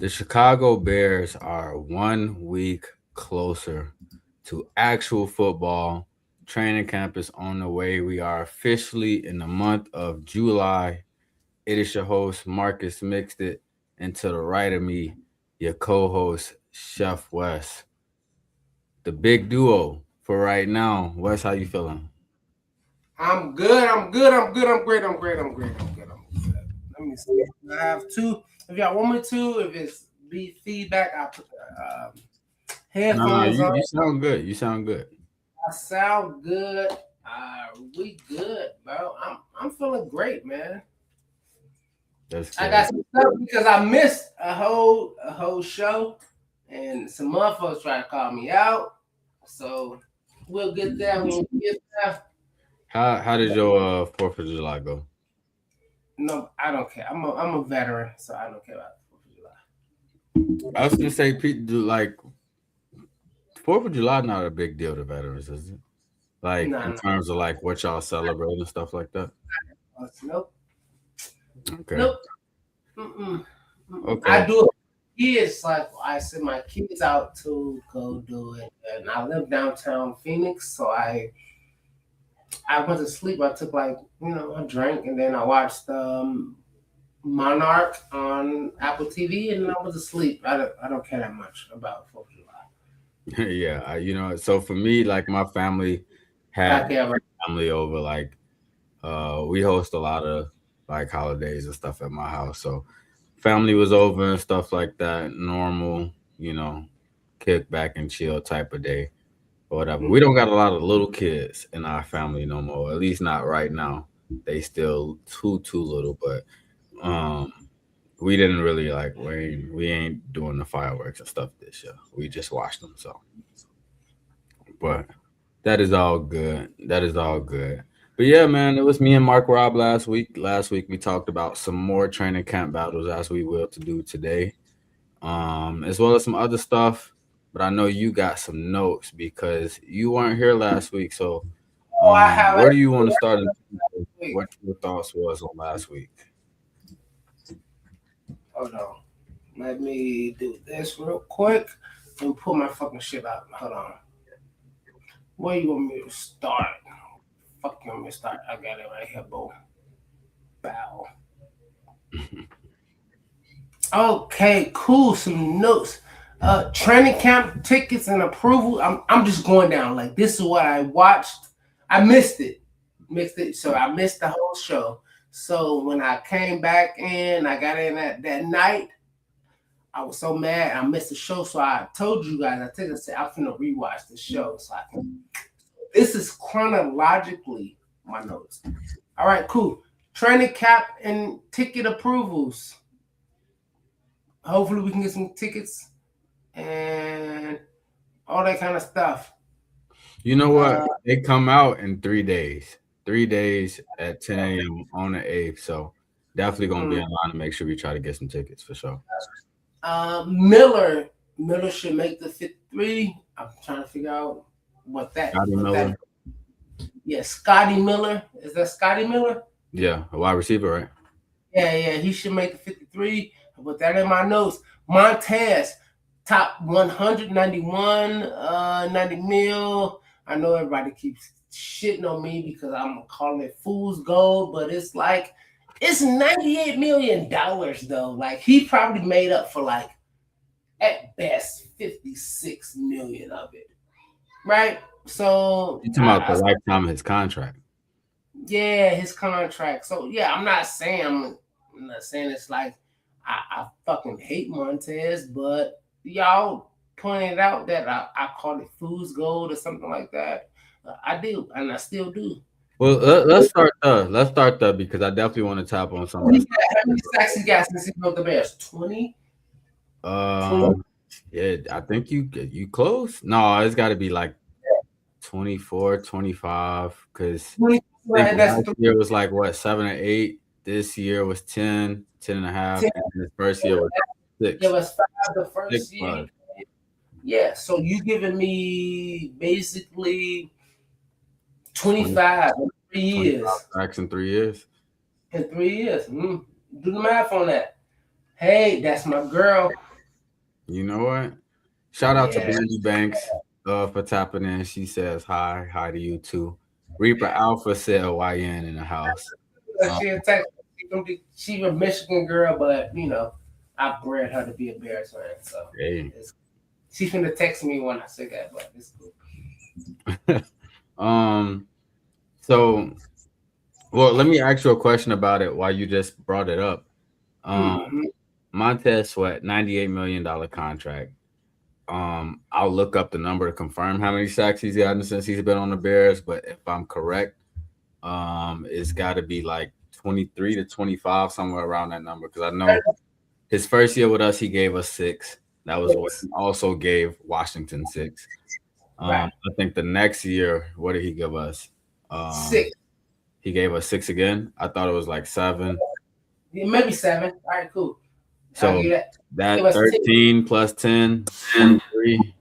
The Chicago Bears are 1 week closer to actual football. Training camp is on the way. We are officially in the month of July. It is your host, Marcus Mixed It. And to the right of me, your co host, Chef Wes. The big duo for right now. Wes, how you feeling? I'm good. I'm good. I'm good. I'm great. I'm great. I'm great. I'm good. I'm good. Let me see. I have two. If y'all want me to, if it's be feedback, I'll put the No, headphones on. you sound good. You sound good. I sound good. We good, bro. I'm feeling great, man. That's I good. got some stuff because I missed a whole show, and some motherfuckers try to call me out. So we'll get there when we get there. How did your 4th of July go? No, I don't care. I'm a veteran, so I don't care about the 4th of July. I was gonna say, like 4th of July not a big deal to veterans, is it? Like Nah, in nah. terms of like what y'all celebrate and stuff like that. Nope. Okay, Nope. Mm-mm. Mm-mm. okay. I do it for kids. Like I send my kids out to go do it, and I live downtown Phoenix, so I went to sleep. I took like a drink, and then I watched Monarch on Apple TV, and I was asleep. I don't care that much about 4th of July. Yeah, so for me, like my family I had care about. family over. Like, we host a lot of like holidays and stuff at my house. So family was over and stuff like that. Normal, you know, kick back and chill type of day or whatever. We don't got a lot of little kids in our family no more. At least not right now. They still too little, but um we didn't really like we ain't doing the fireworks and stuff this year. We just watched them. So, but that is all good. That is all good. But yeah, man, it was me and Mark Rob last week. Last week we talked about some more training camp battles as we will to do today, as well as some other stuff. But I know you got some notes because you weren't here last week. So, Oh, I have where do you want to start? it. What your thoughts was on last week? Hold on. Let me do this real quick and pull my fucking shit out. Hold on. Where you want me to start? Fuck you want me to start? I got it right here, bro. Bow. Okay, cool. Some notes. Training camp tickets and approval. I'm just going down. Like this is what I watched. I missed it. Missed it. So I missed the whole show. So when I came back in, I got in that night. I was so mad I missed the show. So I told you guys, I said I'm finna rewatch the show. So I can. This is chronologically my notes. All right, cool. Training cap and ticket approvals. Hopefully we can get some tickets and all that kind of stuff. You know what? Uh, They come out in 3 days. 3 days at 10 a.m. on the 8th. So definitely gonna be mm, in line to make sure we try to get some tickets for sure. Miller should make the 53. I'm trying to figure out what that Scotty what that. Miller. Yeah, Scotty Miller. Is that Scotty Miller? Yeah, a wide receiver, right? Yeah, he should make the 53. I put that in my notes. Montez, top 191, 90 mil. I know everybody keeps shitting on me because I'm calling it fool's gold, but it's like, it's $98 million though. Like, he probably made up for like, at best, 56 million of it. Right? So, You talking about the lifetime of his contract. yeah, his contract. So yeah, I'm not saying it's like I fucking hate Montez, but y'all pointed out that I called it fool's gold or something like that. I do, and I still do. Well, let's start there because I definitely want to tap on some of that How many sacks he got since he built the Bears? 20? stuff. 20? Yeah, I think you close. No, it's got to be like 24, 25 because 20, I think and that's last year was like what 7 or 8. This year was 10, 10 and a half, 10. and his first year was It six, was five the six first year. plus. Yeah, so you giving me basically 20, 25 in 3 years. 25 sacks in 3 years. In 3 years. Do the math on that. Hey, that's my girl. You know what? Shout out to Yeah, Brandy Banks for tapping in. She says hi, hi to you too. Reaper Alpha said YN in the house. Um, she a Texas. She a Michigan girl, but I bred her to be a Bears fan, so hey. it's, she's gonna text me when I say that, but it's cool. um. So, well, let me ask you a question about it while you just brought it up. Um, Mm-hmm. Montez Sweat, $98 million contract. I'll look up the number to confirm how many sacks he's gotten since he's been on the Bears, but if I'm correct, it's got to be like 23 to 25, somewhere around that number. Because I know his first year with us, he gave us six. That was what he also gave Washington six. Right, I think the next year, what did he give us? Um, 6, he gave us six again. I thought it was like seven. yeah, maybe 7. All right, cool. I'll So give that. Give that us 10. 13 plus 10, 23.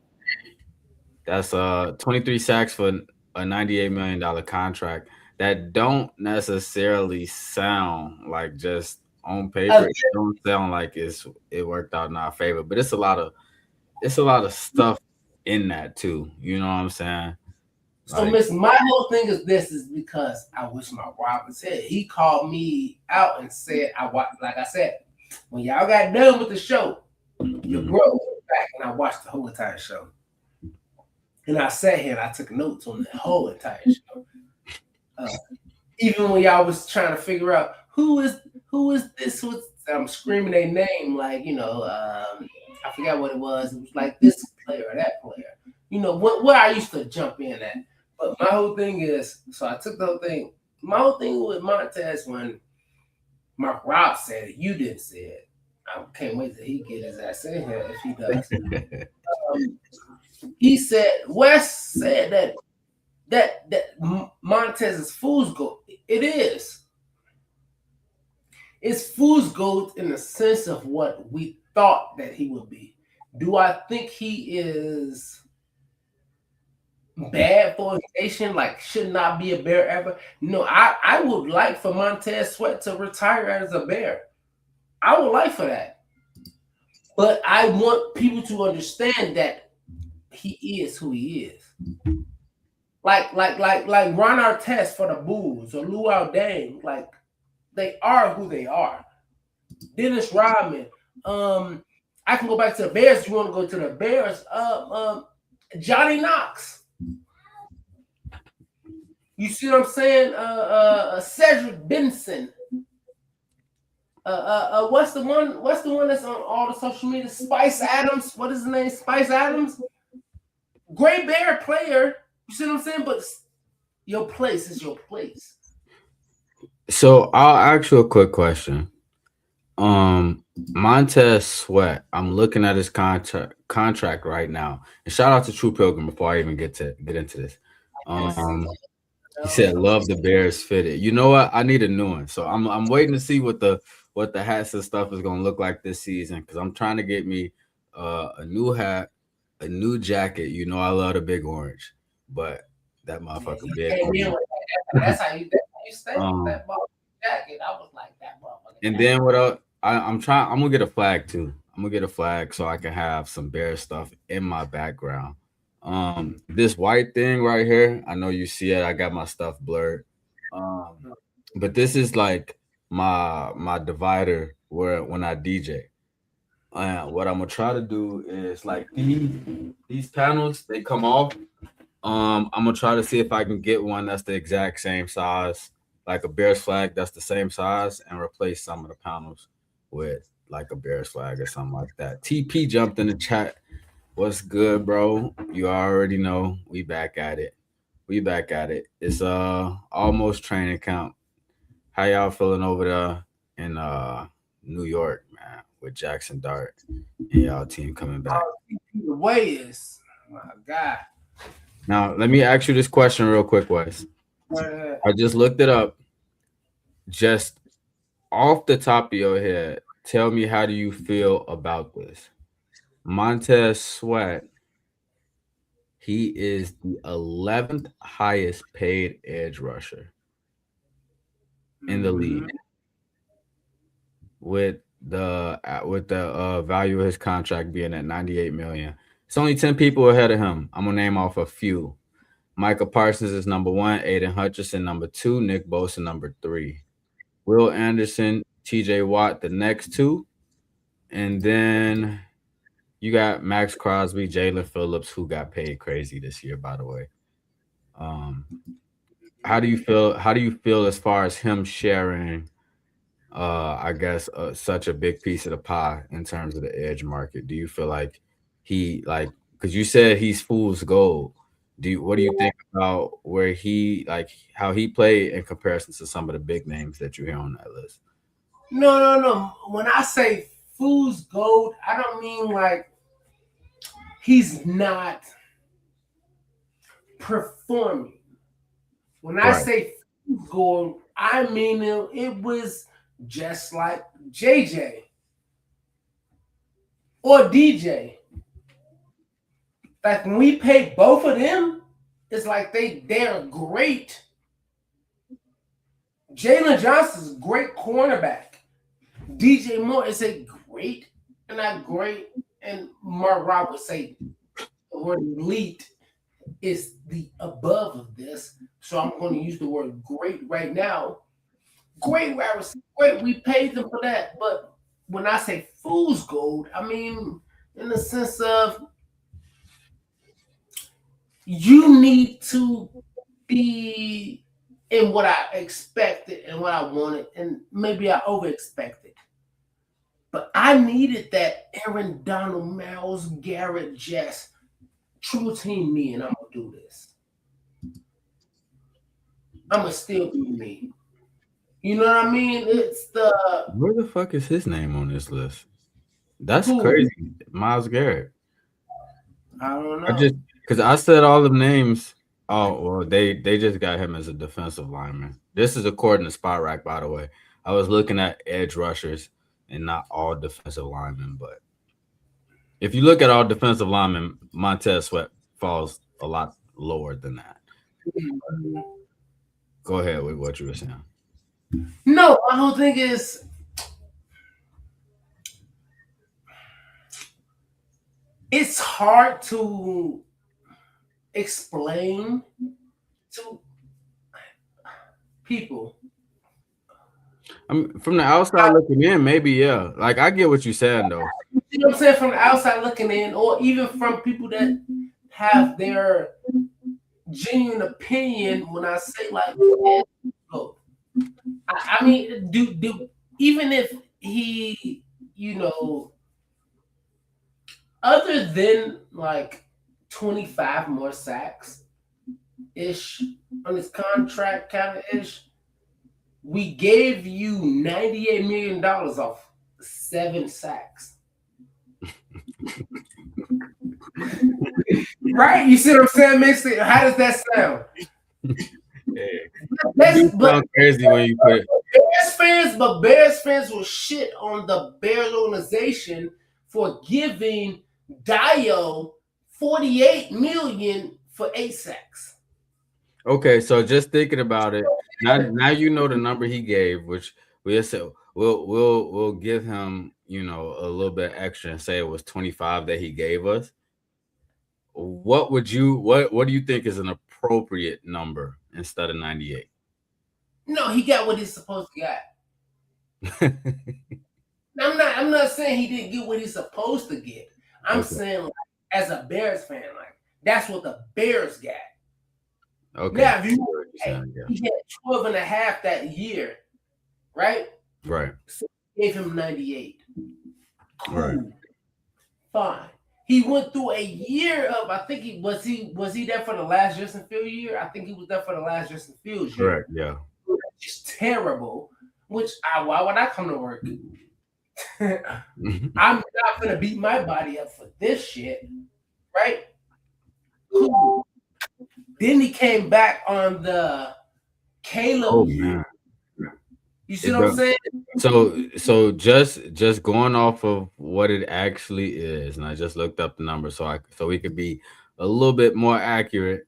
That's 23 sacks for a $98 million contract that don't necessarily sound like, just on Uh, paper, it don't sound like it worked out in our favor, but it's a lot of stuff in that too. You know what I'm saying? so, Like, Miss, my whole thing is this is because I wish my Robin said he called me out and said I watched. Like I said, when y'all got done with the show, your mhm. bro went back and I watched the whole entire show. And I sat here and I took notes on the whole entire show. Uh, Even when y'all was trying to figure out who is this, who's I'm screaming their name like I forgot what it was. It was like this player or that player. What I used to jump in at. But my whole thing is, so I took the whole thing. My whole thing with Montez when Mark Rob said it, you didn't say it. I can't wait till he get his ass in here if he does. Um, he said Wes said that Montez is fool's gold. It is. It's fool's gold in the sense of what we thought that he would be. Do I think he is bad for his nation? Like should not be a bear ever? No, I would like for Montez Sweat to retire as a bear. I would like for that. But I want people to understand that he is who he is. Like Ron Artest for the Bulls or Luau Dang. Like they are who they are. Dennis Rodman. Um, I can go back to the Bears. You want to go to the Bears? Johnny Knox. You see what I'm saying? Cedric Benson. What's the one? What's the one that's on all the social media? Spice Adams. What is his name? Spice Adams. Great Bear player. You see what I'm saying? But your place is your place. so I'll ask you a quick question. Um, Montez Sweat. I'm looking at his contract right now. And shout out to True Pilgrim before I even get into this. Yes. Um, he No, said, "Love the Bears fitted." You know what? I need a new one, so I'm waiting to see what the hats and stuff is gonna look like this season because I'm trying to get me a new hat, a new jacket. You know, I love the big orange, but that yeah, motherfucker you big came for in me. with that. That's how you stand with um, that ball jacket. I was like that motherfucker and jacket. then what else? I'm trying. I'm gonna get a flag too. I'm gonna get a flag so I can have some bear stuff in my background. This white thing right here. I know you see it. I got my stuff blurred. Um, but this is like my divider where when I DJ. What I'm gonna try to do is like these panels they come off. I'm gonna try to see if I can get one that's the exact same size, like a Bears flag that's the same size, and replace some of the panels with like a Bears flag or something like that. TP jumped in the chat. What's good, bro? You already know we back at it. We back at it. It's almost training camp. How y'all feeling over there in New York, man, with Jackson Dart and y'all team coming back? The way is my God. Now, let me ask you this question real quick, Wes. Uh, I just looked it up. Just off the top of your head, tell me how do you feel about this? Montez Sweat, he is the 11th highest paid edge rusher in the league mhm. with with the value of his contract being at 98 million. It's only 10 people ahead of him. I'm gonna name off a few. Micah Parsons is number one, Aiden Hutchinson number two, Nick Bosa number three, Will Anderson, TJ Watt the next two, and then you got Max Crosby, Jalen Phillips, who got paid crazy this year, by the way. Um, how do you feel? How do you feel as far as him sharing I guess such a big piece of the pie in terms of the edge market? Do you feel like he like because you said he's fool's gold? What do you think about where he like how he played in comparison to some of the big names that you hear on that list? No, no, no. When I say fool's gold, I don't mean like he's not performing. When I Right. say fool's gold, I mean it was just like JJ or DJ. Like when we pay both of them, it's like they're great. Jalen Johnson's a great cornerback. DJ Moore is a great and not great. And Mark Rob would say the word elite is the above of this. So I'm going to use the word great right now. Great wide receiver, great. We paid them for that. But when I say fool's gold, I mean in the sense of you need to be in what I expected and what I wanted, and maybe I over expected. But I needed that Aaron Donald, Miles Garrett, Jess, true team me, and I'm gonna do this. I'm gonna still be me. You know what I mean? It's the Where the fuck is his name on this list? That's who crazy. Miles Garrett. I don't I know. just because I said all the names. Oh well, they just got him as a defensive lineman. This is according to Spot Rack, by the way. I was looking at edge rushers and not all defensive linemen, but if you look at all defensive linemen, Montez Sweat falls a lot lower than that. Go ahead with what you were saying. No, my whole thing is it's hard to explain to people. I mean, from the outside looking in, maybe yeah. Like I get what you're saying though. You know what I'm saying? From the outside looking in, or even from people that have their genuine opinion when I say like, yeah, look, I mean, do even if he, you know, other than like 25 more sacks ish on his contract, kind of ish, we gave you $98 million off 7 sacks. Right? You see what I'm saying? Makes it. How does that sound? Yeah. It That's do but sound crazy when you put it. Bears fans will shit on the Bears organization for giving Dio 48 million for 8 sacks. Okay, so just thinking about it, now you know the number he gave, which we'll say we'll give him, a little bit extra and say it was 25 that he gave us. What do you think is an appropriate number instead of 98? No, he got what he's supposed to get. I'm not saying he didn't get what he's supposed to get. I'm Okay. saying like, as a Bears fan, like that's what the Bears got. Okay. Now, if I you get what you're hey, saying, yeah. he had 12 and a half that year, right? Right. So gave him 98. Right. Cool. Fine. He went through a year of I think he was he there for the last Justin Fields year? I think he was there for the last Justin Fields year. Correct. Yeah. Just terrible. Which why would I come to work? Mhm. I'm not gonna beat my body up for this shit, right? Cool. Then he came back on the Oh Caleb year. man. You see It what I'm does. saying? So just going off of what it actually is, and I just looked up the number so we could be a little bit more accurate.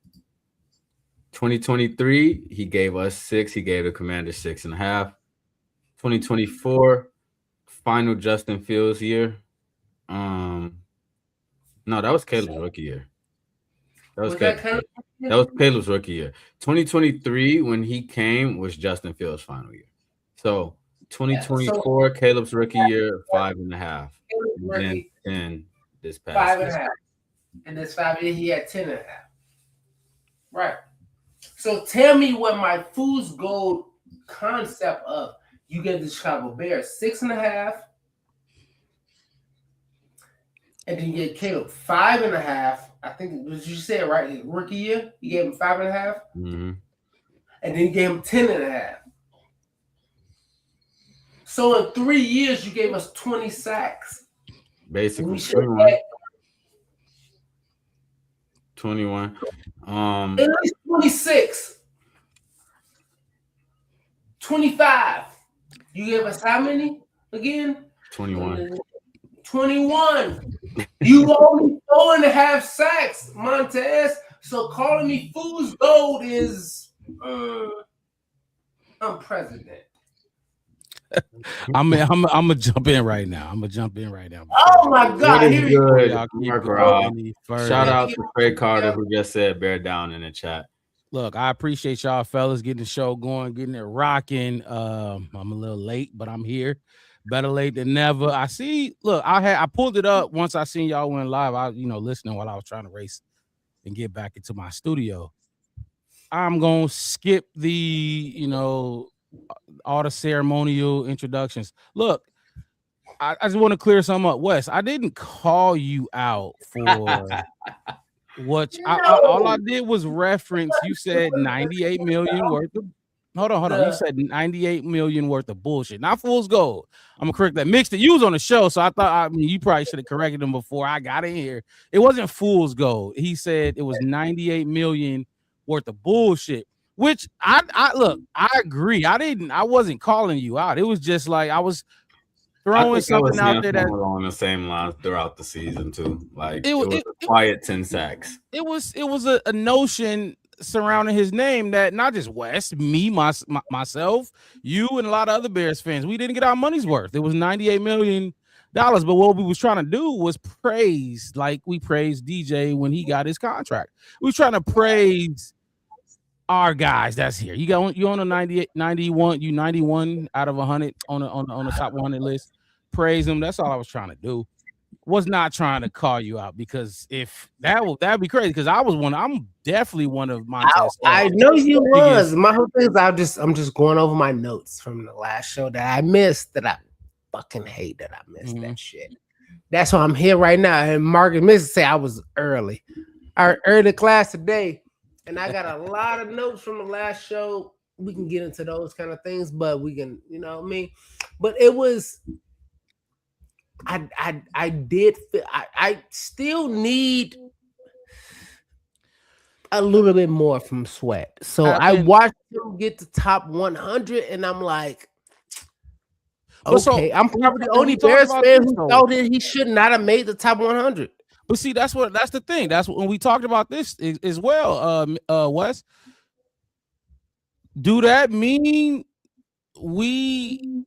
2023, he gave us six. He gave the Commander 6.5. 2024, final Justin Fields year. Um, no, that was Caleb's So, rookie year. That was was that Caleb. kind of That was Caleb's rookie year. 2023, when he came, was Justin Fields' final year. So yeah? So 2024, Caleb's rookie year, 5.5, and then rookie 10 this past five and season. a half, and this 5 year he had 10.5. Right. So tell me what my fool's gold concept of you gave the Chicago Bears 6.5, and then you get Caleb 5.5. I think did you say it right? His rookie year, you gave him 5.5, Hmm. and then you gave him 10.5. So in 3 years, you gave us 20 sacks. We Basically, should have 21. had 21. at least 26, 25. You gave us how many again? 21. 21. You only 4.5 sacks, Montez. So calling me fool's gold is unprecedented. I'm gonna jump in right now. I'm gonna jump in right now Oh my What God! is Here we before good, y'all keep Mark going Rob? any Shout further. out to Craig Carter, who just said bear down in the chat. Look, I appreciate y'all fellas getting the show going, getting it rocking. I'm a little late, but I'm here. Better late than never. I see. Look, I pulled it up once I seen y'all went live. I listening while I was trying to race and get back into my studio. I'm gonna skip the all the ceremonial introductions. Look, I just want to clear something up, Wes. I didn't call you out for what all I No. did was reference. You said 98 million worth of. Hold on. You The said 98 million worth of bullshit, not fool's gold. I'm gonna correct that. Mixed it. You was on the show, so I thought you probably should have corrected him before I got in here. It wasn't fool's gold. He said it was 98 million worth of bullshit. Which I look. I agree. I wasn't calling you out. It was just like I was I throwing think I was something out seeing there that something along the same lines throughout the season too. Like it it was was a quiet 10 sacks. it was a notion surrounding his name that not just West, me, myself, you, and a lot of other Bears fans, we didn't get our money's worth. It was $98 million. But what we was trying to do was praise, like we praised DJ when he got his contract. We was trying to praise our guys that's here. You on a 98, 91, you 91 out of 100 on the top 100 list. Praise them. That's all I was trying to do. Was not trying to call you out because if that'd be crazy because I'm definitely one of Montez I Sweat's know you was. biggest. My whole thing is I'm just going over my notes from the last show that I missed that I fucking hate that I missed Mhm. that shit. That's why I'm here right now. And Margaret Miss say I was early. Our early class today, and I got a lot of notes from the last show. We can get into those kind of things, but we can, you know what I mean? But it was I did feel I still need a little bit more from Sweat. So I And watched him get to top 100, and I'm like, but so okay, I'm we probably the and we only talked Bears about fan this who though. thought that he should not have made the top 100. But see, that's the thing. That's when we talked about this as well. Wes, do that mean we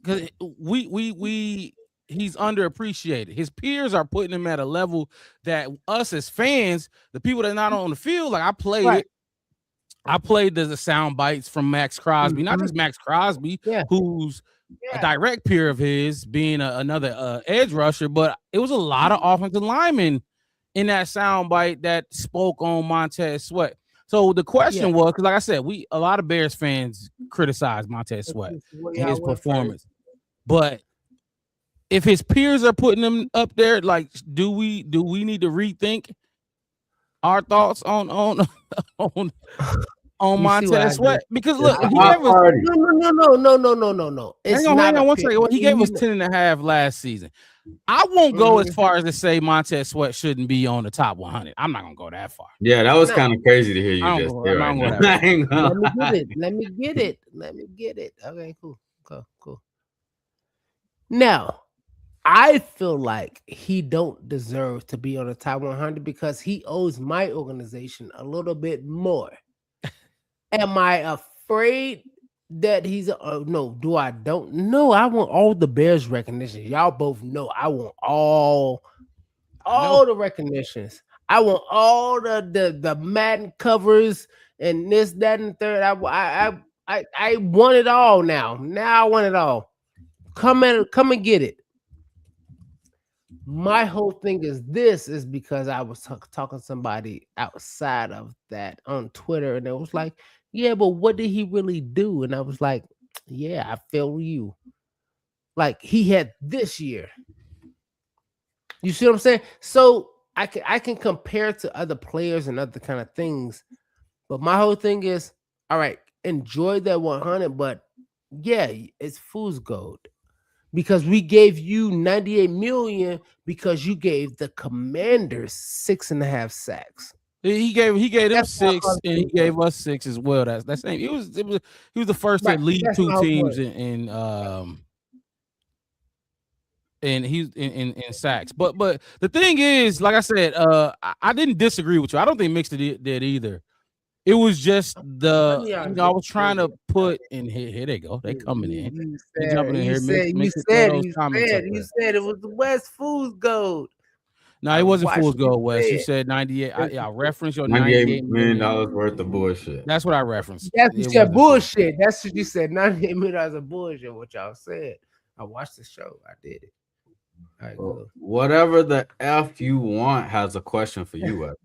because we he's underappreciated. His peers are putting him at a level that us as fans, the people that are not on the field, like I played Right. it. I played the sound bites from Max Crosby, not just Max Crosby, Yeah. who's a Yeah. direct peer of his, being another edge rusher, but it was a lot of offensive linemen in that sound bite that spoke on Montez Sweat. So the Yeah. question was, because like I said, a lot of Bears fans criticize Montez Sweat Where and y'all his went first. performance, but if his peers are putting him up there, like, do we need to rethink our thoughts on You see what I Montez did? Sweat? Because It's look, a he hot gave us party. No. It's hang not on a one pick. second. Well, he gave us 10.5 last season. I won't go as far as to say Montez Sweat shouldn't be on the top 100. I'm not gonna go that far. Yeah, that was No. kind of crazy to hear you I'm just not say right gonna go now. that I far. ain't gonna Let me lie. get it. Let me get it. Okay, cool. Cool. Now, I feel like he don't deserve to be on the top 100 because he owes my organization a little bit more. Am I afraid that he's no. Do I don't know? I want all the Bears recognition. Y'all both know I want I know. all the recognitions. I want all the Madden covers and this, that, and third. I want it all now. Now I want it all. Come and get it. My whole thing is this is because I was talking to somebody outside of that on Twitter, and it was like, yeah, but what did he really do? And I was like, yeah, I feel you. Like he had this year. You see what I'm saying? So I can compare to other players and other kind of things, but my whole thing is, all right, enjoy that 100, but yeah, it's fool's gold because we gave you 98 million because you gave the Commanders 6.5 sacks. He gave them That's not six, how and he gave us six as well. That's same. He was the first to right. lead That's two my teams point. and he's in sacks. But the thing is, like I said, I didn't disagree with you. I don't think Mixed did either. It was just None of y'all I was trying to did. put in here they go. They coming in. You They said jumping in you here. said you Mix it, throw said those you comments said up you there. said it was the West Fool's Gold. No, I it wasn't watched Fool's you Gold West. say You it. said 98. I referenced your $98 $98 million million. worth of bullshit. That's what I referenced. That's what It said wasn't Fool's bullshit. That's what you said. $98 million of bullshit. What y'all said. I watched the show. I did it. All right, Well, cool. whatever the F you want has a question for you, Wes.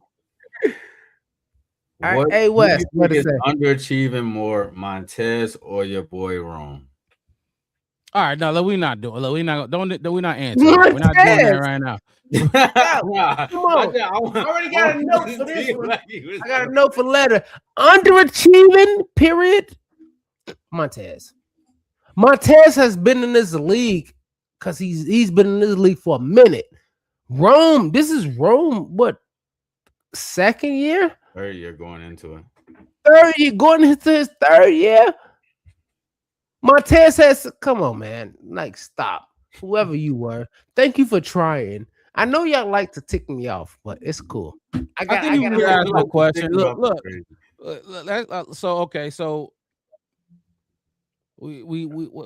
All right, What hey who do you West, what think to is say? underachieving more, Montez or your boy Rome? All right, no, look, we not doing. Look, we not we not answering that. We're not doing that Montez. right now. Yeah, Nah, come on. I already got a want note to for this see one. what he was I got a doing. note for letter. Underachieving, period. Montez. Montez has been in this league because he's been in this league for a minute. Rome, this is Rome, what, second year? Third year going into it. Third year, going into his third year. Montez has, come on, man. Like, stop. Whoever you were. Thank you for trying. I know y'all like to tick me off, but it's cool. I think I you got would a ask whole a note. question. Look, Off is look. crazy. So okay, so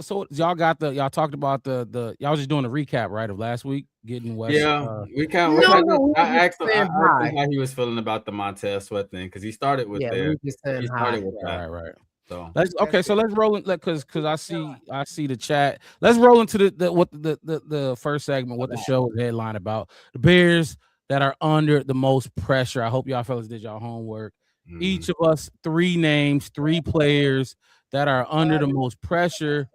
so y'all got y'all talked about the y'all was just doing a recap right of last week, getting West. Yeah, we No, kind no, of. we were just I saying asked him hi. how he was feeling about the Montez Sweat thing because he started with Yeah, we there. were just saying He started hi. with that. Right. So Let's okay, That's so it. let's roll it because I see the chat. Let's roll into the first segment, what the show is headline about. The Bears that are under the most pressure. I hope y'all fellas did y'all homework. Each of us, three names, three players that are under the most pressure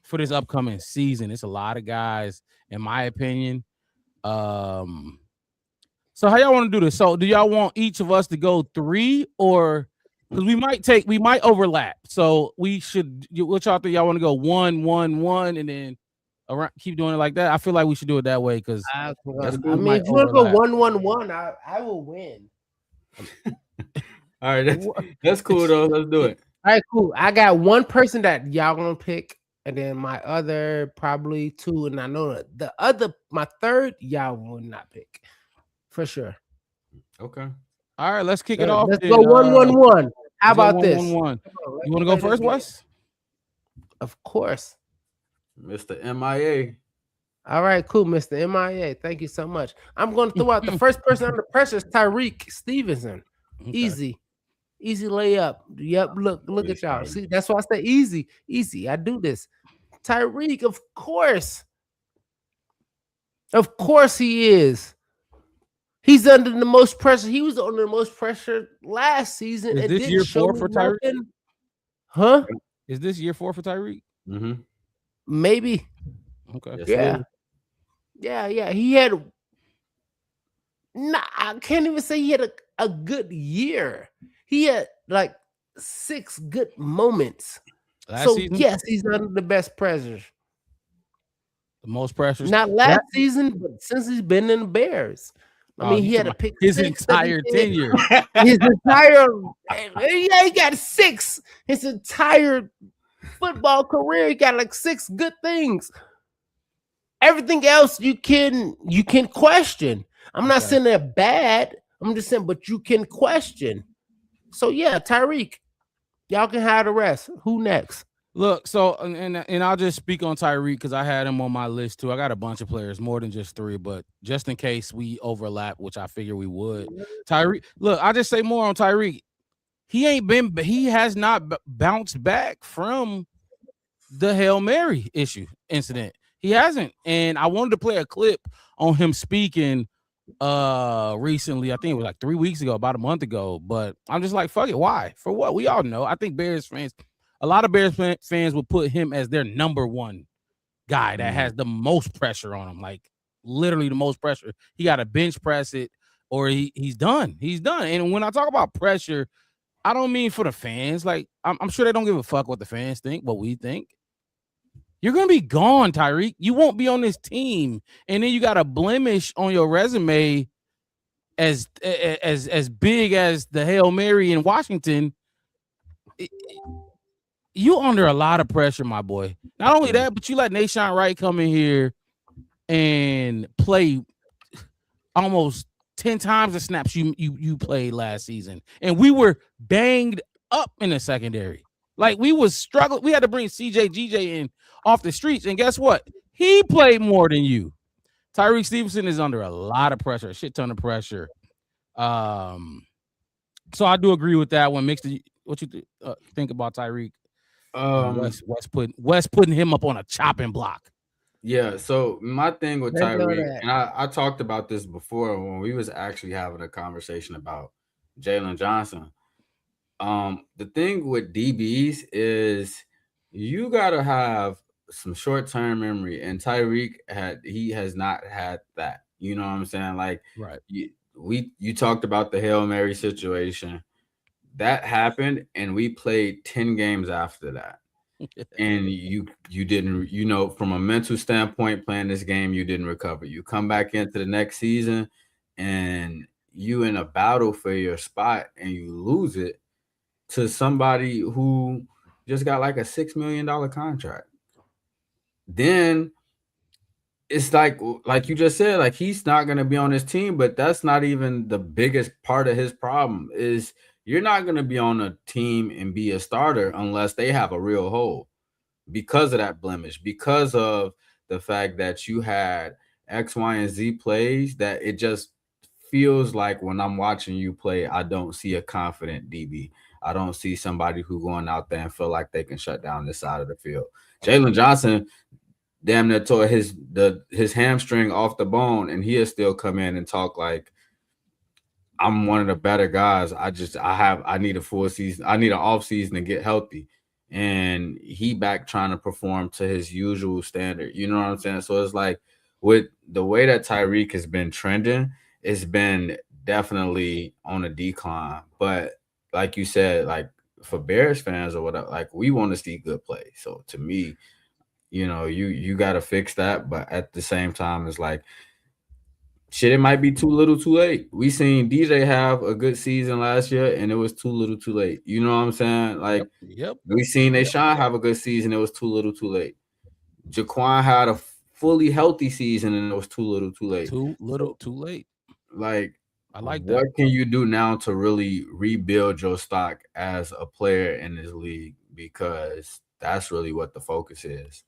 for this upcoming season. It's a lot of guys, in my opinion. So how y'all want to do this? So do y'all want each of us to go three or because we might overlap. So we should what y'all think y'all want to go one, and then around, keep doing it like that. I feel like we should do it that way because that's I cool. mean, might if you want to go overlap. 1-1-1, I will win. All right, that's cool though. Let's do it. All right, cool. I got one person that y'all gonna pick, and then my other probably two, and I know the other my third y'all will not pick for sure. Okay. All right, let's kick it off. Let's Then. go 1-1-1. How Let's go about this? 1-1-1. Come on, You want to go let's play first, this game. Wes? Of course. Mr. MIA. All right, cool, Mr. MIA. Thank you so much. I'm going to throw out the first person under pressure is Tyreek Stevenson. Okay. Easy layup. Yep, look at y'all. See, that's why I say easy. I do this. Tyreek, of course he is. He's under the most pressure. He was under the most pressure last season. Is It this didn't year show 4 me for Tyreek? nothing. Huh? Is this year 4 for Tyreek? Mm-hmm. Maybe. Okay. Yes, Yeah. He had. Nah, I can't even say he had a good year. He had like 6 good moments. Last season, yes, he's under the best pressures. the most pressures. Not last season, but since he's been in the Bears. I mean, he had a pick his 6 that he entire did. tenure. His entire he got 6. His entire football career, he got like 6 good things. Everything else you can question. I'm not saying they're bad. I'm just saying, but you can question. So yeah, Tyreek. Y'all can have the rest. Who next? Look, so and I'll just speak on Tyreek because I had him on my list too. I got a bunch of players, more than just 3, but just in case we overlap, which I figure we would. Tyreek, look, I'll just say more on Tyreek. He has not bounced back from the Hail Mary incident. He hasn't. And I wanted to play a clip on him speaking recently. I think it was like 3 weeks ago, about a month ago. But I'm just like, fuck it. Why? For what? We all know. I think a lot of Bears fans would put him as their number one guy that has the most pressure on him. Like literally the most pressure. He got to bench press it or he's done. He's done. And when I talk about pressure, I don't mean for the fans. Like, I'm sure they don't give a fuck what the fans think, what we think. You're going to be gone, Tyreek. You won't be on this team. And then you got a blemish on your resume as big as the Hail Mary in Washington. You under a lot of pressure, my boy. Not only that, but you let Nahshon Wright come in here and play almost 10 times the snaps you played last season. And we were banged up in the secondary. Like we was struggling. We had to bring CJ GJ in off the streets. And guess what? He played more than you. Tyreek Stevenson is under a lot of pressure, a shit ton of pressure. So I do agree with that one. Mixed, what you think about Tyreek? West putting him up on a chopping block. Yeah, so my thing with Tyreek, and I talked about this before when we was actually having a conversation about Jalen Johnson. The thing with DBs is you gotta have some short-term memory, and Tyreek has not had that. You know what I'm saying? Like, right. You talked about the Hail Mary situation. That happened, and we played 10 games after that. And you didn't, from a mental standpoint, playing this game, you didn't recover. You come back into the next season and you in a battle for your spot and you lose it to somebody who just got like a $6 million contract. Then it's like you just said, like he's not going to be on this team, but that's not even the biggest part of his problem. Is you're not going to be on a team and be a starter unless they have a real hole because of that blemish, because of the fact that you had X, Y, and Z plays that it just feels like when I'm watching you play, I don't see a confident DB. I don't see somebody who going out there and feel like they can shut down this side of the field. Jalen Johnson damn near tore his hamstring off the bone, and he'll still come in and talk like I'm one of the better guys. I need a full season. I need an off season to get healthy. And he back trying to perform to his usual standard. You know what I'm saying? So it's like with the way that Tyreek has been trending, it's been definitely on a decline. But like you said, like for Bears fans or whatever, like we want to see good play. So to me, you got to fix that. But at the same time, it's like, shit, it might be too little too late. We seen DJ have a good season last year, and it was too little too late. You know what I'm saying? Like, yep. We seen Nahshon have a good season, it was too little too late. Jaquan had a fully healthy season, and it was too little too late. Too little too late. Like, I like what that. can you do now to really rebuild your stock as a player in this league? Because that's really what the focus is.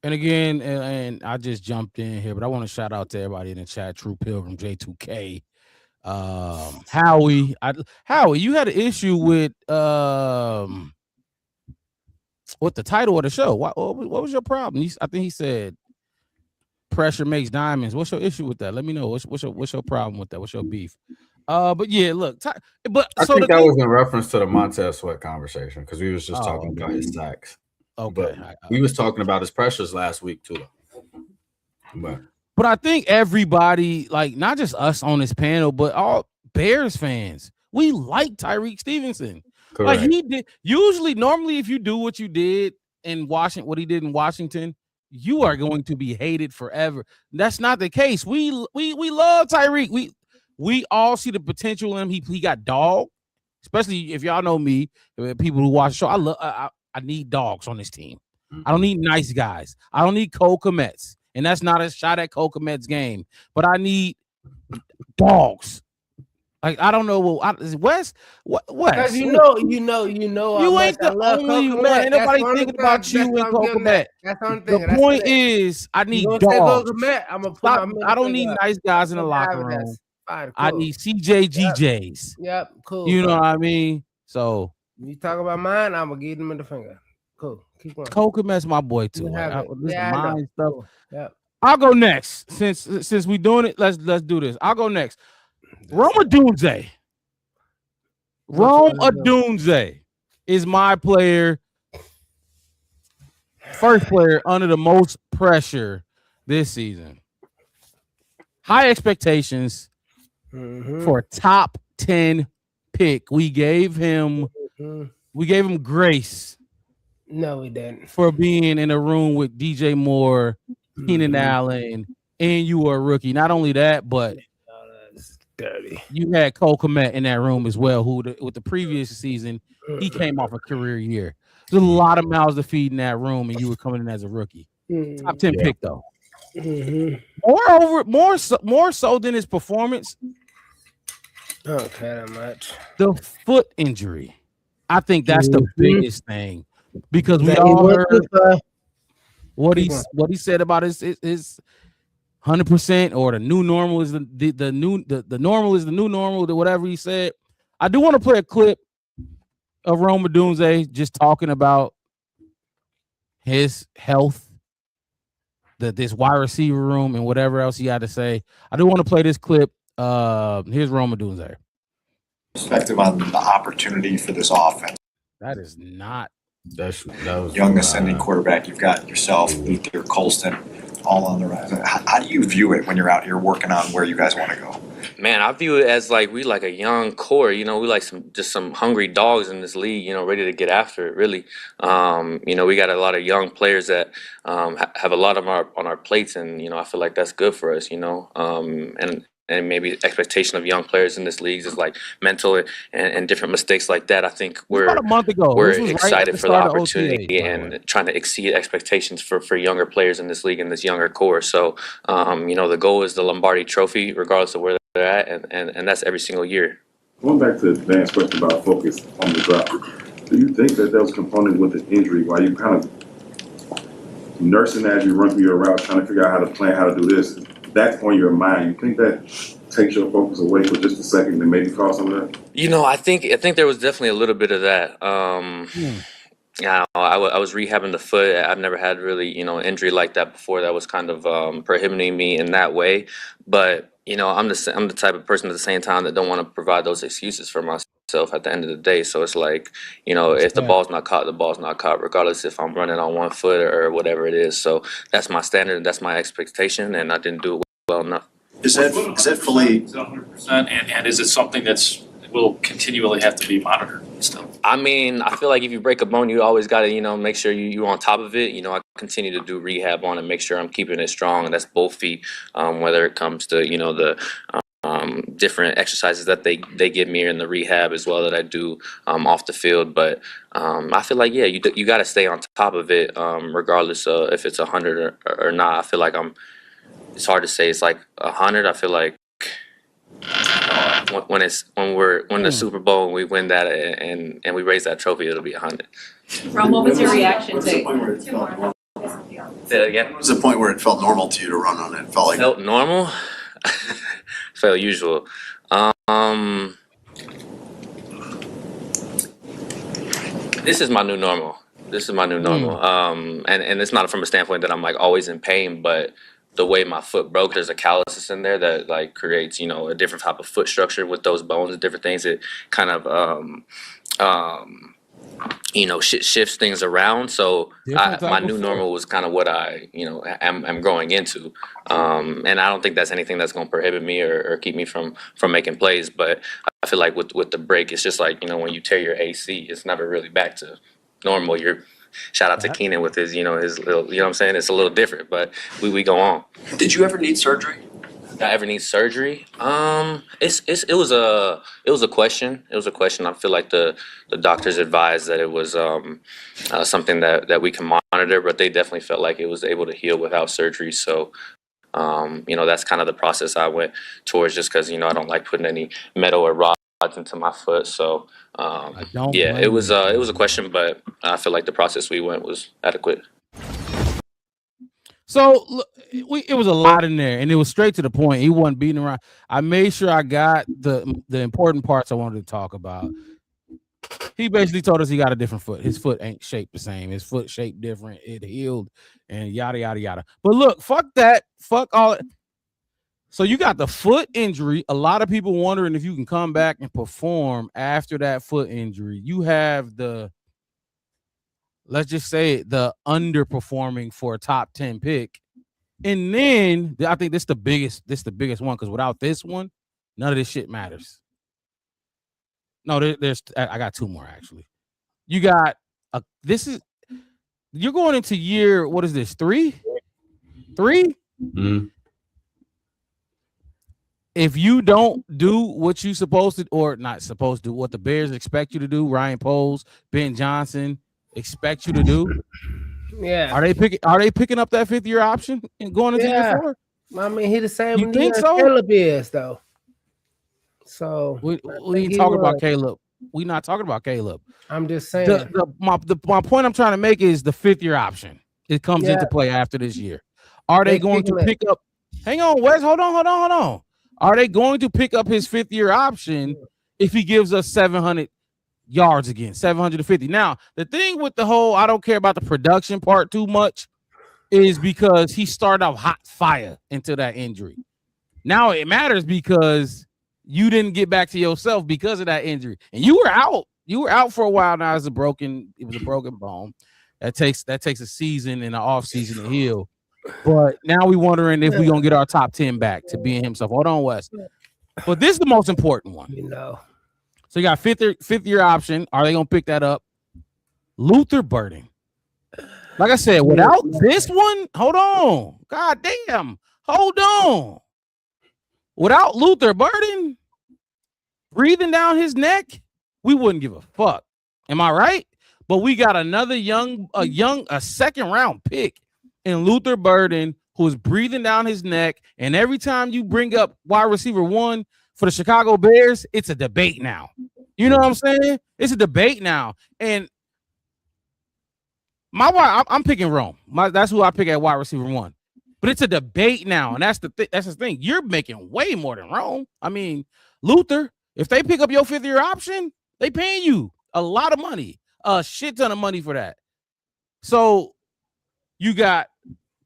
And again, and I just jumped in here, but I want to shout out to everybody in the chat. True Pilgrim, J2K, Howie. Howie, you had an issue with the title of the show. What was your problem? I think he said pressure makes diamonds. What's your issue with that? Let me know. What's your problem with that? What's your beef? But yeah, look, I think that was in reference to the Montez Sweat conversation because we was just talking about his sacks. Okay, we was talking about his pressures last week too. But I think everybody, like not just us on this panel, but all Bears fans, we like Tyreek Stevenson. Correct. Like he did. Normally, if you do what you did in Washington, what he did in Washington, you are going to be hated forever. That's not the case. We love Tyreek. We all see the potential in him. He got dog, especially if y'all know me, people who watch the show. I need dogs on this team. I don't need nice guys. I don't need Cole Kmets. And that's not a shot at Cole Kmet's game. But I need dogs. Like I don't know. Well, West, Because West. you know how You much ain't I the love only Coco one. Matt. Ain't That's nobody the only thinking thing. about That's you what in I'm Coco getting at. Matt. That's the only The thing. That's point it. is, I You need gonna say dogs. Coco Matt? I'm gonna put Stop. my middle I don't finger need up. nice guys in the That's locker how room. that's fine. I Cool. need CJ Yep. GJs. Yep. Cool. You know Fine. what I mean? So You talk about mine, I'm gonna give them the finger. Cool. Keep going. Coco Matt's my boy too. You Like have it. this Yeah, I know. mind stuff. Cool. Yep. I'll go next. Since we doing it, let's do this. I'll go next. Rome Odunze. Rome Odunze is my player. First player under the most pressure this season. High expectations for a top 10 pick. We gave him grace. No, we didn't. For being in a room with DJ Moore, Keenan Allen, and you were a rookie. Not only that, but that's dirty. You had Cole Kmet in that room as well, who with the previous season, he came off a career year. There's a lot of mouths to feed in that room, and you were coming in as a rookie. Top 10 pick, though. More so than his performance. Don't care that much. The foot injury. I think that's the biggest thing. Because we all heard what he said about his 100% or the new normal is the normal is the new normal, or whatever he said. I do want to play a clip of Rome Odunze just talking about his health, this wide receiver room, and whatever else he had to say. I do want to play this clip. Here's Rome Odunze. Perspective on the opportunity for this offense. That is not. That was young ascending quarterback. You've got yourself, Luther, Colston, all on the rise. How do you view it when you're out here working on where you guys want to go? Man, I view it as like we like a young core. We like some hungry dogs in this league. Ready to get after it. Really, we got a lot of young players that have a lot of on our plates, and I feel like that's good for us. And maybe expectation of young players in this league is like mental and different mistakes like that. I think about a month ago. We're excited for the opportunity and trying to exceed expectations for younger players in this league and this younger core. So, the goal is the Lombardi Trophy, regardless of where they're at, and that's every single year. Going back to Dan's question about focus on the drop, do you think that was a component with the injury while you kind of nursing as you run through your routes, trying to figure out how to plan, how to do this? That's on your mind. You think that takes your focus away for just a second and maybe cause some of that? I think there was definitely a little bit of that. Yeah, I was rehabbing the foot. I've never had really, injury like that before. That was kind of prohibiting me in that way. But I'm the type of person at the same time that don't want to provide those excuses for myself at the end of the day. So it's like, if the ball's not caught, the ball's not caught, regardless if I'm running on one foot or whatever it is. So that's my standard and that's my expectation, and I didn't do it well enough. Is that fully 100%, and is it something will continually have to be monitored still? I mean, I feel like if you break a bone, you always got to, make sure you're on top of it. I continue to do rehab on it, make sure I'm keeping it strong, and that's both feet, whether it comes to, the different exercises that they give me in the rehab as well that I do off the field. But I feel like, yeah, you got to stay on top of it, regardless of if it's 100 or not. I feel like it's hard to say it's like 100. I feel like when the Super Bowl and we win that and we raise that trophy, it'll be 100. Ron, what was your reaction to? Say that again. What was the point where it felt normal to you to run on it? It felt like Felt normal. Felt usual. This is my new normal. And it's not from a standpoint that I'm like always in pain, but the way my foot broke, there's a calluses in there that like creates, a different type of foot structure with those bones and different things. It kind of, shifts things around. So my new normal was kind of what I, am growing into. And I don't think that's anything that's going to prohibit me or keep me from making plays. But I feel like with the break, it's just like, when you tear your AC, it's never really back to normal. Shout out to Keenan with his, his little, what I'm saying? It's a little different, but we go on. Did you ever need surgery? Did I ever need surgery? It was a question. It was a question. I feel like the doctors advised that it was something that we can monitor, but they definitely felt like it was able to heal without surgery. So That's kind of the process I went towards, just because I don't like putting any metal or rods into my foot. So I don't yeah, blame it was you. a question, but I feel like the process we went was adequate. So look, it was a lot in there, and it was straight to the point. He wasn't beating around. I made sure I got the important parts I wanted to talk about. He basically told us he got a different foot. His foot ain't shaped the same. His foot shaped different. It healed, and yada yada yada. But look, fuck that. Fuck all. So you got the foot injury. A lot of people wondering if you can come back and perform after that foot injury. You have let's just say it, the underperforming for a top 10 pick. And then I think this the biggest one, because without this one, none of this shit matters. No, I got two more actually. You got you're going into year, what is this, 3? Mm-hmm. If you don't do what you supposed to, or not supposed to, what the Bears expect you to do, Ryan Poles, Ben Johnson expect you to do. Yeah. Are they picking up that 5th year option and going into year 4? I mean, he the same. You think so? Caleb is though. So we ain't talking about Caleb. We not talking about Caleb. I'm just saying. My point I'm trying to make is the 5th year option. It comes into play after this year. Are they going to pick up? Hang on, Wes. Hold on. Are they going to pick up his 5th year option if he gives us 700 yards again, 750? Now, the thing with the whole, I don't care about the production part too much, is because he started off hot fire into that injury. Now it matters because you didn't get back to yourself because of that injury, and you were out. You were out for a while. Now it was a broken bone. That takes a season and an off season to heal. But now we wondering if we're gonna get our top 10 back to being himself. Hold on, Wes. But this is the most important one. So you got 5th year option. Are they gonna pick that up? Luther Burden. Like I said, without this one, hold on. God damn. Hold on. Without Luther Burden breathing down his neck, we wouldn't give a fuck. Am I right? But we got another a 2nd round pick in Luther Burden, who's breathing down his neck. And every time you bring up wide receiver 1 for the Chicago Bears, it's a debate now. You know what I'm saying? It's a debate now. And I'm picking Rome. That's who I pick at wide receiver 1. But it's a debate now, and that's the thing. You're making way more than Rome. I mean, Luther, if they pick up your 5th year option, they paying you a lot of money, a shit ton of money for that. So you got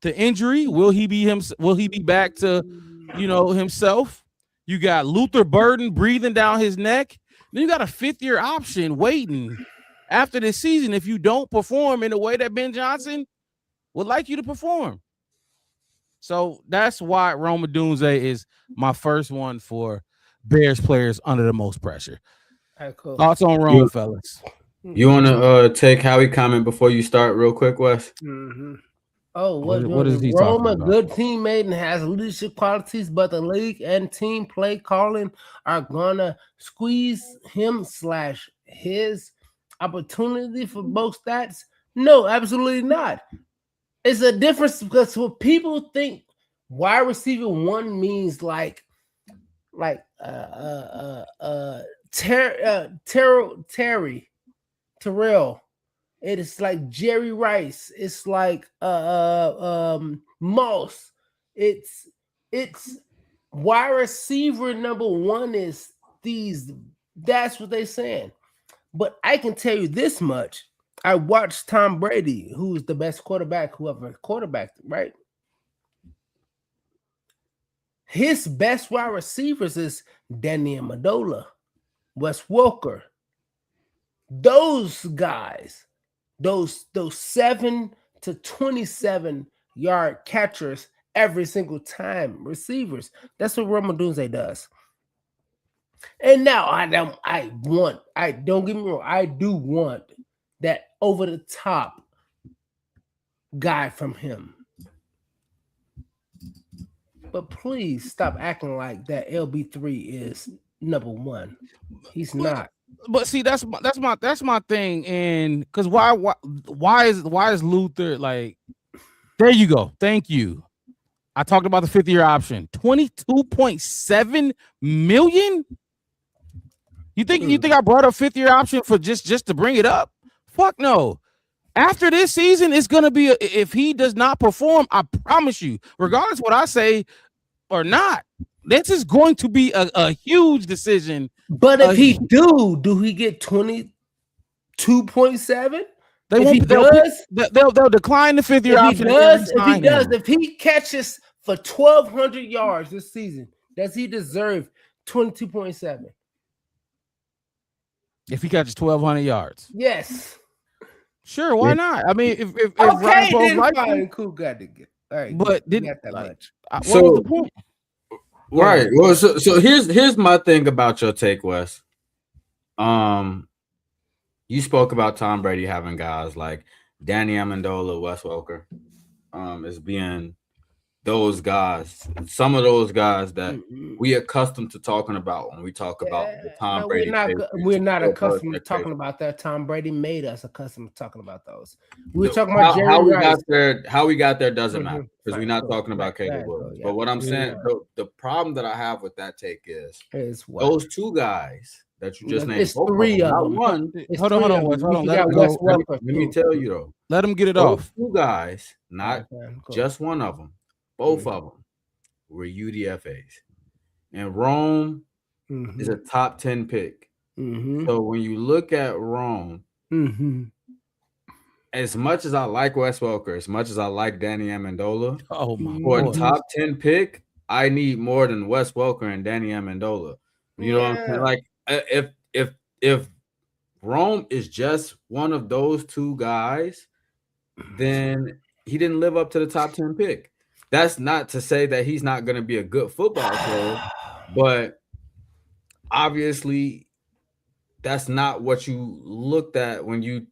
the injury. Will he be back to, himself? You got Luther Burden breathing down his neck. Then you got a 5th year option waiting after this season if you don't perform in the way that Ben Johnson would like you to perform. So that's why Rome Odunze is my first one for Bears players under the most pressure. All right, cool. Thoughts on Rome, fellas? You want to take Howie comment before you start real quick, Wes? Mm-hmm. Oh, what is he Rome talking a about? good teammate and has leadership qualities, but the league and team play calling are gonna squeeze him/his opportunity for both stats? No, absolutely not. It's a difference because what people think wide receiver 1 means like Terrell. It is like Jerry Rice. It's like Moss. It's wide receiver number 1 is these. That's what they're saying. But I can tell you this much. I watched Tom Brady, who's the best quarterback, whoever quarterbacked, right? His best wide receivers is Danny Amendola, Wes Welker. Those guys, those 7 to 27 yard catchers every single time, receivers. That's what Rome Odunze does. And now don't get me wrong, I do want that over the top guy from him. But please stop acting like that LB3 is number 1. He's not. But see, that's my thing. And because why is Luther like? There you go. Thank you. I talked about the 5th year option. 22.7 million. You think I brought up 5th year option for just to bring it up? Fuck no. After this season, it's gonna be if he does not perform, I promise you, regardless what I say or not, this is going to be a huge decision. But if he do he get 22.7? They If won't. he does, They'll decline the 5th year option. If he catches for 1,200 yards this season, does he deserve 22.7? If he catches 1,200 yards, yes. Sure, why not? I mean, if Okay, Ryan Poles then like fine, him, cool, got to get. All right, but didn't didn't that like, much. what So- was the point? Right. Well, so here's my thing about your take, Wes. You spoke about Tom Brady having guys like Danny Amendola, Wes Welker, as being those guys, some of those guys that we accustomed to talking about when we talk about the Tom No, Brady. we're not Bill accustomed to Belichick talking Patriots. about that. Tom Brady made us accustomed to talking about those. We're talking about Jerry how we Rice. got there. How we got there doesn't Mhm. matter because we're Fine, not cool. talking about Right, Caleb right, Williams. cool, But yeah. what I'm saying, Yeah. the problem that I have with that take is Is what? those two guys that you just named. It's both three them, of not them. one. It's Hold on, three hold on, of Wes, them. hold You on. forgot Let Wes Let Welker, me too. tell you though. Let him get it Those off. two guys, not Cool. just one of them, both of them were UDFAs. And Rome is a top 10 pick. So when you look at Rome, as much as I like Wes Welker, as much as I like Danny Amendola, Oh my for a boy. top 10 pick, I need more than Wes Welker and Danny Amendola. You know what I'm saying? Like if Rome is just one of those two guys, then he didn't live up to the top 10 pick. That's not to say that he's not going to be a good football player, but obviously that's not what you looked at when you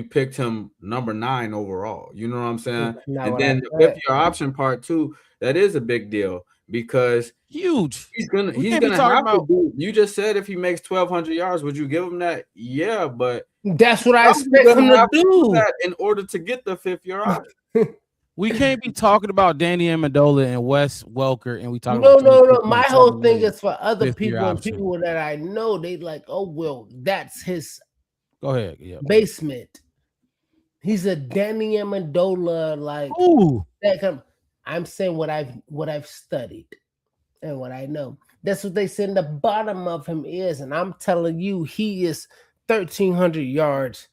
picked him number 9 overall. You know what I'm saying? And then the 5th year option part 2, that is a big deal because huge. He's gonna We have can't be talking to do. You just said if he makes 1,200 yards, would you give him that? Yeah, but that's what I expect gonna him to have do. that in order to get the 5th year option. We can't be talking about Danny Amendola and Wes Welker, and we talking No. about My whole thing million is for other 5th year people and option. people that I know. They like, oh well, that's his Go ahead. Yeah. basement. He's a Danny Amendola, like Ooh. that kind of, I'm saying what I've studied and what I know. That's what they said in the bottom of him is, and I'm telling you, he is 1,300 yards,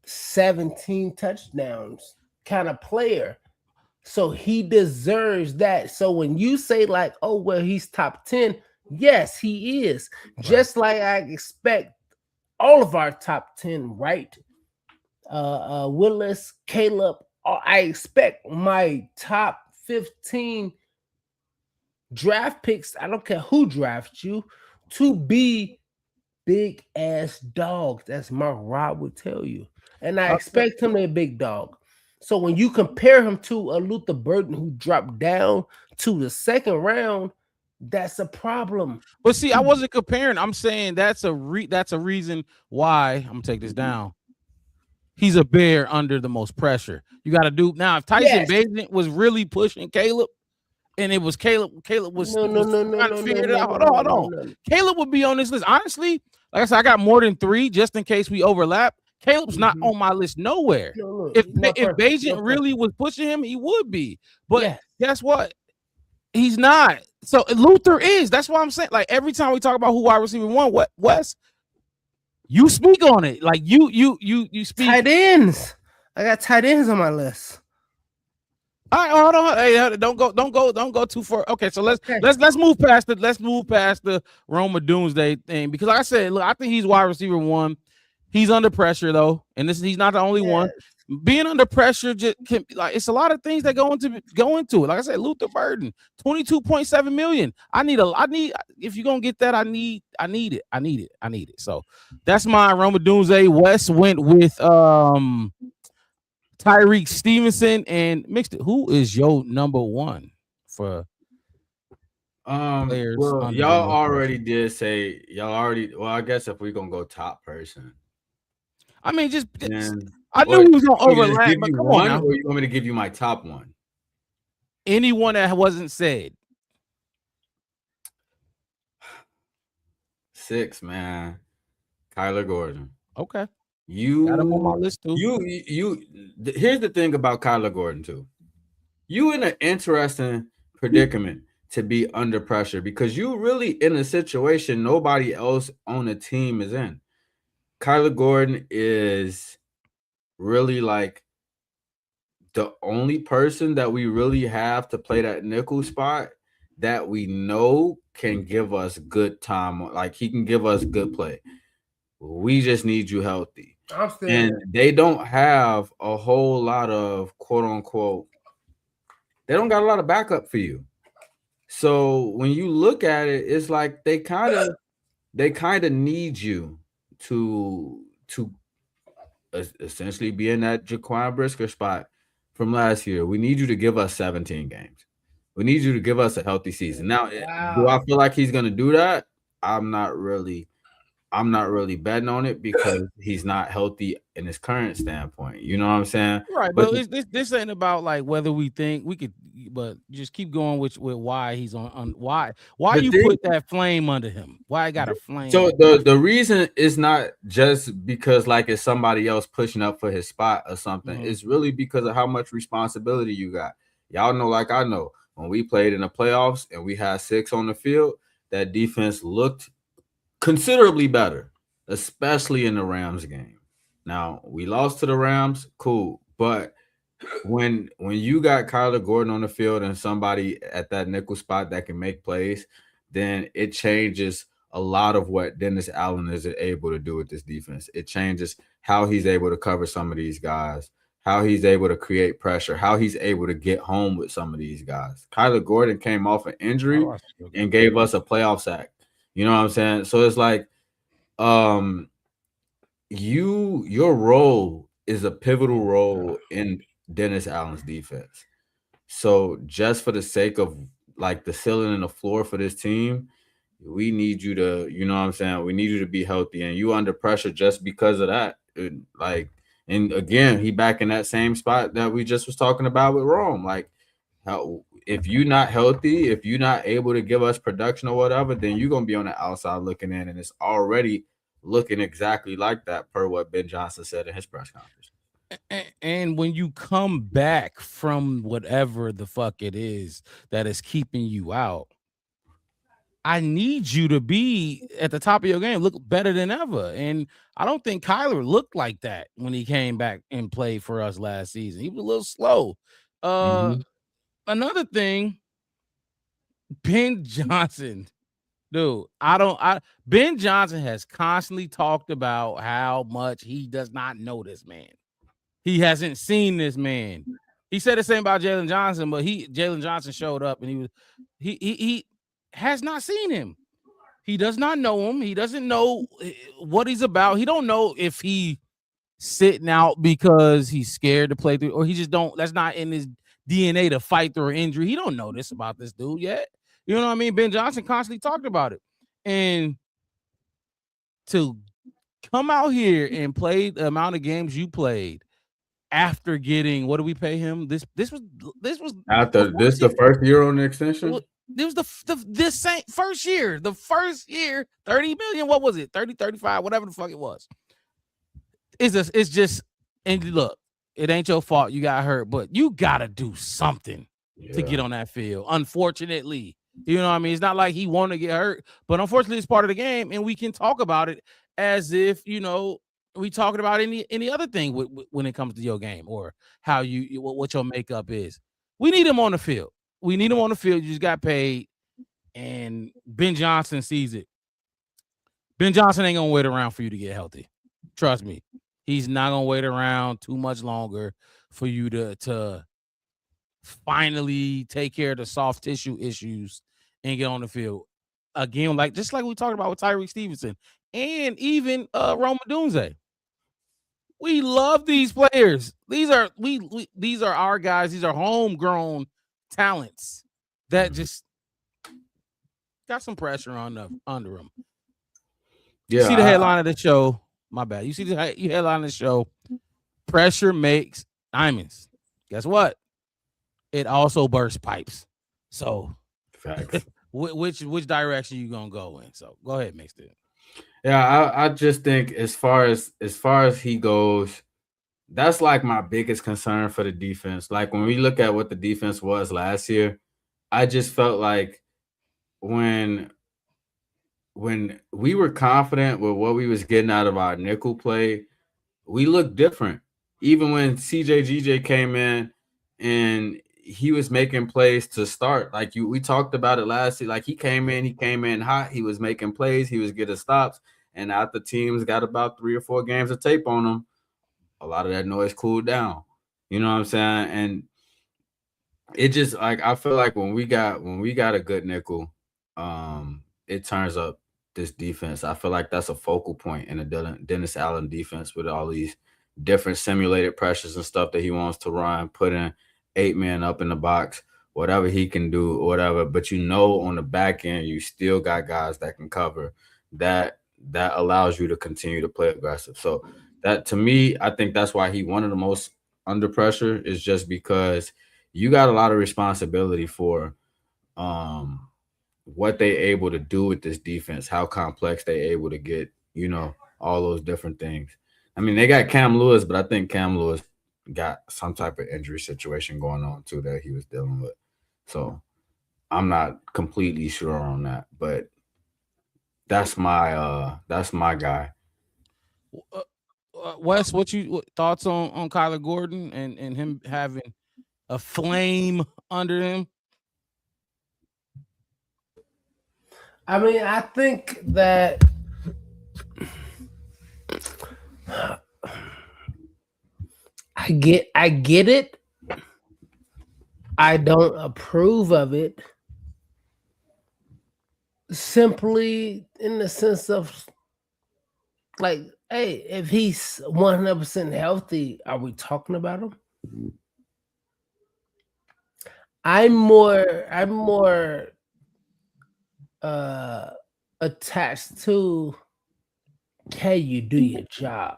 17 touchdowns kind of player. So he deserves that. So when you say like, oh well, he's top 10, yes, he is. Right. Just like I expect all of our top 10, right? Willis, Caleb, I expect my top 15 draft picks, I don't care who drafts you, to be big ass dogs, as Mark Rob would tell you. And I expect him to be a big dog. So when you compare him to a Luther Burden who dropped down to the 2nd round, that's a problem. But see, I wasn't comparing. I'm saying that's a reason why I'm gonna take this down. He's a bear under the most pressure. You got to do now. If Tyson Bagent was really pushing Caleb, and it was Caleb was trying to figure it out. Hold on. Caleb would be on this list. Honestly, like I said, I got more than 3 just in case we overlap. Caleb's not on my list nowhere. If Bagent really was pushing him, he would be. But guess what? He's not. So Luther is. That's why I'm saying. Like every time we talk about who wide receiver 1, what Wes? You speak on it. Like you speak. Tight ends. I got tight ends on my list. All right, hold on. Hey, don't go too far. Okay, so let's move past it. Let's move past the Roma Doomsday thing because like I said, look, I think he's wide receiver 1. He's under pressure though, and he's not the only one. Being under pressure just can, like it's a lot of things that go into it. Like I said, Luther Burden, 22.7 million. I need if you're gonna get that, I need it. So that's my Roma Doomsday. Wes went with Tyreek Stevenson and mixed it. Who is your number 1 for players? Well, y'all already did say well, I guess if we're gonna go top person. I mean, I knew he was gonna overlap, but come on now. Or you want me to give you my top 1? Anyone that wasn't said. 6, man. Kyler Gordon. Okay. Got him on my list too. Here's the thing about Kyler Gordon too. You in an interesting predicament to be under pressure because you really in a situation nobody else on the team is in. Kyler Gordon is really like the only person that we really have to play that nickel spot that we know can give us good time. Like he can give us good play. We just need you healthy. And they don't have a whole lot of quote unquote, they don't got a lot of backup for you. So when you look at it, it's like they kind of need you to essentially be in that Jaquan Brisker spot from last year. We need you to give us 17 games. We need you to give us a healthy season. Now, do I feel like he's going to do that? I'm not really betting on it because he's not healthy in his current standpoint. You know what I'm saying? Right, but this ain't about like whether we think we could, but just keep going with why he's on why you put that flame under him. Why I got a flame? So the reason is not just because like it's somebody else pushing up for his spot or something. It's really because of how much responsibility you got. Y'all know, like I know, when we played in the playoffs and we had 6 on the field, that defense looked considerably better, especially in the Rams game. Now we lost to the Rams, cool, but when you got Kyler Gordon on the field and somebody at that nickel spot that can make plays, then it changes a lot of what Dennis Allen is able to do with this defense. It changes how he's able to cover some of these guys, how he's able to create pressure, how he's able to get home with some of these guys. Kyler Gordon came off an injury and gave us a playoff sack. You know what I'm saying? So it's like your role is a pivotal role in Dennis Allen's defense. So just for the sake of like the ceiling and the floor for this team, we need you to, you know what I'm saying? We need you to be healthy, and you under pressure just because of that. And again, he back in that same spot that we just was talking about with Rome. Like, if you're not healthy, if you're not able to give us production or whatever, then you're gonna be on the outside looking in, and it's already looking exactly like that per what Ben Johnson said in his press conference. And when you come back from whatever the fuck it is that is keeping you out, I need you to be at the top of your game, look better than ever. And I don't think Kyler looked like that when he came back and played for us last season. He was a little slow. Another thing, Ben Johnson, dude, Ben Johnson has constantly talked about how much he does not know this man. He hasn't seen this man. He said the same about Jalen Johnson, but Jalen Johnson showed up and he has not seen him. He does not know him. He doesn't know what he's about. He don't know if he sitting out because he's scared to play through, or he just don't. That's not in his DNA to fight through an injury. He don't know this about this dude yet. You know what I mean? Ben Johnson constantly talked about it, and to come out here and play the amount of games you played after getting, what do we pay him? This was after this the first year on the extension. It was this same first year, 30 million. What was it? 30, 35, whatever the fuck it was. It's just, and look, it ain't your fault you got hurt, but you gotta do something to get on that field. Unfortunately, you know what I mean? It's not like he wanted to get hurt, but unfortunately it's part of the game, and we can talk about it as if, you know, we talking about any other thing when it comes to your game or how what your makeup is. We need him on the field. We need him on the field. You just got paid, and Ben Johnson sees it. Ben Johnson ain't gonna wait around for you to get healthy. Trust me, he's not gonna wait around too much longer for you to finally take care of the soft tissue issues and get on the field again. Just like we talked about with Tyreek Stevenson and even Rome Odunze. We love these players. These are these are our guys. These are homegrown talents that just got some pressure under them. Yeah, you see the headline of the show. My bad. You see the headline of the show. Pressure makes diamonds. Guess what? it also bursts pipes. So Facts. which direction you gonna go in? So go ahead, mix it. Yeah, I just think as far as he goes, that's like my biggest concern for the defense. Like when we look at what the defense was last year, I just felt like when when we were confident with what we was getting out of our nickel play, we looked different. Even when CJ came in and he was making plays to start, like we talked about it last year. Like he came in hot, he was making plays, he was getting stops, and after teams got about 3 or 4 games of tape on him, a lot of that noise cooled down. You know what I'm saying? And it just like I feel like when we got a good nickel, it turns up this defense. I feel like that's a focal point in the Dennis Allen defense with all these different simulated pressures and stuff that he wants to run, put in 8 men up in the box, whatever he can do, whatever. But on the back end, you still got guys that can cover. That allows you to continue to play aggressive. So that to me, I think that's why he one of the most under pressure is just because you got a lot of responsibility for um what they able to do with this defense, how complex they able to get, all those different things. I mean, they got Cam Lewis, but I think Cam Lewis got some type of injury situation going on too that he was dealing with. So I'm not completely sure on that, but that's my guy. Wes, what thoughts on Kyler Gordon and him having a flame under him? I mean, I think that I get it. I don't approve of it. Simply in the sense of like, hey, if he's 100% healthy, are we talking about him? I'm more attached to, can you do your job?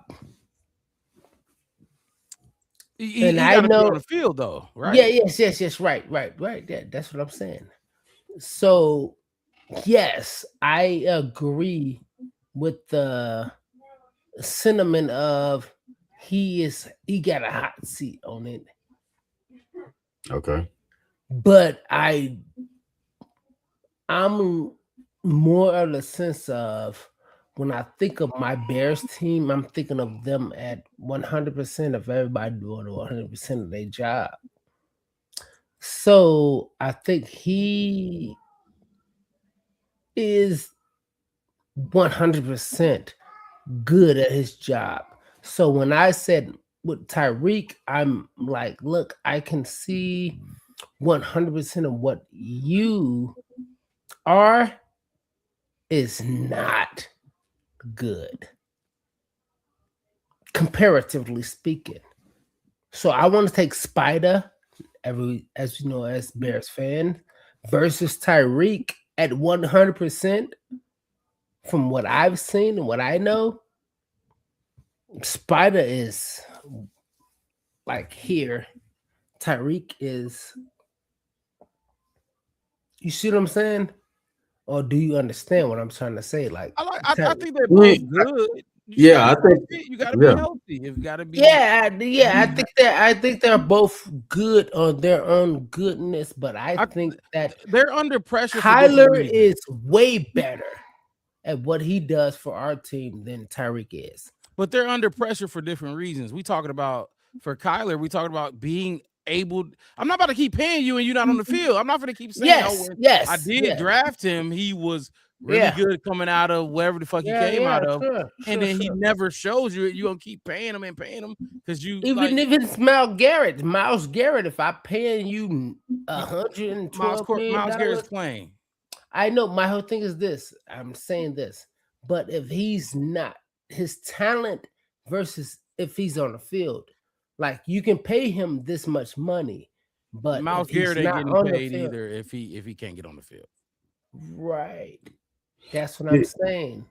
He And I got to be know on the field though, right? Yeah, yes, right. Yeah, that's what I'm saying. So, yes, I agree with the sentiment of he got a hot seat on it. Okay. But I'm more of the sense of when I think of my Bears team, I'm thinking of them at 100% of everybody doing 100% of their job. So I think he is 100% good at his job. So when I said with Tyreek, I'm like, look, I can see 100% of what you are is not good, comparatively speaking. So I want to take Spider, as you know, as Bears fan, versus Tyreek at 100%. From what I've seen and what I know, Spider is like here. Tyreek is. You see what I'm saying? Or do you understand what I'm trying to say? Like, I think they're both good. I think you got to be healthy. You've got to be. Yeah. I think they're both good on their own goodness, but I think that they're under pressure. Kyler is way better at what he does for our team than Tyreek is. But they're under pressure for different reasons. We talking about for Kyler. We talking about being able. I'm not about to keep paying you and you're not on the field. I'm not going to keep saying, yes. I did draft him. He was really good coming out of wherever the fuck he came out of, and then he never shows you it. You gonna keep paying him because you if it's Myles Garrett. If I'm paying you $112 million, Myles Garrett's playing. I know. My whole thing is this. I'm saying this, but if he's not, his talent versus if he's on the field, like you can pay him this much money, but Myles Garrett ain't getting paid either if he can't get on the field. Right. That's what I'm saying.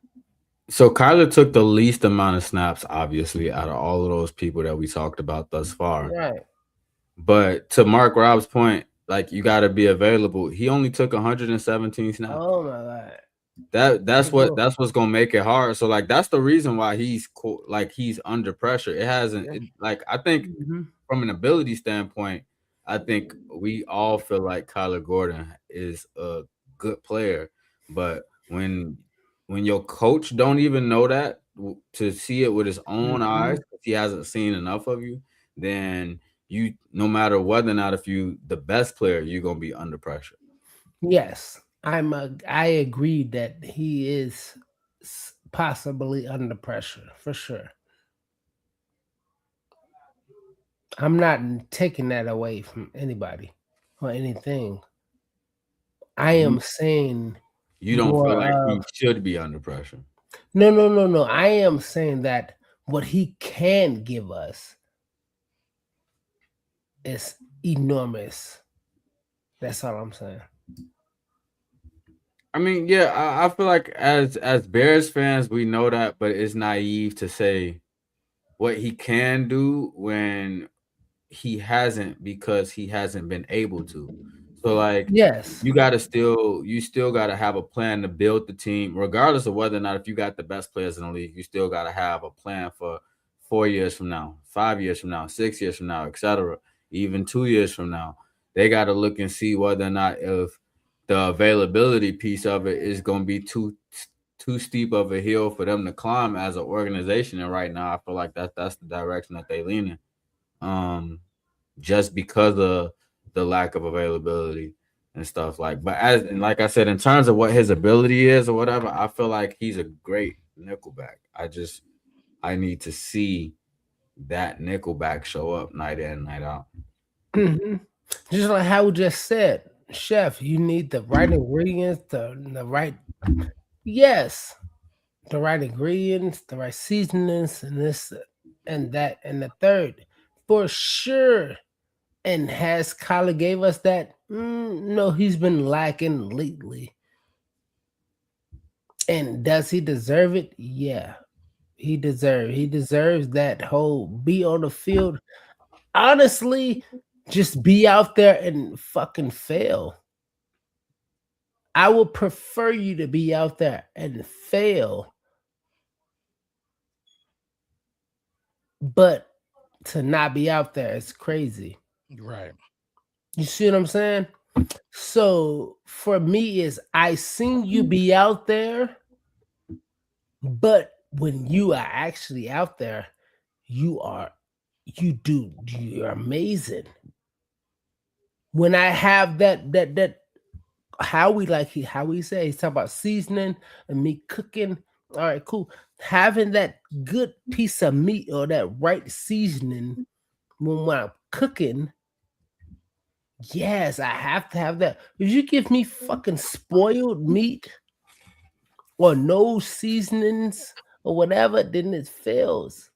So Kyler took the least amount of snaps, obviously, out of all of those people that we talked about thus far. Right. But to Mark Rob's point, like you got to be available. He only took 117 snaps. Oh my god. That's what's gonna make it hard. So like that's the reason why like he's under pressure. It hasn't like I think Mm-hmm. from an ability standpoint, I think we all feel like Kyler Gordon is a good player, but when your coach don't even know that to see it with his own eyes, if he hasn't seen enough of you, then you no matter whether or not if you the best player, you're gonna be under pressure. Yes, I agree that he is possibly under pressure for sure. I'm not taking that away from anybody or anything. I You am saying you don't feel more like he of should be under pressure. no. I am saying that what he can give us is enormous. That's all I'm saying. I mean, yeah, I feel like as Bears fans, we know that, but it's naive to say what he can do when he hasn't because he hasn't been able to. So like Yes. you still gotta have a plan to build the team, regardless of whether or not if you got the best players in the league, you still gotta have a plan for 4 years from now, 5 years from now, 6 years from now, etc. Even 2 years from now. They gotta look and see whether or not if the availability piece of it is gonna be too steep of a hill for them to climb as an organization. And right now I feel like that's the direction that they leaning. Um just because of the lack of availability and stuff but and like I said, in terms of what his ability is or whatever, I feel like he's a great nickelback. I need to see that nickelback show up night in, night out. Hmm. Just like how we just said, chef, you need the right ingredients, the right yes, the right ingredients, the right seasonings, and this and that, and the third, for sure. And has Kyler gave us that? No, he's been lacking lately. And does he deserve it? Yeah, he deserves that whole be on the field. Honestly, just be out there and fucking fail. I would prefer you to be out there and fail, but to not be out there is crazy. Right. You see what I'm saying? So for me is I seen you be out there, but when you are actually out there, you are you're amazing. When I have that how we like how we say he's talking about seasoning and me cooking. All right, cool. Having that good piece of meat or that right seasoning when I'm cooking, yes, I have to have that. If you give me fucking spoiled meat or no seasonings or whatever, then it fails.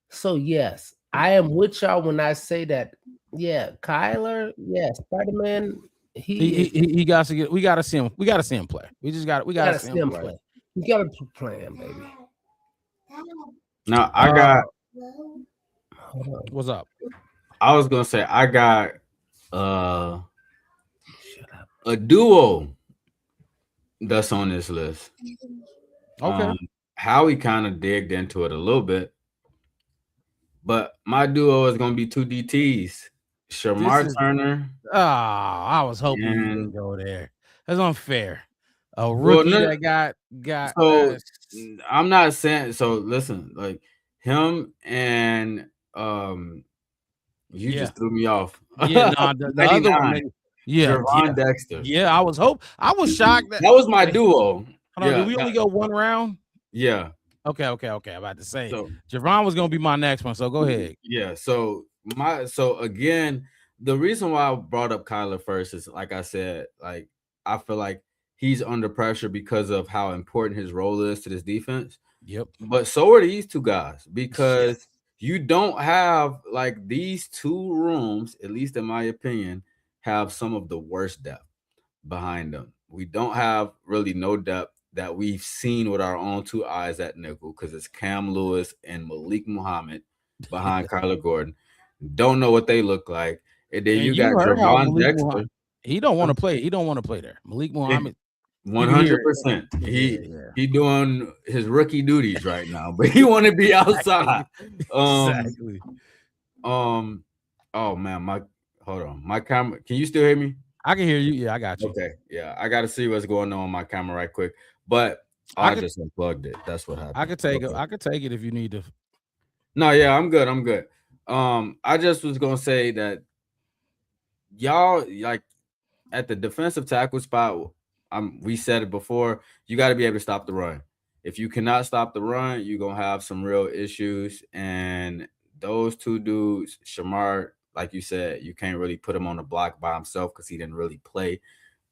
So yes, I am with y'all when I say that. Yeah, Kyler, yeah, Spider-Man, he is. He got to get. We got to see him. We got to see him play. We got to Gotta see see him him play. play. You gotta keep playing, baby. Now I got Hold on. What's up? I was gonna say I got uh Shut up. a duo that's on this list. Okay. Howie kind of digged into it a little bit, but my duo is gonna be two DTs, Shamar is- Turner. I was hoping you And would go there. That's unfair. A well, rookie that got so I'm not saying so. Listen, like him and you yeah. just threw me off. Yeah, no, the other one. 99, Yeah, Javon Dexter. yeah. I was shocked that That was my duo. hold on, Yeah, did we only go one round? yeah. Okay. I'm about to say So Javon was gonna be my next one, so go ahead. yeah, so again, the reason why I brought up Kyler first is like I said, like I feel like he's under pressure because of how important his role is to this defense. Yep. But so are these two guys because you don't have like these two rooms, at least in my opinion, have some of the worst depth behind them. We don't have really no depth that we've seen with our own two eyes at nickel because it's Cam Lewis and Malik Muhammad behind Kyler Gordon. Don't know what they look like. And then And you you got heard how Javon Malik Dexter. Muhammad, he don't want to play. He don't want to play there. Malik Muhammad, you can hear it. 100%. Yeah. He doing his rookie duties right now, but he want to be outside. Exactly. Oh man, hold on. My camera. Can you still hear me? I can hear you. Yeah, I got you. Okay. Yeah, I got to see what's going on my camera right quick. But I just unplugged it. That's what happened. I could take it. Okay. I could take it if you need to. No, yeah, I'm good. I'm good. I just was gonna say that y'all like at the defensive tackle spot. We said it before. You got to be able to stop the run. If you cannot stop the run, you're gonna have some real issues. And those two dudes, Shamar, like you said, you can't really put him on the block by himself because he didn't really play.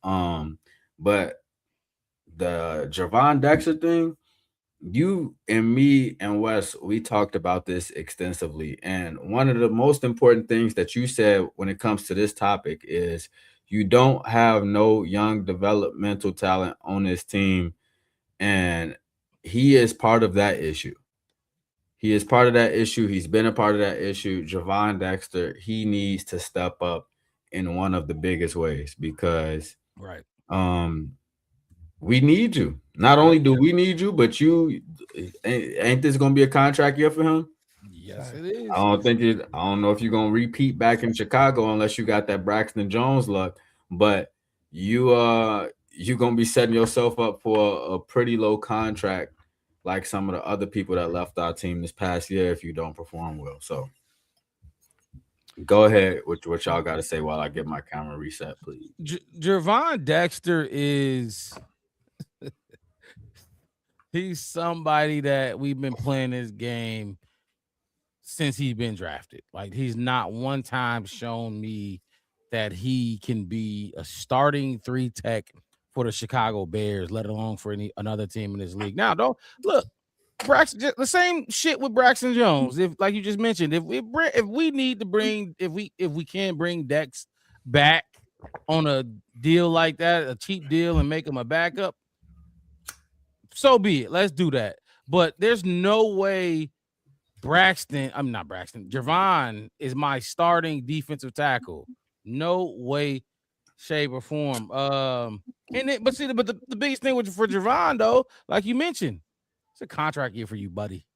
But the Javon Dexter thing, you and me and Wes, we talked about this extensively. And one of the most important things that you said when it comes to this topic is you don't have no young developmental talent on this team. And he is part of that issue. He is part of that issue. He's been a part of that issue. Javon Dexter, he needs to step up in one of the biggest ways because Right. we need you. Not only do we need you, but you ain't this gonna be a contract year for him? Yes, it is. I don't know if you're gonna repeat back in Chicago unless you got that Braxton Jones luck, but you're gonna be setting yourself up for a pretty low contract like some of the other people that left our team this past year if you don't perform well. So go ahead with what y'all got to say while I get my camera reset, please. Javon Dexter is he's somebody that we've been playing this game since he's been drafted. Like he's not one time shown me that he can be a starting 3 tech for the Chicago Bears, let alone for another team in this league. Now, don't look, Braxton, the same shit with Braxton Jones. If, like you just mentioned, if we need to bring, if we can bring Dex back on a deal like that, a cheap deal, and make him a backup, so be it. Let's do that. But there's no way Javon is my starting defensive tackle. No way, shape, or form. But the biggest thing for Javon though, like you mentioned, it's a contract year for you, buddy.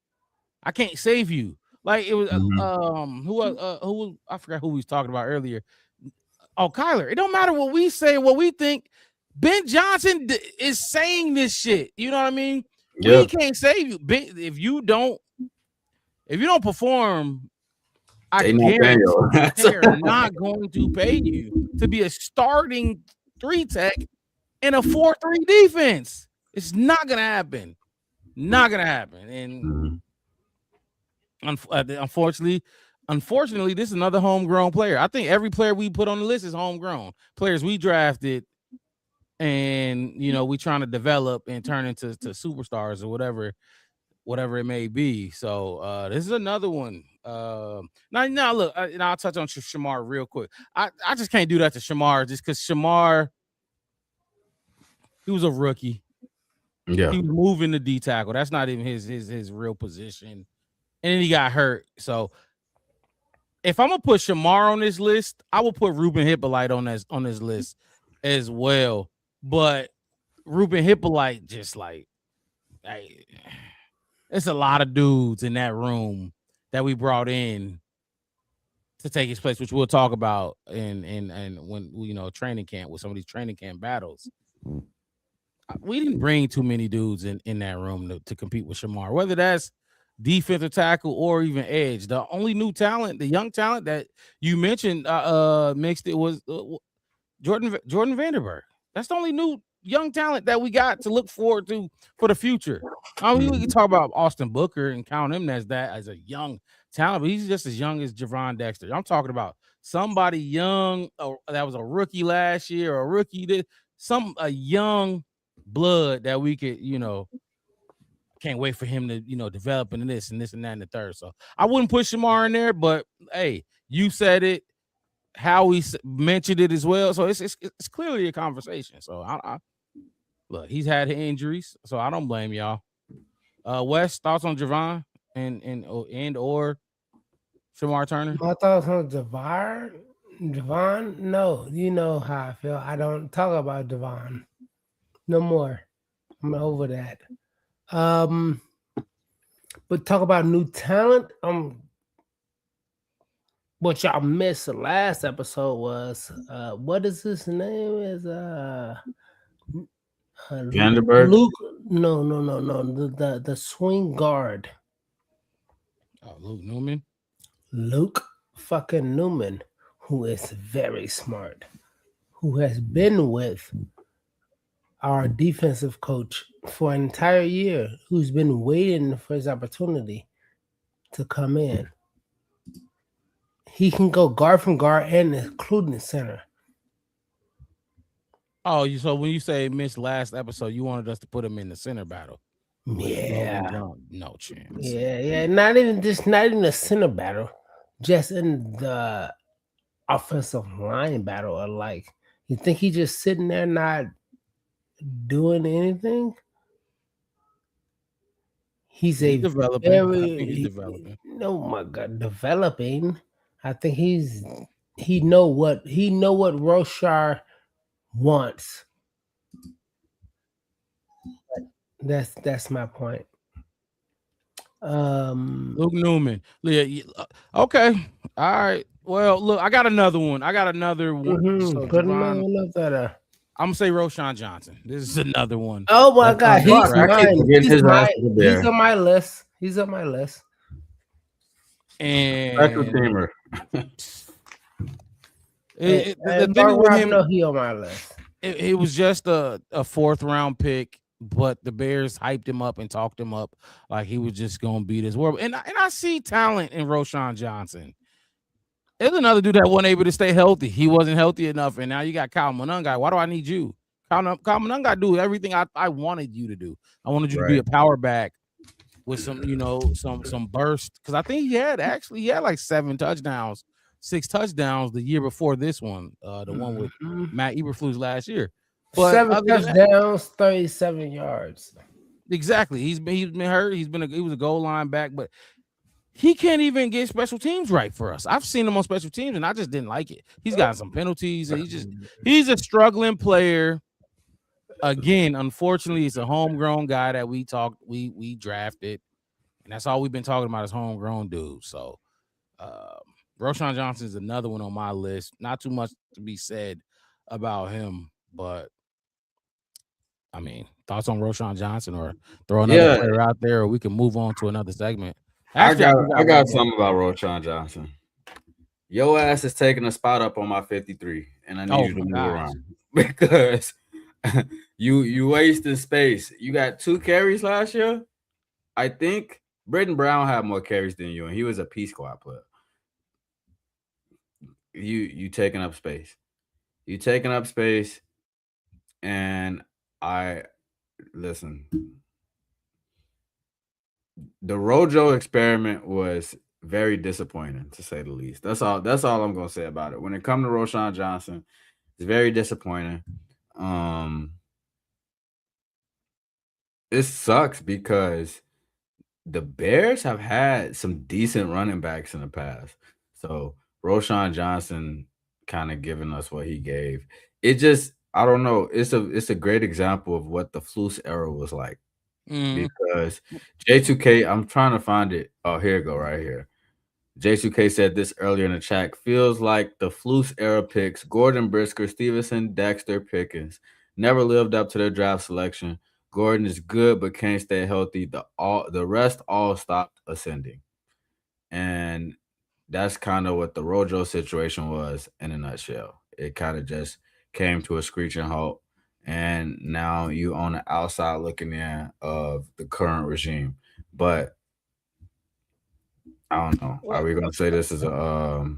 I can't save you. Like it was who I forgot who we was talking about earlier. Oh, Kyler. It don't matter what we say, what we think. Ben Johnson is saying this shit. You know what I mean? Yeah. We can't save you. If you don't perform, I guarantee they're not going to pay you to be a starting 3 tech in a 4-3 defense. It's not gonna happen. Not gonna happen. And unfortunately, this is another homegrown player. I think every player we put on the list is homegrown. Players we drafted and we trying to develop and turn into superstars or whatever it may be. So this is another one. Now look, and I'll touch on Shamar real quick. I just can't do that to Shamar just because Shamar, he was a rookie. Yeah, he was moving the D tackle. That's not even his real position, and then he got hurt. So if I'm gonna put Shamar on this list, I will put Ruben Hippolyte on this list as well. But Ruben Hippolyte just like, hey, it's a lot of dudes in that room that we brought in to take his place, which we'll talk about in when training camp with some of these training camp battles. We didn't bring too many dudes in that room to compete with Shamar, whether that's defensive tackle or even edge. The only new talent, the young talent that you mentioned mixed it was Jordan Vanderberg. That's the only new young talent that we got to look forward to for the future. I mean, we can talk about Austin Booker and count him as a young talent, but he's just as young as Javon Dexter. I'm talking about somebody young that was a rookie last year or a rookie a young blood that we could, can't wait for him to, develop into this and that and the third. So I wouldn't put Shamar in there, but hey, you said it. Howie mentioned it as well, so it's clearly a conversation. So I look, he's had injuries, so I don't blame y'all. Wes, thoughts on Javon and or Shamar Turner. My thoughts on Devon? No, you know how I feel. I don't talk about Devon no more. I'm over that. But talk about new talent. What y'all missed the last episode was what is his name? Is Vanderberg? Luke? No. The swing guard. Oh, Luke Newman. Luke fucking Newman, who is very smart, who has been with our defensive coach for an entire year, who's been waiting for his opportunity to come in. He can go guard from guard and including center. Oh, so when you say missed last episode, you wanted us to put him in the center battle. Yeah. No chance. Yeah. Not even the center battle, just in the offensive line battle. Or like, you think he just sitting there not doing anything? He's developing. I think he's developing. Oh my God, developing. I think he know what Roshar wants. That's my point. Luke Newman. Yeah, okay. All right. Well, look, I got another one. So put another one up there. I'm gonna say Roshan Johnson. This is another one. Oh my God, he's mine. He's on my list. He's on my list. And special teamer. The thing with him, he on my list. It was just a 4th round pick, but the Bears hyped him up and talked him up like he was just gonna beat his world. And I see talent in Roshan Johnson. There's another dude that wasn't able to stay healthy. He wasn't healthy enough, and now you got Kyle Monangai. Why do I need you? Kyle Monangai do everything I wanted you to do. I wanted you to be a power back with some, some burst. Because I think he had like 6 touchdowns the year before this one, the one with Matt Eberflus last year. But 7 touchdowns, 37 yards. Exactly. He's been hurt. He was a goal line back, but he can't even get special teams right for us. I've seen him on special teams, and I just didn't like it. He's got some penalties, and he's a struggling player. Again, unfortunately, it's a homegrown guy that we drafted, and that's all we've been talking about is homegrown dudes. So, Roshan Johnson is another one on my list. Not too much to be said about him, but I mean, thoughts on Roshan Johnson, or throw another player out there, or we can move on to another segment. Actually, I got something about Roshan Johnson. Your ass is taking a spot up on my 53, and I need you to move around because you wasted space. You got 2 carries last year. I think Britton Brown had more carries than you, and he was a P squad player. You taking up space. You taking up space, and listen. The Rojo experiment was very disappointing, to say the least. That's all I'm gonna say about it. When it comes to Roshan Johnson, it's very disappointing. It sucks because the Bears have had some decent running backs in the past. So Roshan Johnson kind of giving us what he gave. It just, I don't know. It's a great example of what the Flus era was like. Because J2K, I'm trying to find it. Oh, here you go, right here. J2K said this earlier in the chat. Feels like the Flus era picks, Gordon, Brisker, Stevenson, Dexter, Pickens, never lived up to their draft selection. Gordon is good but can't stay healthy. The rest all stopped ascending. And that's kind of what the Rojo situation was in a nutshell. It kind of just came to a screeching halt. And now you on the outside looking in of the current regime. But I don't know. Are we going to say this is a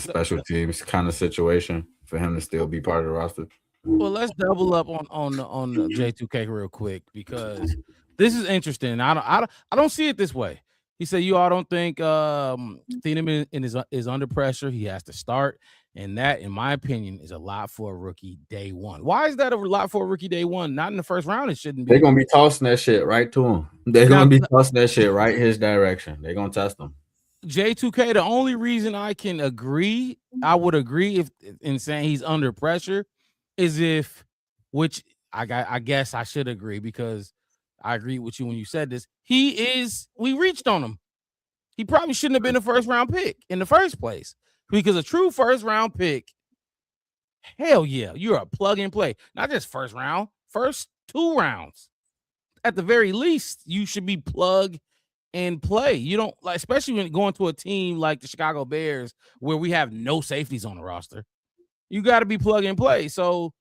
special teams kind of situation for him to still be part of the roster? Well, let's double up on the J2K real quick, because this is interesting. I don't see it this way. He said you all don't think Thieneman is under pressure. He has to start. And that, in my opinion, is a lot for a rookie day one. Why is that a lot for a rookie day one? Not in the first round. It shouldn't be. They're going to be tossing that shit right to him. They're going to be tossing that shit right his direction. They're going to test him. J2K, the only reason I can agree, I would agree if in saying he's under pressure is if, which I guess I should agree because I agree with you when you said this. We reached on him. He probably shouldn't have been a first round pick in the first place because a true first round pick, hell yeah, you're a plug and play. Not just first round, first 2 rounds. At the very least, you should be plug and play. You don't like, especially when going to a team like the Chicago Bears where we have no safeties on the roster. You got to be plug and play. So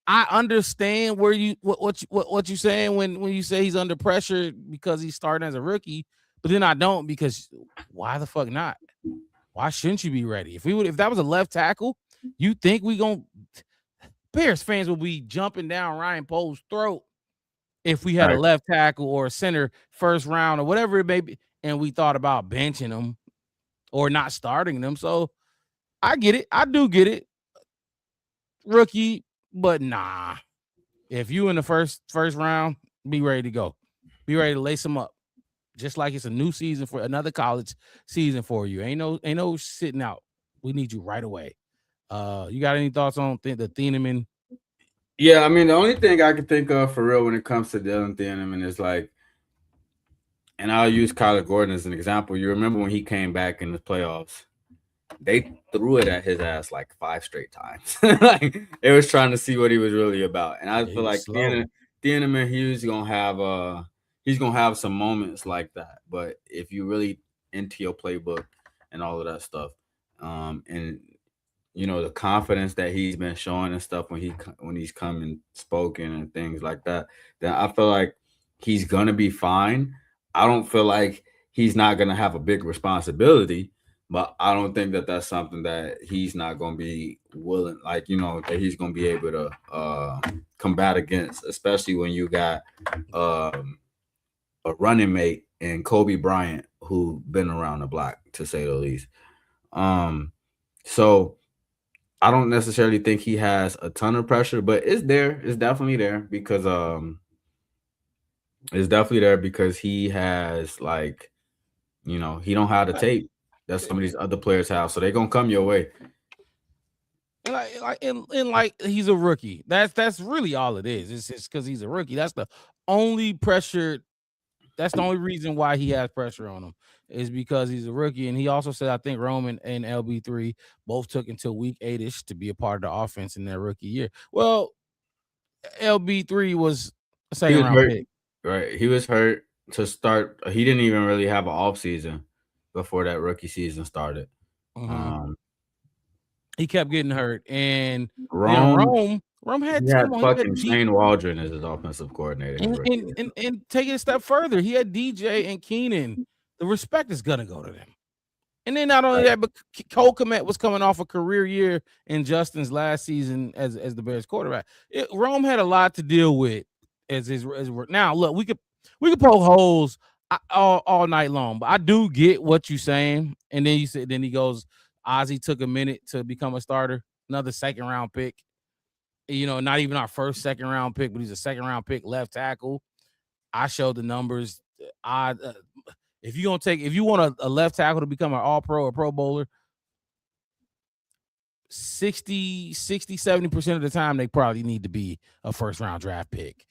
I understand where what you're saying when you say he's under pressure because he's starting as a rookie, but then I don't because why the fuck not? Why shouldn't you be ready? If that was a left tackle, you think Bears fans will be jumping down Ryan Poles' throat if we had a left tackle or a center first round or whatever it may be, and we thought about benching them or not starting them. So I get it. I do get it. Rookie, but nah. If you in the first round, be ready to go. Be ready to lace them up. Just like it's a new season for another college season for you. Ain't no sitting out. We need you right away. You got any thoughts on the Thieneman? Yeah, I mean, the only thing I can think of for real when it comes to Dylan Thieneman is like, and I'll use Kyler Gordon as an example. You remember when he came back in the playoffs? They threw it at his ass like 5 straight times. Like it was trying to see what he was really about. And I feel like Thieneman, he's gonna have some moments like that. But if you really into your playbook and all of that stuff, and you know the confidence that he's been showing and stuff when he's come and spoken and things like that, then I feel like he's gonna be fine. I don't feel like he's not gonna have a big responsibility, but I don't think that that's something that he's not gonna be willing, like that he's gonna be able to combat against, especially when you got a running mate in Kobe Bryant who been around the block to say the least. So I don't necessarily think he has a ton of pressure, but it's there. It's definitely there because he has like, he don't have the tape that some of these other players have, so they're gonna come your way. Like he's a rookie. That's really all it is. It's just because he's a rookie. That's the only pressure. That's the only reason why he has pressure on him is because he's a rookie. And he also said, I think Roman and LB3 both took until week 8-ish to be a part of the offense in their rookie year. Well, LB3 was a second round pick. Right. He was hurt to start. He didn't even really have an off season before that rookie season started. He kept getting hurt. And Rome had fucking Shane Waldron as his offensive coordinator. And take it a step further, he had DJ and Keenan. The respect is gonna go to them. And then not only that, but Cole Kmet was coming off a career year in Justin's last season as the Bears quarterback. Rome had a lot to deal with as now. Look, we could poke holes all night long, but I do get what you're saying. And then he goes, Ozzie took a minute to become a starter, another second round pick. Not even our first second round pick, but he's a second round pick left tackle. I showed the numbers. If you want a left tackle to become an all pro or pro bowler, 70% of the time they probably need to be a first round draft pick.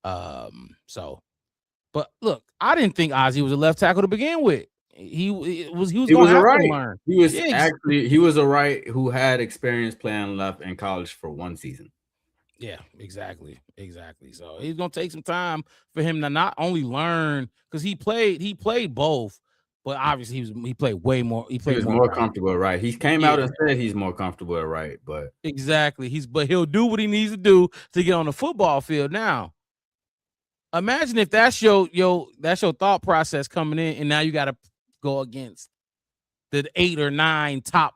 But look, I didn't think Ozzie was a left tackle to begin with. He was going to have to learn. He was a right who had experience playing left in college for 1 season. Yeah, exactly. So he's gonna take some time for him to not only learn because he played both, but obviously he played way more. He was more comfortable at right. He came out and said he's more comfortable at right, but exactly but he'll do what he needs to do to get on the football field. Now, imagine if that's your thought process coming in, and now you got to go against the 8 or 9 top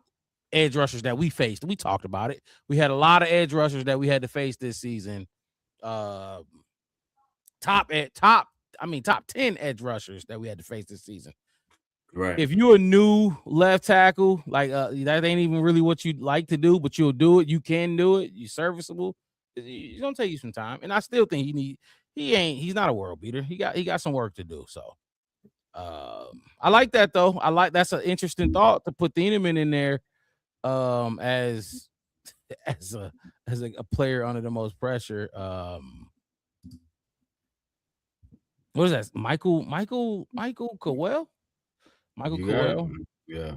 edge rushers that we faced. We talked about it. We had a lot of edge rushers that we had to face this season. Top 10 edge rushers that we had to face this season. Right. If you're a new left tackle, like that ain't even really what you'd like to do, but you'll do it. You can do it. You're serviceable. It's gonna take you some time. And I still think he's not a world beater. He got some work to do. So I like that though. That's an interesting thought to put Thieneman in there as as a a player under the most pressure. What is that? Michael Cowell? Michael You got it. Cowell. Yeah.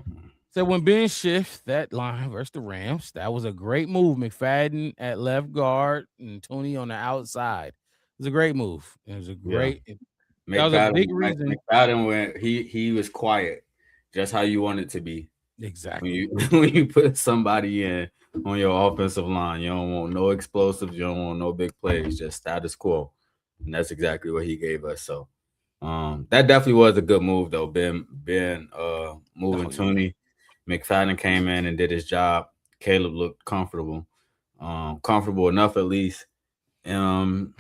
So when Ben shift that line versus the Rams, that was a great move. McFadden at left guard and Tony on the outside. It was a great move. It was a Yeah. great. That was a big reason. McFadden went. He was quiet, just how you want it to be. When Exactly. you when you put somebody in on your offensive line, you don't want no explosives. You don't want no big plays. Just status quo, and that's exactly what he gave us. So, that definitely was a good move though. Ben moving Oh, yeah. Tooney. McFadden came in and did his job. Caleb looked comfortable enough at least. Um,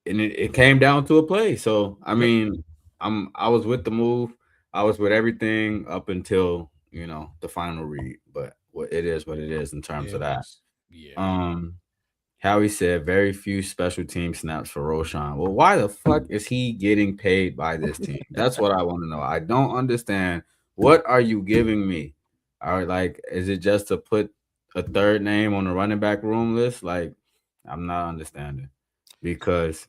and it came down to a play. So I Yep. mean, I was with the move. I was with everything up until the final read. But what it is in terms It of that. was. Yeah. Howie said very few special team snaps for Roshan. Well, why the fuck is he getting paid by this team? That's what I want to know. I don't understand. What are you giving me? All right, like, is it just to put a third name on the running back room list? Like, I'm not understanding because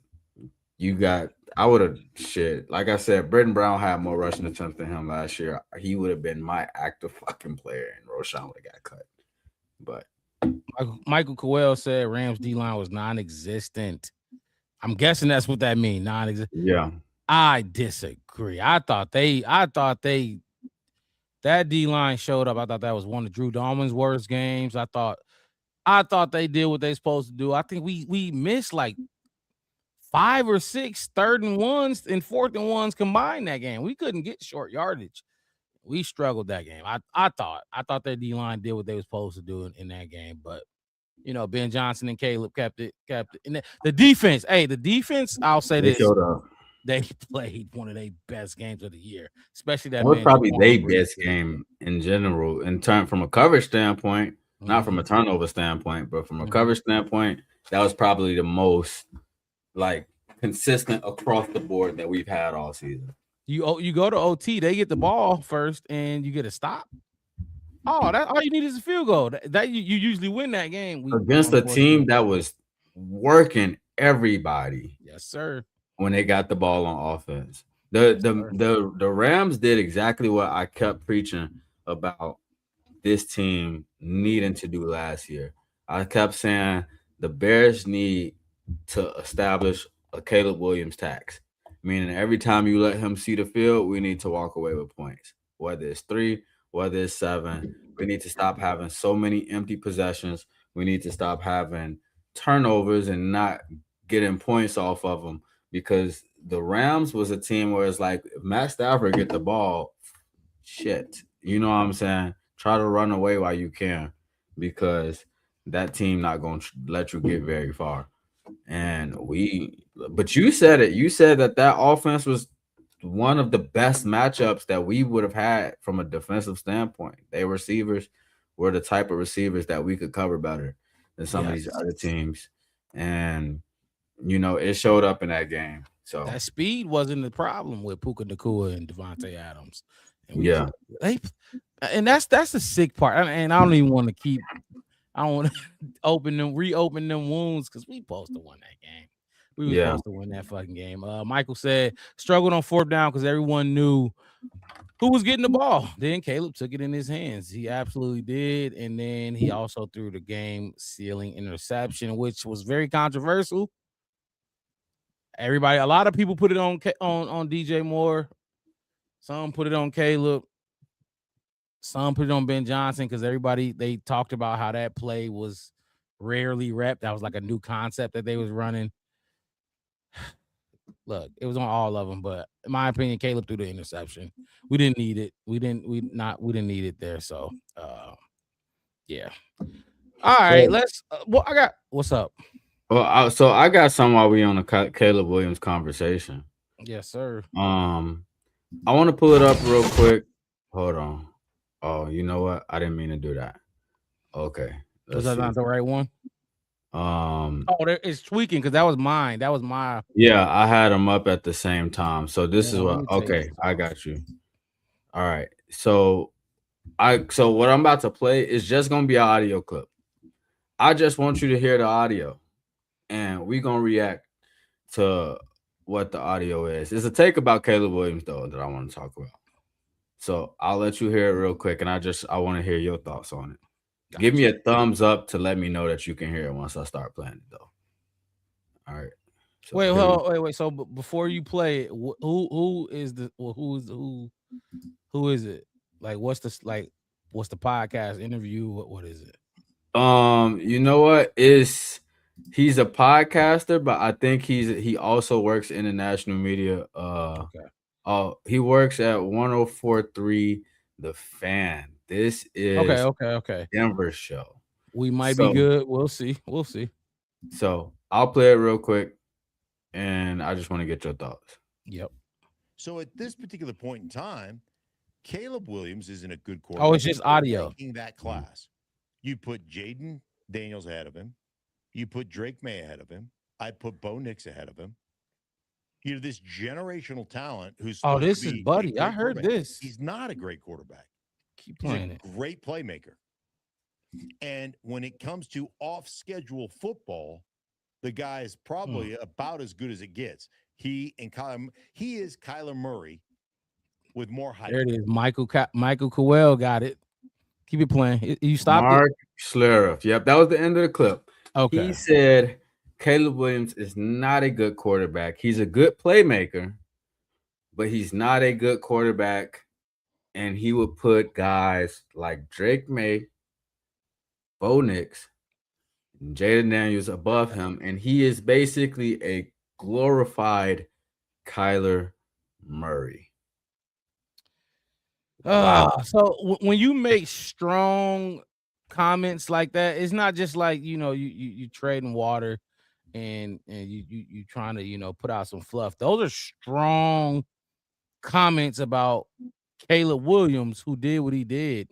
I would have shit. Like I said, Britton Brown had more rushing attempts than him last year. He would have been my active fucking player, and Roshan would have got cut. But Michael Cowell said Rams D line was non-existent. I'm guessing that's what that means. Non-existent. yeah, I disagree. I thought that D line showed up. I thought that was one of Drew Dalman's worst games. I thought they did what they supposed to do. I think we missed like 5 or 6 third and ones and fourth and ones combined that game. We couldn't get short yardage. We struggled that game. I thought their D line did what they were supposed to do in that game, but Ben Johnson and Caleb kept it. And the defense, I'll say they this. showed up. They played one of their best games of the year, especially that That was man. probably their Jaquan best Brisker. game in general, in turn from a coverage standpoint, not from a turnover standpoint, but from a coverage standpoint, that was probably the most like consistent across the board that we've had all season. You go to OT, they get the ball first, and you get a stop. Oh, that all you need is a field goal. That you usually win that game Against a team that was working everybody. Yes, sir. When they got the ball on offense. The Rams did exactly what I kept preaching about this team needing to do last year. I kept saying the Bears need to establish a Caleb Williams tax, meaning every time you let him see the field, we need to walk away with points. Whether it's 3, whether it's 7, we need to stop having so many empty possessions. We need to stop having turnovers and not getting points off of them, because the Rams was a team where it's like, if Matt Stafford get the ball, shit, you know what I'm saying? Try to run away while you can, because that team not going to let you get very far. But you said it. You said that offense was one of the best matchups that we would have had from a defensive standpoint. Their receivers were the type of receivers that we could cover better than some of these other teams. And, it showed up in that game. So that speed wasn't the problem with Puka Nacua and Devontae Adams. And and that's the sick part. And I don't even want to keep. I don't want to reopen them wounds, because we supposed to win that game. We were supposed to win that fucking game. Michael said struggled on 4th down because everyone knew who was getting the ball. Then Caleb took it in his hands. He absolutely did. And then he also threw the game-sealing interception, which was very controversial. A lot of people put it on DJ Moore. Some put it on Caleb. Some put it on Ben Johnson, because they talked about how that play was rarely repped. That was like a new concept that they was running. Look, it was on all of them, but in my opinion, Caleb threw the interception. We didn't need it. We didn't need it there. So, yeah. All right, let's. What's up? Well, so I got some while we on the Caleb Williams conversation. Yes, sir. I want to pull it up real quick. Hold on. Oh, you know what? I didn't mean to do that. Okay. Was that not the right one? Oh, it's tweaking because that was mine. That was my. Yeah, I had them up at the same time. So this is Let what. me take Okay, this I off. got you. All right. So what I'm about to play is just gonna be an audio clip. I just want you to hear the audio, and we gonna react to what the audio is. It's a take about Caleb Williams though that I want to talk about. So I'll let you hear it real quick, and I want to hear your thoughts on it. Give me a thumbs up to let me know that you can hear it once I start playing it though. All right. So Wait. So before you play it, who is the who is it? Like, what's the podcast interview? What is it? You know what? He's a podcaster, but I think he also works international media. Okay. He works at 104.3 The Fan. This is Okay. Denver show. We might be good. We'll see. So I'll play it real quick, and I just want to get your thoughts. Yep. So at this particular point in time, Caleb Williams isn't a good quarterback. Oh, it's just audio. Taking that class, you put Jaden Daniels ahead of him. You put Drake May ahead of him. I put Bo Nix ahead of him. You know, this generational talent who's Oh, supposed this to is be a Buddy. great I heard quarterback. this. He's not a great quarterback. Keep He's playing a it. great playmaker. And when it comes to off-schedule football, the guy is probably about as good as it gets. He is Kyler Murray with more height. There it is. Michael Cowell got it. Keep it playing. You stopped Mark Schlereth. Yep, that was the end of the clip. Okay. He said Caleb Williams is not a good quarterback. He's a good playmaker, but he's not a good quarterback. And he would put guys like Drake May, Bo Nix, and Jaden Daniels above him. And he is basically a glorified Kyler Murray. Wow. So when you make strong comments like that, it's not just like, you trading water and you trying to, put out some fluff. Those are strong comments about Caleb Williams, who did what he did.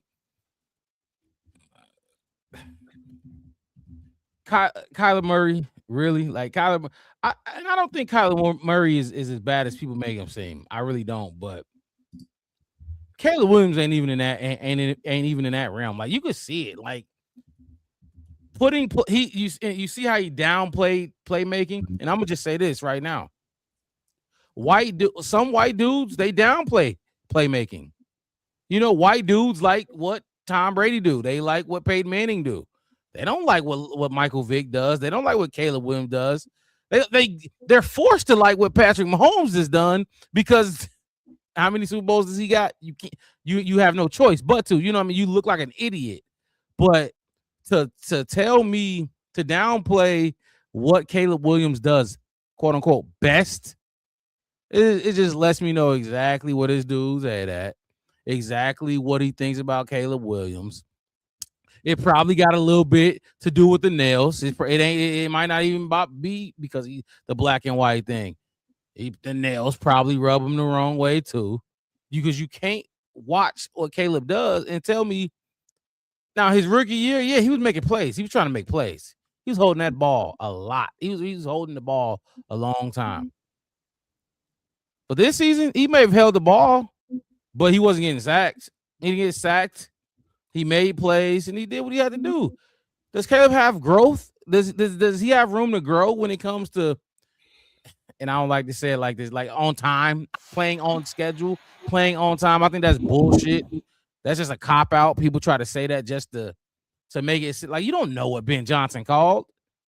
Kyler Murray, really? Like Kyler, I don't think Kyler Murray is as bad as people make him seem. I really don't. But Caleb Williams ain't even in that realm. Like, you could see it. Like, you see how he downplayed playmaking. And I'm gonna just say this right now: some white dudes, they downplay playmaking. White dudes like what Tom Brady do. They like what Peyton Manning do. They don't like what Michael Vick does. They don't like what Caleb Williams does. They're forced to like what Patrick Mahomes has done, because how many Super Bowls does he got? You have no choice but to. You look like an idiot. But to tell me to downplay what Caleb Williams does, quote unquote, best, it just lets me know exactly what his dude's at, exactly what he thinks about Caleb Williams. It probably got a little bit to do with the nails. It might not even be because the black and white thing. The nails probably rub him the wrong way too, because you can't watch what Caleb does and tell me. Now, his rookie year, yeah, he was making plays. He was trying to make plays. He was holding that ball a lot. He was holding the ball a long time. But this season, he may have held the ball, but he wasn't getting sacked. He didn't get sacked. He made plays, and he did what he had to do. Does Caleb have growth? Does he have room to grow when it comes to, and I don't like to say it like this, like on time, playing on schedule, playing on time? I think that's bullshit. That's just a cop-out. People try to say that just to make it like, you don't know what Ben Johnson called.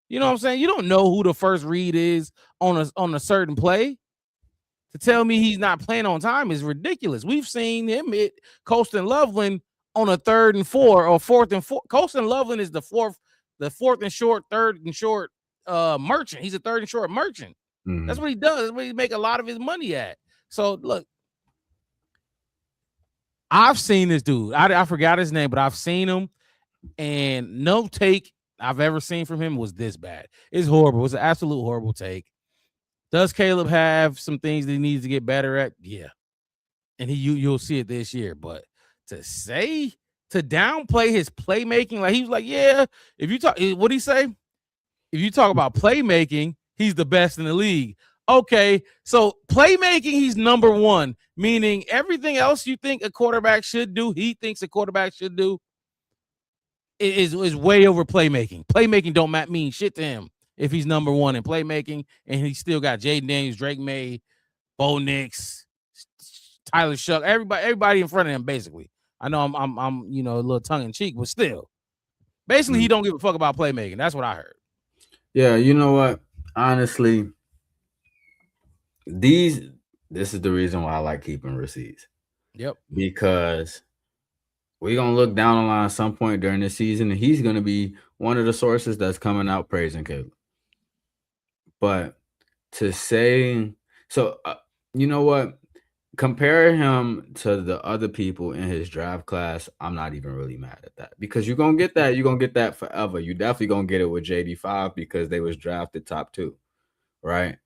You know what I'm saying? You don't know who the first read is on a certain play. To tell me he's not playing on time is ridiculous. We've seen him hit Colston Loveland on a 3rd and 4 or 4th and 4. Colston Loveland is the fourth and short, 3rd and short merchant. He's a 3rd and short merchant. Mm-hmm. That's what he does. That's where he make a lot of his money at. So look, I've seen this dude. I forgot his name, but I've seen him, and no take I've ever seen from him was this bad. It's horrible. It's an absolute horrible take. Does Caleb have some things that he needs to get better at? Yeah. And you'll see it this year. But to downplay his playmaking, like he was like, yeah, if you talk, what'd he say? if you talk about playmaking, he's the best in the league. Okay, so playmaking, he's number one, meaning everything else you think a quarterback should do, he thinks a quarterback should do, is way over playmaking. Playmaking don't mean shit to him if he's number one in playmaking, and he still got Jaden Daniels, Drake May, Bo Nix, Tyler Shuck, everybody in front of him, basically. I know I'm a little tongue in cheek, but still. Basically, he don't give a fuck about playmaking. That's what I heard. Yeah, you know what? Honestly, this is the reason why I like keeping receipts. Yep. Because we're gonna look down the line at some point during this season, and he's gonna be one of the sources that's coming out praising Caleb. But to say so, you know what? Compare him to the other people in his draft class. I'm not even really mad at that because you're gonna get that. You're gonna get that forever. You definitely gonna get it with JD5 because they was drafted top 2, right?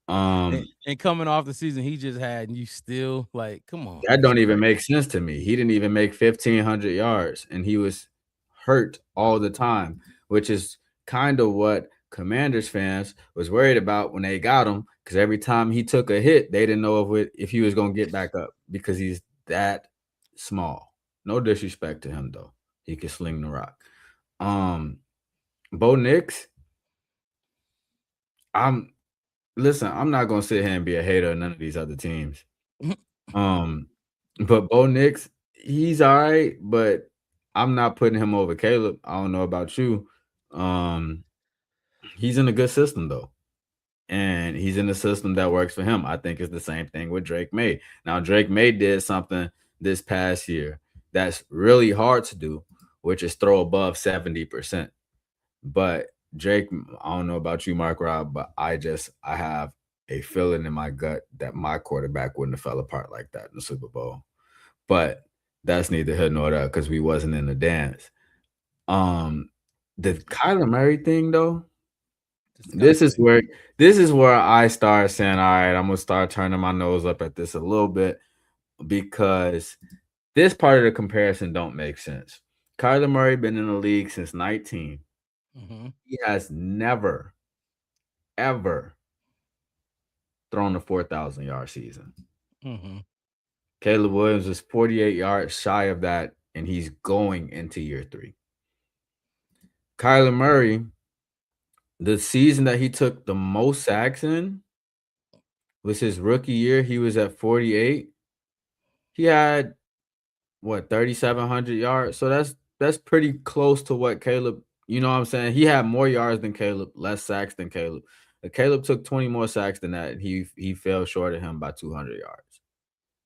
And coming off the season he just had, and you still like, come on. That don't even make sense to me. He didn't even make 1,500 yards, and he was hurt all the time, which is kind of what Commanders fans was worried about when they got him, because every time he took a hit, they didn't know if he was going to get back up because he's that small. No disrespect to him, though. He can sling the rock. Bo Nix, I'm not going to sit here and be a hater of none of these other teams. But Bo Nix, he's all right, but I'm not putting him over Caleb. I don't know about you. He's in a good system though, and he's in a system that works for him. I think it's the same thing with Drake May. Now Drake May did something this past year that's really hard to do, which is throw above 70%. But Drake, I don't know about you, Mark Rob, but I have a feeling in my gut that my quarterback wouldn't have fell apart like that in the Super Bowl. But that's neither here nor there because we wasn't in the dance. The Kyler Murray thing though, this is where I start saying, all right, I'm gonna start turning my nose up at this a little bit because this part of the comparison don't make sense. Kyler Murray been in the league since 19. He has never, ever thrown a 4,000-yard season. Caleb Williams is 48 yards shy of that, and he's going into year 3. Kyler Murray, the season that he took the most sacks in was his rookie year. He was at 48. He had, 3,700 yards? So that's pretty close to what Caleb, you know what I'm saying? He had more yards than Caleb, less sacks than Caleb. Caleb took 20 more sacks than that, and he fell short of him by 200 yards.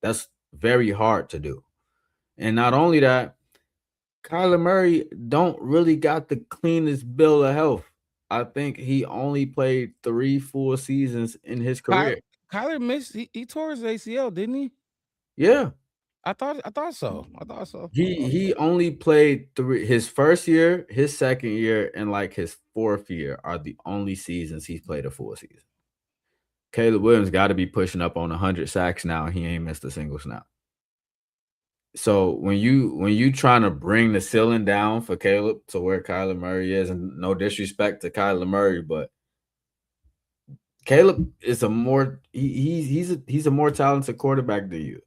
That's very hard to do. And not only that, Kyler Murray don't really got the cleanest bill of health. I think he only played 3 full seasons in his career. Kyler missed. He tore his ACL, didn't he? Yeah. I thought so. He only played 3. His first year, his second year, and like his 4th year are the only seasons he's played a full season. Caleb Williams got to be pushing up on 100 sacks now. He ain't missed a single snap. So when you trying to bring the ceiling down for Caleb to where Kyler Murray is, and no disrespect to Kyler Murray, but Caleb is he's a more talented quarterback than you.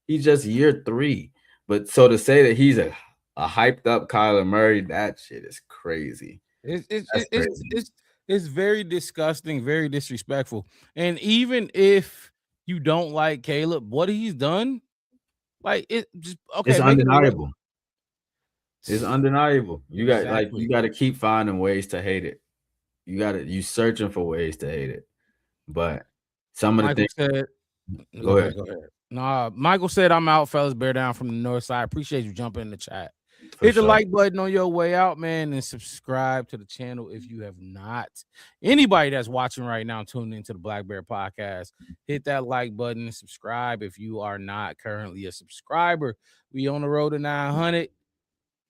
He's just year 3. But so to say that he's a hyped up Kyler Murray, that shit is crazy. It's very disgusting, very disrespectful. And even if you don't like Caleb, what he's done, like it just okay. It's undeniable. It's undeniable. You got you got to keep finding ways to hate it. You searching for ways to hate it. But some of the Michael things. Said, go ahead. Nah, Michael said, I'm out, fellas. Bear down from the north side. Appreciate you jumping in the chat. Hit the like button on your way out, man, and subscribe to the channel if you have not. Anybody that's watching right now, tuning into the Black Bear Podcast, hit that like button and subscribe if you are not currently a subscriber. We on the road to 900.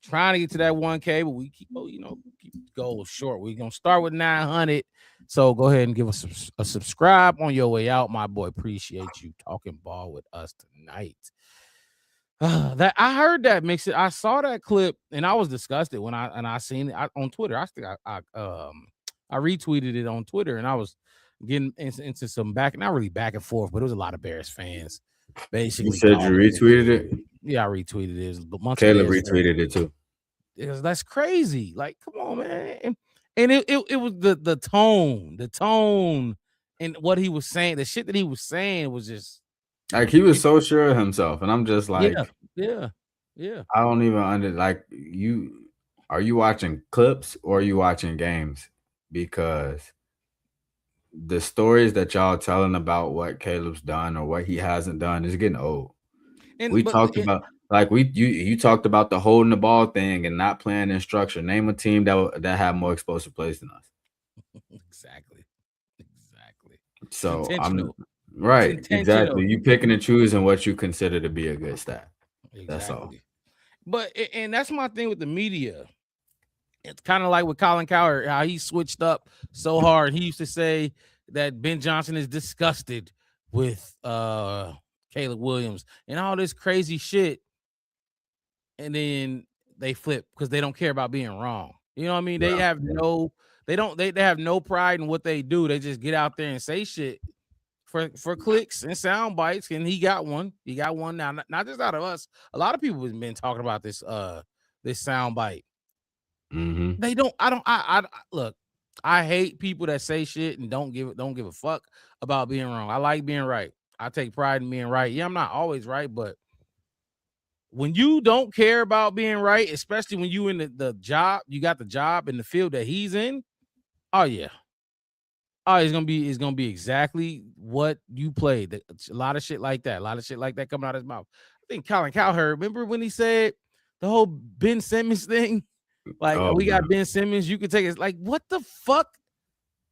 Trying to get to that 1K, but we keep the goal short. We're gonna start with 900. So go ahead and give us a subscribe on your way out, my boy. Appreciate you talking ball with us tonight. That I heard that mix it. I saw that clip and I was disgusted when I seen it on Twitter. I think I I retweeted it on Twitter, and I was getting into some not really back and forth, but it was a lot of Bears fans basically. You said you retweeted it? Yeah, I retweeted it. But Caleb retweeted it too. That's crazy. Like, come on, man. And it was the tone, and what he was saying, the shit that he was saying was just like he was so sure of himself, and I'm just like, yeah. I don't even are you watching clips or are you watching games? Because the stories that y'all telling about what Caleb's done or what he hasn't done is getting old. You talked about the holding the ball thing and not playing in structure. Name a team that had more explosive plays than us. Exactly. So I'm right. Exactly. You picking and choosing what you consider to be a good stat. Exactly. That's all. But and that's my thing with the media. It's kind of like with Colin Cowherd, how he switched up so hard. He used to say that Ben Johnson is disgusted with Caleb Williams and all this crazy shit. And then they flip because they don't care about being wrong. You know what I mean? They have they have no pride in what they do. They just get out there and say shit for clicks and sound bites. And he got one. He got one now, not just out of us. A lot of people have been talking about this sound bite. Mm-hmm. They don't. I look. I hate people that say shit and don't give a fuck about being wrong. I like being right. I take pride in being right. Yeah, I'm not always right, but when you don't care about being right, especially when you in the job, you got the job in the field that he's in. Oh yeah. Oh, it's gonna be exactly what you played. A lot of shit like that. A lot of shit like that coming out of his mouth. I think Colin Cowherd. Remember when he said the whole Ben Simmons thing? Like, we got Ben Simmons. You can take it. Like, what the fuck?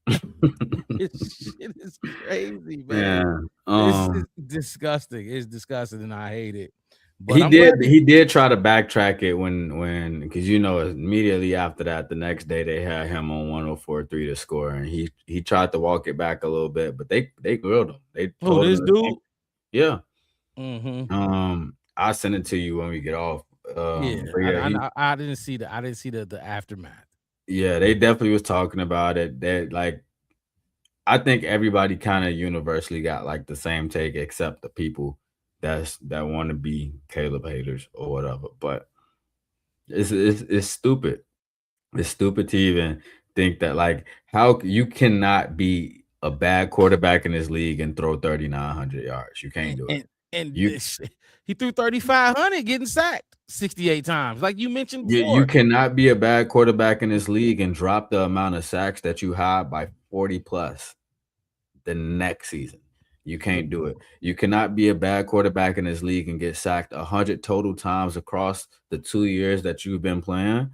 This shit is crazy, man. This is disgusting. It's disgusting, and I hate it. But he did try to backtrack it when because immediately after that, the next day they had him on 104.3 to score, and he tried to walk it back a little bit, but they grilled him. They told this him, dude? Yeah. Mm-hmm. I'll send it to you when we get off. I didn't see the aftermath. Yeah, they definitely was talking about it. That like, I think everybody kind of universally got like the same take, except the people that want to be Caleb haters or whatever. But it's stupid. It's stupid to even think that, like, how you cannot be a bad quarterback in this league and throw 3,900 yards. You can't do it. And he threw 3,500 getting sacked 68 times, like you mentioned before. You cannot be a bad quarterback in this league and drop the amount of sacks that you had by 40 plus the next season. You can't do it. You cannot be a bad quarterback in this league and get sacked 100 total times across the 2 years that you've been playing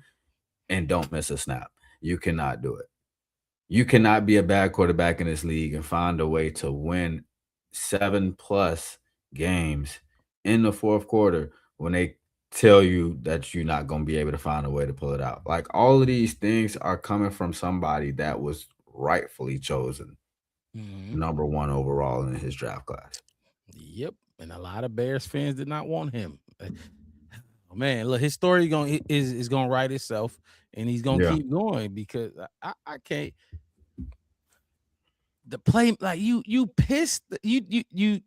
and don't miss a snap. You cannot do it. You cannot be a bad quarterback in this league and find a way to win 7+ games in the fourth quarter when they tell you that you're not going to be able to find a way to pull it out. Like, all of these things are coming from somebody that was rightfully chosen number 1 overall in his draft class. Yep. And a lot of Bears fans did not want him. Oh, man, look, his story is gonna write itself, and he's gonna keep going because I can't. The play, like, you pissed you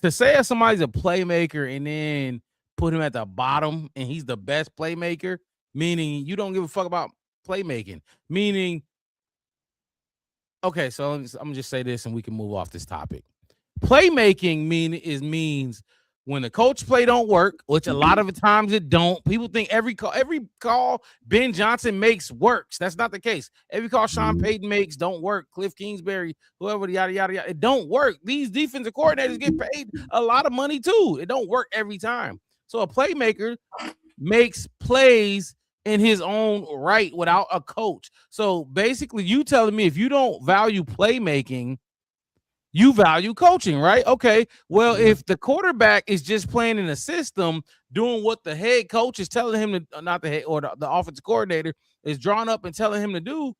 to say if somebody's a playmaker and then put him at the bottom and he's the best playmaker, meaning you don't give a fuck about playmaking. Meaning, okay, so I'm gonna just say this and we can move off this topic. Playmaking means when the coach play don't work, which a lot of the times it don't. People think every call Ben Johnson makes works. That's not the case. Every call Sean Payton makes don't work. Cliff Kingsbury, whoever, yada yada yada, it don't work. These defensive coordinators get paid a lot of money too. It don't work every time. So a playmaker makes plays in his own right without a coach. So basically, you telling me if you don't value playmaking, you value coaching, right? Okay. Well, if the quarterback is just playing in a system, doing what the head coach is telling him to, not the head or the offensive coordinator is drawn up and telling him to do,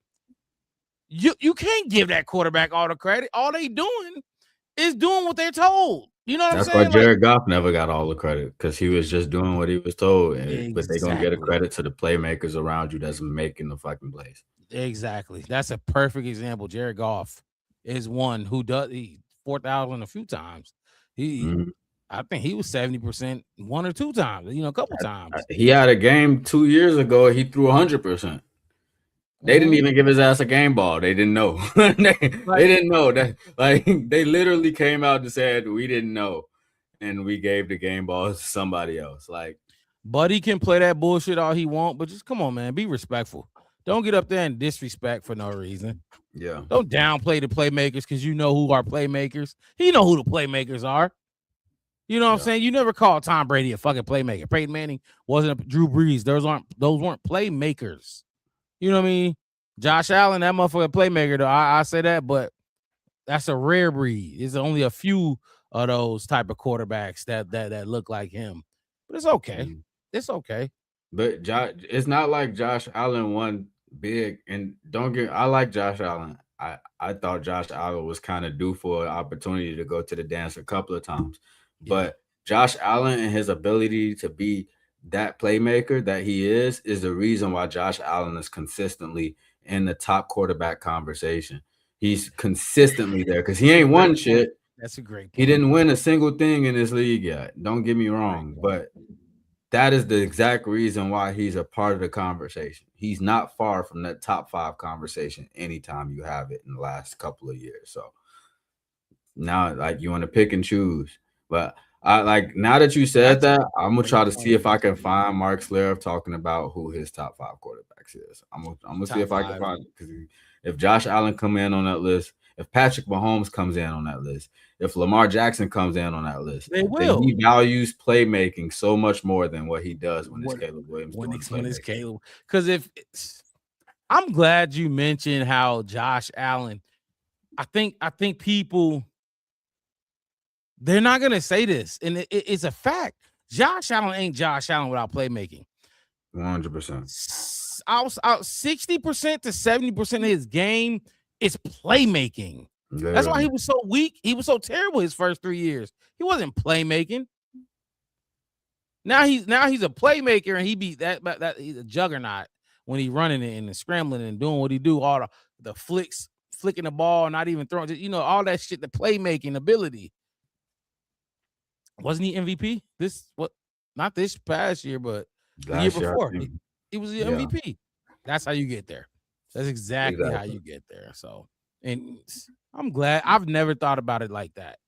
you can't give that quarterback all the credit. All they doing is doing what they're told. You know what I'm That's why saying? Like, Jared Goff never got all the credit because he was just doing what he was told. But they gonna get a exactly. credit to the playmakers around you that's making the fucking plays. Exactly. That's a perfect example. Jared Goff is one who does 4,000 a few times. He, Mhm. I think he was 70% one or two times, a couple times. He had a game 2 years ago. He threw 100%. They didn't even give his ass a game ball. They didn't know. They didn't know that. Like they literally came out and said we didn't know, and we gave the game ball to somebody else. Like, Buddy can play that bullshit all he want, but just come on, man, be respectful. Don't get up there and disrespect for no reason. yeah, Don't downplay the playmakers because you know who are playmakers. He know who the playmakers are. You know what I'm saying? You never called Tom Brady a fucking playmaker. Peyton Manning wasn't a Drew Brees. Those weren't playmakers. You know what I mean? Josh Allen, that motherfucker playmaker, though. I say that, but that's a rare breed. There's only a few of those type of quarterbacks that look like him. But it's okay. Mhm. It's okay. But it's not like Josh Allen won big. And don't get, I like Josh Allen. I thought Josh Allen was kind of due for an opportunity to go to the dance a couple of times. But Josh Allen and his ability to be that playmaker that he is the reason why Josh Allen is consistently in the top quarterback conversation. He's consistently there because he ain't won shit. That's a great point. He didn't win a single thing in this league yet. Don't get me wrong, but that is the exact reason why he's a part of the conversation. He's not far from that top 5 conversation anytime you have it in the last couple of years. So now, like, you want to pick and choose. But I like, now that you said that, I'm gonna try to see if I can find Mark Slayer talking about who his top 5 quarterbacks is. I'm gonna see if I can find it, because if Josh Allen come in on that list, if Patrick Mahomes comes in on that list, if Lamar Jackson comes in on that list, they will. then he values playmaking so much more than what he does when it's Caleb Williams doing when it's Caleb. Because I'm glad you mentioned how Josh Allen. I think people, they're not gonna say this, and it's a fact. Josh Allen ain't Josh Allen without playmaking. 100%. Out 60% to 70% of his game is playmaking. Literally. That's why he was so weak. He was so terrible his first 3 years. He wasn't playmaking. Now he's a playmaker, and he beat that he's a juggernaut when he's running it and scrambling and doing what he do, all the flicks, flicking the ball, not even throwing, all that shit, the playmaking ability. Wasn't he MVP? Not this past year, but the year before. He was the MVP. That's how you get there. That's exactly how you get there. So, and I'm glad. I've never thought about it like that.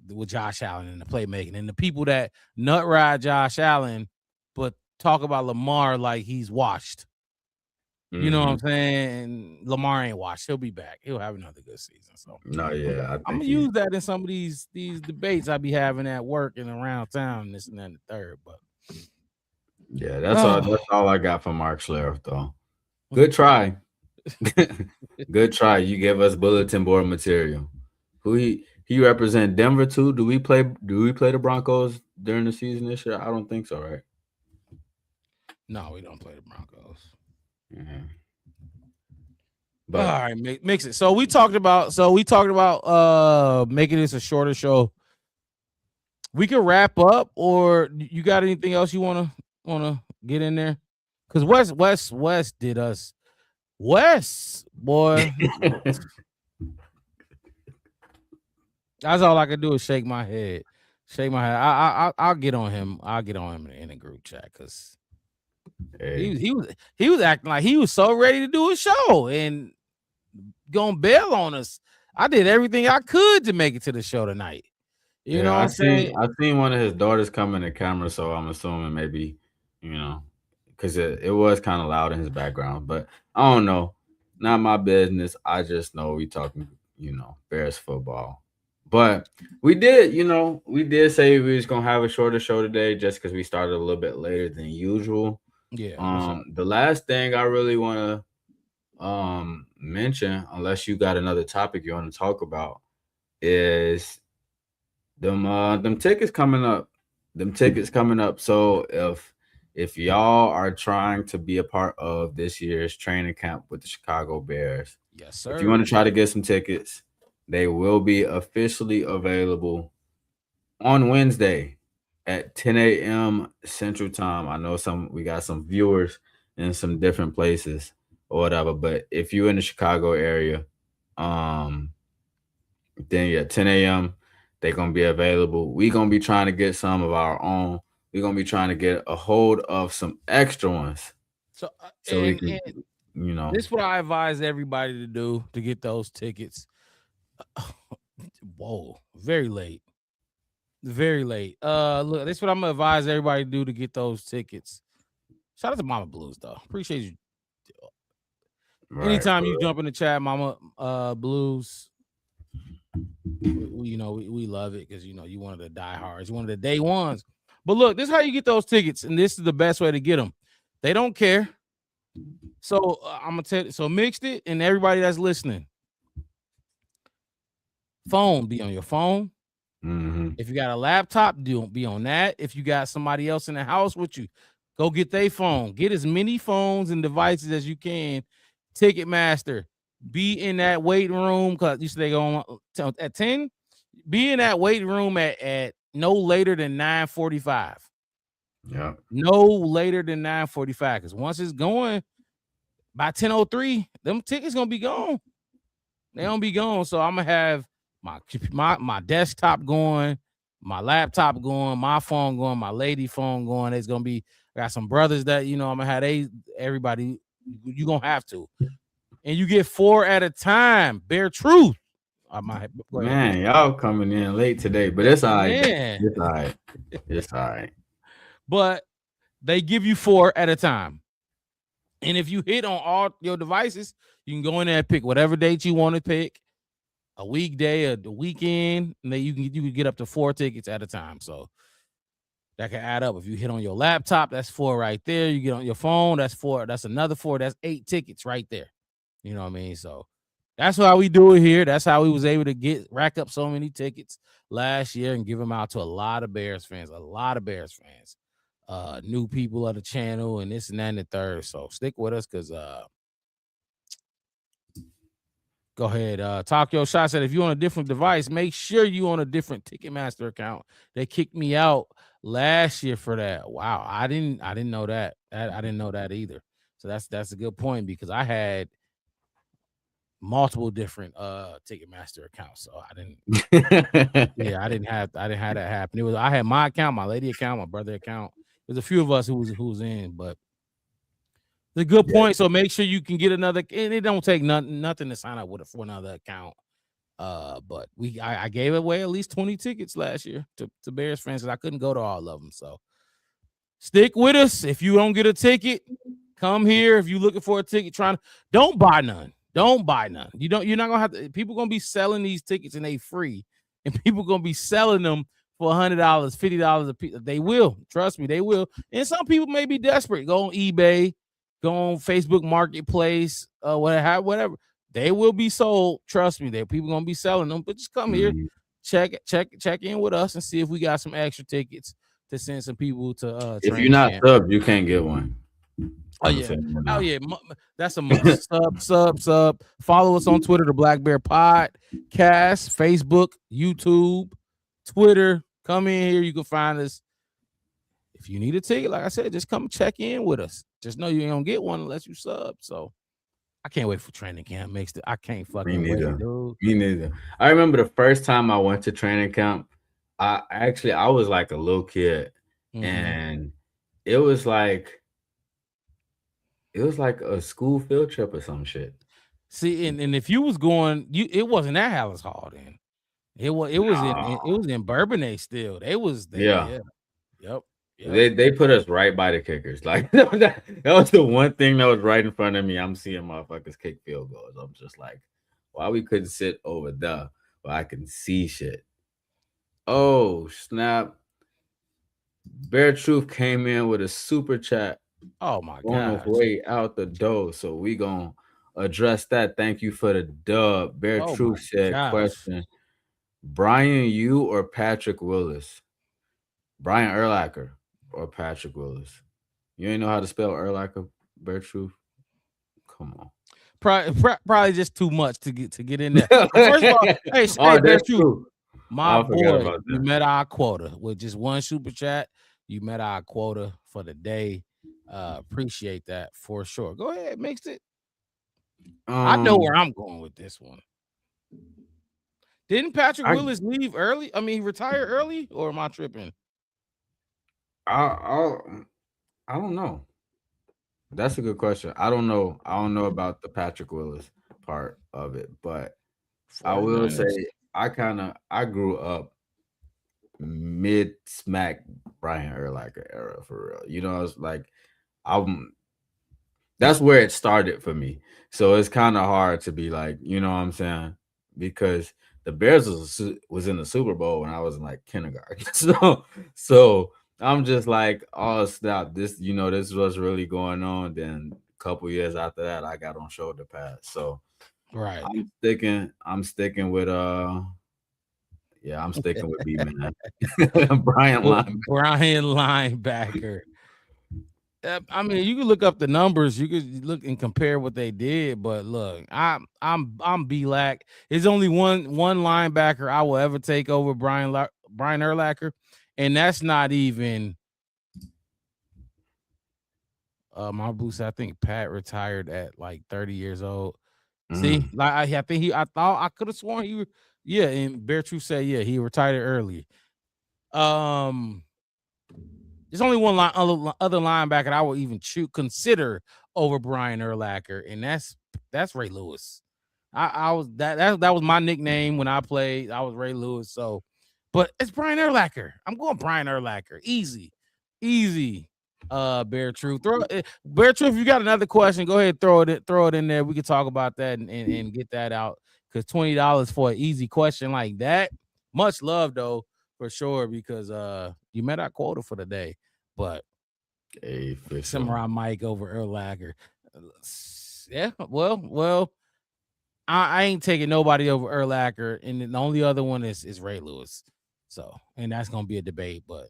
With Josh Allen and the playmaking and the people that nut ride Josh Allen, but talk about Lamar like he's washed. You know what I'm saying? Lamar ain't washed. He'll be back. He'll have another good season. So I'm gonna use that in some of these debates I be having at work and around town, this and that and the third. But yeah, that's all I got for Mark Schlereth, though. Good try. Good try. You gave us bulletin board material. Who he represent Denver too? Do we play the Broncos during the season this year? I don't think so, right? No, we don't play the Broncos. Mm-hmm. But all right, mix it. So we talked about making this a shorter show. We can wrap up, or you got anything else you wanna get in there? Because West did us. West, boy. That's all I can do is shake my head. I'll get on him. I'll get on him in a group chat because he was acting like he was so ready to do a show and gonna bail on us. I did everything I could to make it to the show tonight. You know what I'm saying? I seen one of his daughters come in the camera, so I'm assuming maybe, because it was kind of loud in his background, but I don't know. Not my business. I just know we talking, Bears football. But we did say we was gonna have a shorter show today just because we started a little bit later than usual. Yeah. The last thing I really want to mention, unless you got another topic you want to talk about, is them tickets coming up. So if y'all are trying to be a part of this year's training camp with the Chicago Bears, yes, sir. If you want to try to get some tickets, they will be officially available on Wednesday at 10 a.m. Central Time. I know we got some viewers in some different places or whatever, but if you're in the Chicago area, um, then yeah, 10 a.m. they're gonna be available. We're gonna be trying to get some of our own. We're gonna be trying to get a hold of some extra ones So so we and can, this is what I advise everybody to do to get those tickets. Whoa, very late. Very late. Look, this is what I'm gonna advise everybody to do to get those tickets. Shout out to Mama Blues though. Appreciate you. Anytime you jump in the chat, Mama Blues, we love it because you one of the diehards, you one of the day ones. But look, this is how you get those tickets, and this is the best way to get them. They don't care. So I'm gonna tell you. So Mixed It and everybody that's listening, phone be on your phone. If you got a laptop, don't be on that. If you got somebody else in the house with you, go get their phone. Get as many phones and devices as you can. Ticketmaster. Be in that waiting room because you said they go on at 10. Be in that waiting room at no later than 9:45. Yeah. No later than 9:45. Because once it's going by 10:03, them tickets gonna be gone. They don't be gone. So I'm gonna have my desktop going, my laptop going, my phone going, my lady phone going. It's gonna be I got some brothers that I'm gonna have everybody. You gonna have to, and you get 4 at a time. Bare truth. Man, y'all coming in late today, but it's all right. Yeah. It's all right. It's all right. But they give you 4 at a time, and if you hit on all your devices, you can go in there and pick whatever date you want to pick. A weekday or the weekend, and then you can get up to 4 tickets at a time. So that can add up. If you hit on your laptop, that's 4 right there. You get on your phone, that's 4. That's another 4. That's 8 tickets right there. You know what I mean? So that's how we do it here. That's how we was able to rack up so many tickets last year and give them out to a lot of Bears fans. New people of the channel and this and that and the third. So stick with us because go ahead. Talk your shot said if you're on a different device, make sure you on a different Ticketmaster account. They kicked me out last year for that. Wow, I didn't know that. I didn't know that either. So that's a good point because I had multiple different Ticketmaster accounts. So I didn't have that happen. I had my account, my lady account, my brother account. There's a few of us who was in, but the good point. So make sure you can get another, and it don't take nothing to sign up for another account. But I gave away at least 20 tickets last year to Bears fans because I couldn't go to all of them. So stick with us. If you don't get a ticket, come here. If you're looking for a ticket, don't buy none. Don't buy none. You're not gonna have to. People gonna be selling these tickets and they free, and people gonna be selling them for $100, $50 a piece. They will. Trust me, they will. And some people may be desperate. Go on eBay. Go on Facebook Marketplace, whatever. They will be sold. Trust me, people gonna be selling them. But just come here, check in with us, and see if we got some extra tickets to send some people to. If you're not subbed, you can't get one. Oh yeah, that's a must. Sub. Follow us on Twitter, the Black Bear Podcast, Facebook, YouTube, Twitter. Come in here, you can find us. If you need a ticket, like I said, just come check in with us. Just know you ain't gonna get one unless you sub. So I can't wait for training camp. I can't fucking wait, dude. Me neither. I remember the first time I went to training camp. I was like a little kid, and it was like a school field trip or some shit. See, and if you was going, it wasn't at Hallis Hall then. It was in Bourbonnais still. Yep. They put us right by the kickers. Like that was the one thing that was right in front of me. I'm seeing motherfuckers kick field goals. I'm just like, why we couldn't sit over there where I can see shit? Oh snap! Bear Truth came in with a super chat. Oh my god! On the way out the door, so we gonna address that. Thank you for the dub. Bear Truth said, question: Brian, you or Patrick Willis? Brian Urlacher or Patrick Willis? You ain't know how to spell Urlacher, Bear Truth? Come on. Probably just too much to get in there. First of all, hey, Bear Truth. My I forgot boy, about you that. met our quota with just one super chat. You met our quota for the day. Appreciate that for sure. Go ahead, mix it. I know where I'm going with this one. Didn't Patrick I Willis leave early? I mean, retire early, or am I tripping? I I don't know. That's a good question. I don't know. I don't know about the Patrick Willis part of it, but I will 49ers. say I grew up mid smack Brian Urlacher era for real. You know, it's like I'm that's where it started for me. So it's kind of hard to be like, you know what I'm saying? Because the Bears was in the Super Bowl when I was in like kindergarten. So I'm just like, oh snap, this this was really going on. Then a couple years after that, I got on shoulder pads. So Right. I'm sticking with I'm sticking with B man. Brian Line. Brian linebacker. I mean, you can look up the numbers. You could look and compare what they did, but look, I'm B-Lack. There's only one linebacker I will ever take over Brian Urlacher, and that's not even my boost. I think Pat retired at like 30 years old. See, like I think I thought I could have sworn and Bear Truth said he retired early. There's only one other linebacker I would even consider over Brian Urlacher, and that's Ray Lewis. I was that was my nickname when I played. I was Ray Lewis. So, but it's Brian Urlacher. I'm going Brian Urlacher. Easy. Bear Truth. Bear Truth. If you got another question, go ahead, throw it in there. We can talk about that and get that out. Because $20 for an easy question like that. Much love though. For sure, because you met our quota for the day, but Hey, for Samurai Mike over Urlacher. Yeah, well, I ain't taking nobody over Urlacher, and the only other one is Ray Lewis. So, and that's gonna be a debate, but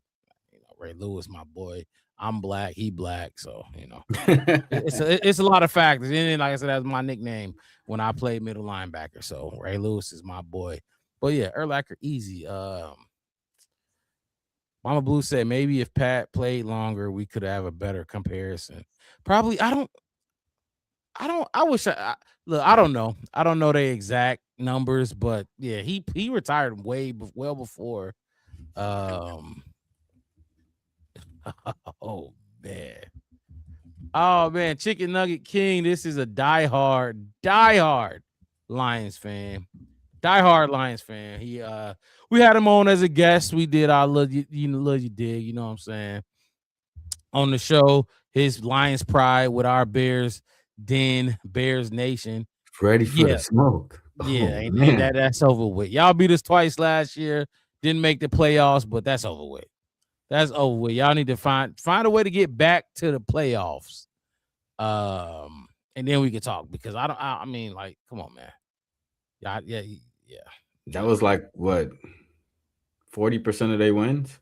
Ray Lewis, my boy. I'm black, he black, so it's a lot of factors. And then, like I said, that's my nickname when I played middle linebacker. So Ray Lewis is my boy. But yeah, Urlacher easy. Mama Blue said maybe if Pat played longer, we could have a better comparison. Probably. I wish look. I don't know. I don't know the exact numbers, but yeah, he retired well before. Oh man, Chicken Nugget King. This is a diehard Lions fan. Diehard Lions fan. We had him on as a guest. We did our love you dig, you know what I'm saying? On the show, his Lions pride with our Bears Bears Nation. Ready for the smoke. Yeah, and that's over with. Y'all beat us twice last year. Didn't make the playoffs, but that's over with. That's over with. Y'all need to find a way to get back to the playoffs. And then we can talk because I mean, like, come on, man. Yeah. That was like what 40% of their wins.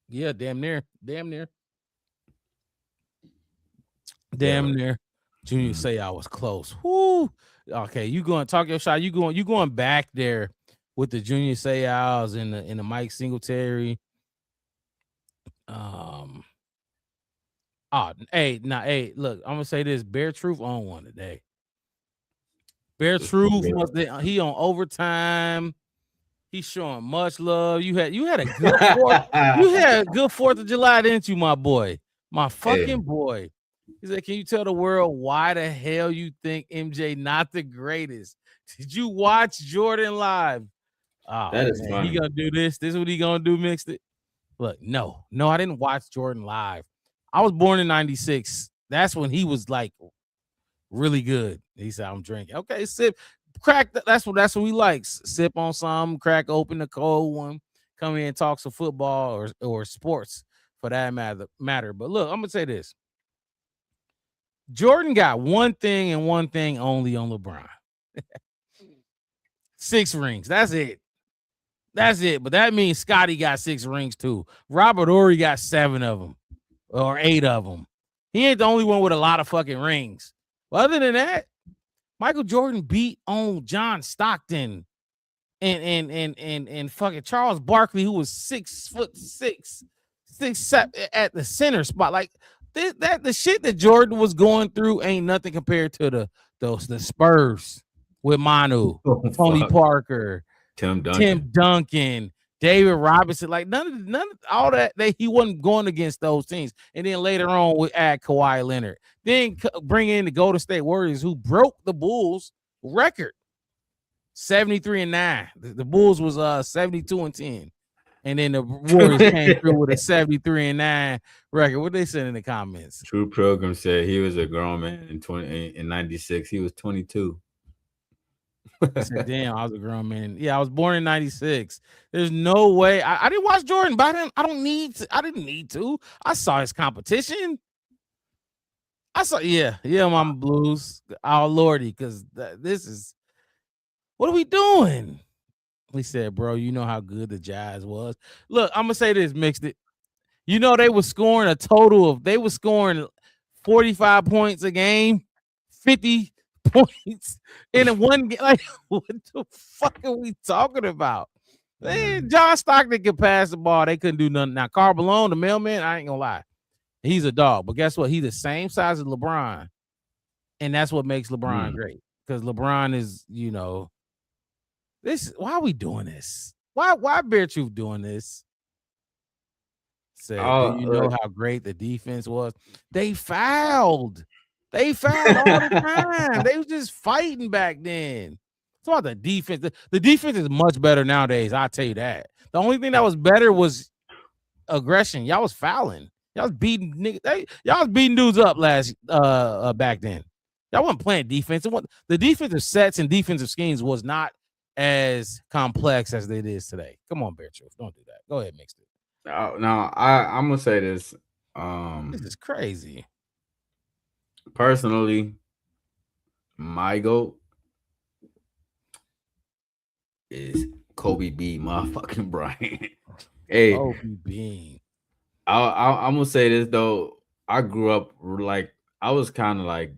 Yeah, damn near. Junior say I was close. Whoo. Okay, you going to talk your shot. You going back there with the Junior Seau's and the Mike Singletary. Hey, look, I'm gonna say this. Bear Truth on one today. Bear Truth he on overtime. He's showing much love. You had a good good 4th of July, didn't you, my boy? My fucking boy. He said, can you tell the world why the hell you think MJ not the greatest? Did you watch Jordan live? Oh, that is funny. He gonna do this. This is what he gonna do, mixed it. Look, no, I didn't watch Jordan live. I was born in 96. That's when he was like really good. He said, I'm drinking. Okay, sip. Crack. That's what we like. Sip on some, crack open the cold one, come in and talk some football or sports for that matter. But look, I'm gonna say this. Jordan got one thing and one thing only on LeBron. 6 rings. That's it. But that means Scotty got 6 rings too. Robert Horry got 7 of them or 8 of them. He ain't the only one with a lot of fucking rings. But other than that, Michael Jordan beat on John Stockton and fucking Charles Barkley, who was 6'6", 6'7" at the center spot. Like the shit that Jordan was going through ain't nothing compared to the Spurs with Manu, Tony Fuck. Parker, Tim Duncan. Tim Duncan, David Robinson. Like none of all that he wasn't going against those teams. And then later on we add Kawhi Leonard. Then bring in the Golden State Warriors, who broke the Bulls record. 73-9. The Bulls was 72-10. And then the Warriors came through with a 73-9 record. What they said in the comments? True Program said he was a grown man in 96. He was 22. I said, damn, I was a grown man. Yeah, I was born in 96. There's no way. I didn't watch Jordan, but I didn't need to. I saw his competition. Mama Blues. Oh, Lordy, because this is, what are we doing? He said, bro, you know how good the Jazz was. Look, I'm going to say this, Mixed It. You know, they were scoring 45 points a game, 50 points in one game. Like, what the fuck are we talking about? Man, John Stockton could pass the ball. They couldn't do nothing. Now, Karl Malone, the mailman, I ain't going to lie. He's a dog. But guess what? He's the same size as LeBron. And that's what makes LeBron great. Because LeBron is, you know, why are we doing this? Why Bear Truth doing this? Said, do you know how great the defense was? They fouled. They fouled all the time. They was just fighting back then. It's about the defense. The defense is much better nowadays. I'll tell you that. The only thing that was better was aggression. Y'all was fouling. Y'all was beating niggas. Y'all was beating dudes up back then. Y'all wasn't playing defense. The defensive sets and defensive schemes was not as complex as it is today. Come on, Bear Truth. Don't do that. Go ahead, Mixed It. No, I'm gonna say this. This is crazy. Personally, my GOAT is Kobe B. Motherfucking Bryant. Hey, Kobe B. I'm gonna say this though. I grew up like I was kind of like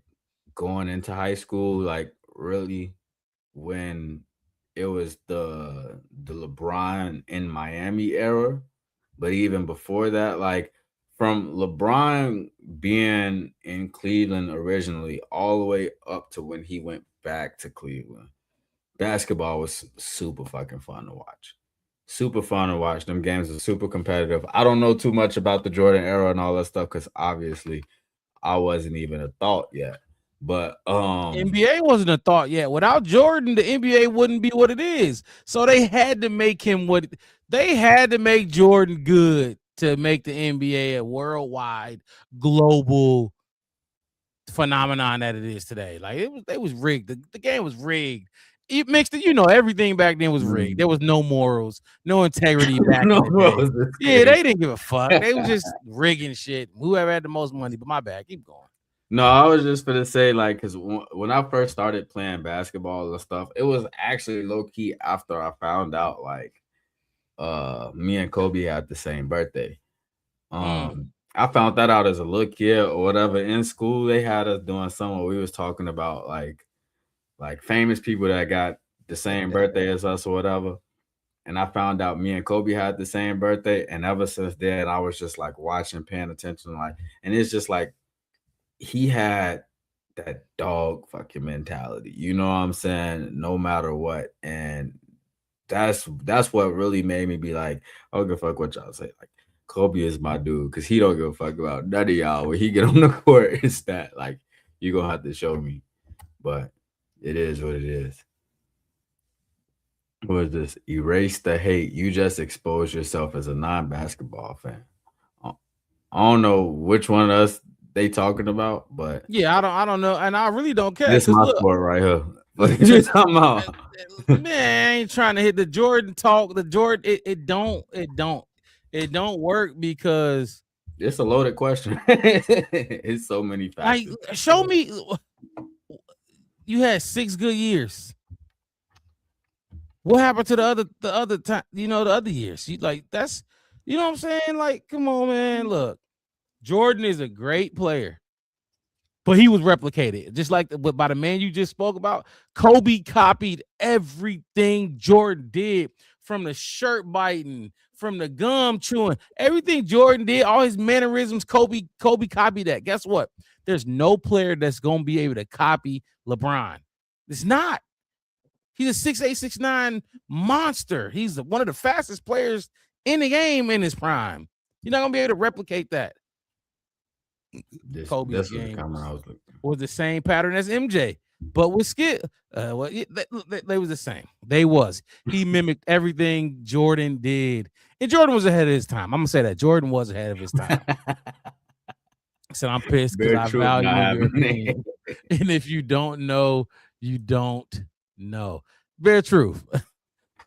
going into high school, like really when it was the LeBron in Miami era. But even before that, like from LeBron being in Cleveland originally all the way up to when he went back to Cleveland, basketball was super fucking fun to watch. Super fun to watch. Them games are super competitive. I don't know too much about the Jordan era and all that stuff because obviously I wasn't even a thought yet. But NBA wasn't a thought yet. Without Jordan, the NBA wouldn't be what it is. So they had to make him they had to make Jordan good to make the NBA a worldwide, global phenomenon that it is today. Like it was rigged. The game was rigged. It mixed it, everything back then was rigged. There was no morals, no integrity back in the day. Yeah, they didn't give a fuck. They was just rigging shit. Whoever had the most money, but my bad, keep going. No, I was just gonna say, like, because when I first started playing basketball and stuff, it was actually low key after I found out, like, me and Kobe had the same birthday. I found that out as a little kid or whatever. In school, they had us doing something where we was talking about like famous people that got the same birthday as us or whatever. And I found out me and Kobe had the same birthday, and ever since then, I was just like watching, paying attention, like, and it's just like. He had that dog fucking mentality, you know what I'm saying? No matter what. And that's what really made me be like, I don't give a fuck what y'all say. Like, Kobe is my dude, because he don't give a fuck about none of y'all. When he get on the court, it's that, like, you're going to have to show me. But it is what it is. What is this? Erase the hate. You just expose yourself as a non-basketball fan. I don't know which one of us they talking about, but yeah, I don't know, and I really don't care. This is my sport right here. What you talking about? Man, I ain't trying to hit the Jordan talk. The Jordan, it don't work because it's a loaded question. It's so many factors. Like, show me. You had 6 good years. What happened to the other time? The other years. You like that's, you know what I'm saying? Like, come on, man. Look. Jordan is a great player. but he was replicated. Just like by the man you just spoke about, Kobe copied everything Jordan did, from the shirt biting, from the gum chewing, everything Jordan did, all his mannerisms, Kobe copied that. Guess what? There's no player that's going to be able to copy LeBron. It's not. He's a 6'8", 6'9" monster. He's one of the fastest players in the game in his prime. You're not going to be able to replicate that. Kobe's game was the same pattern as MJ, but with skill. They was the same. He mimicked everything Jordan did, and Jordan was ahead of his time. I'm gonna say that Jordan was ahead of his time. So I'm pissed because I value your opinion, and if you don't know, you don't know. Very true.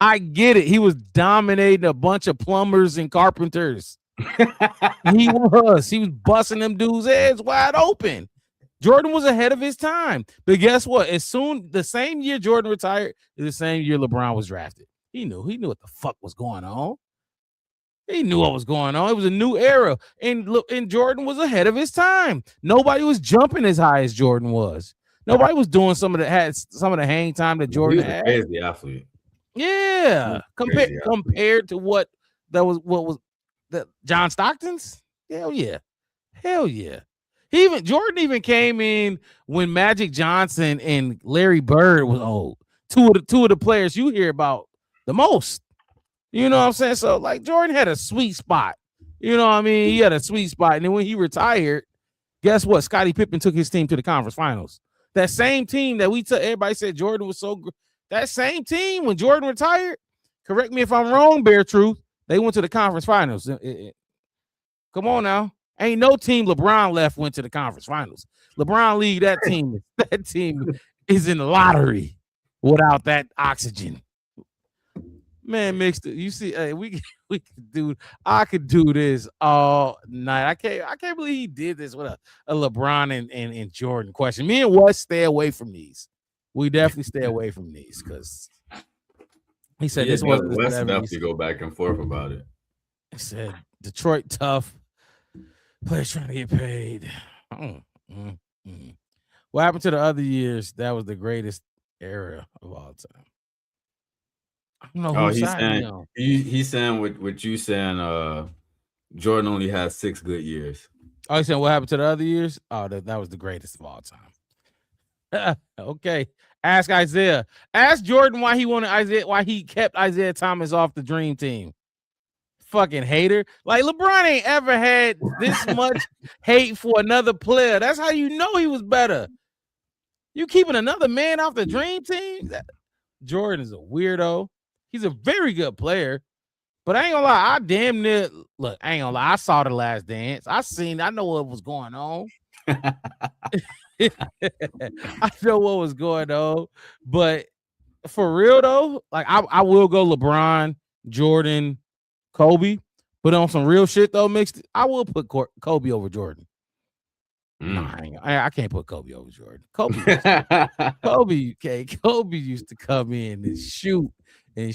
I get it. He was dominating a bunch of plumbers and carpenters. He was busting them dudes' heads wide open. Jordan was ahead of his time. But guess what? The same year Jordan retired, the same year LeBron was drafted. He knew what the fuck was going on. He knew what was going on. It was a new era. And Jordan was ahead of his time. Nobody was jumping as high as Jordan was. Nobody was doing some of the hang time that Jordan had. He was a crazy athlete. Yeah. Compared to what was the John Stockton's? Hell yeah. Jordan even came in when Magic Johnson and Larry Bird was old. Two of the players you hear about the most. You know what I'm saying? So like Jordan had a sweet spot. You know what I mean? He had a sweet spot. And then when he retired, guess what? Scottie Pippen took his team to the conference finals. That same team that everybody said Jordan was so good. That same team when Jordan retired, correct me if I'm wrong, Bear Truth, they went to the conference finals. Come on now. Ain't no team LeBron left went to the conference finals. LeBron league, that team is in the lottery without that oxygen. Man, mixed it. You see, hey, we could do. I could do this all night. I can't believe he did this with a LeBron and Jordan question. Me and Wes stay away from these. We definitely stay away from these because he said this wasn't. Wes definitely go back and forth about it. He said Detroit tough. Players trying to get paid. What happened to the other years? That was the greatest era of all time. I don't know he's saying what you saying. Jordan only has 6 good years. Oh, he's saying what happened to the other years? Oh, that was the greatest of all time. Okay. Ask Isaiah. Ask Jordan why he kept Isaiah Thomas off the dream team. Fucking hater. Like LeBron ain't ever had this much hate for another player. That's how you know he was better. You keeping another man off the dream team? Jordan is a weirdo. He's a very good player, but I ain't gonna lie. I damn near look. I ain't gonna lie. I saw The Last Dance. I know what was going on. I know what was going on, but for real though, like I will go LeBron, Jordan, Kobe, but on some real shit though, I will put Kobe over Jordan. Nah, I can't put Kobe over Jordan. Kobe used to come in and shoot and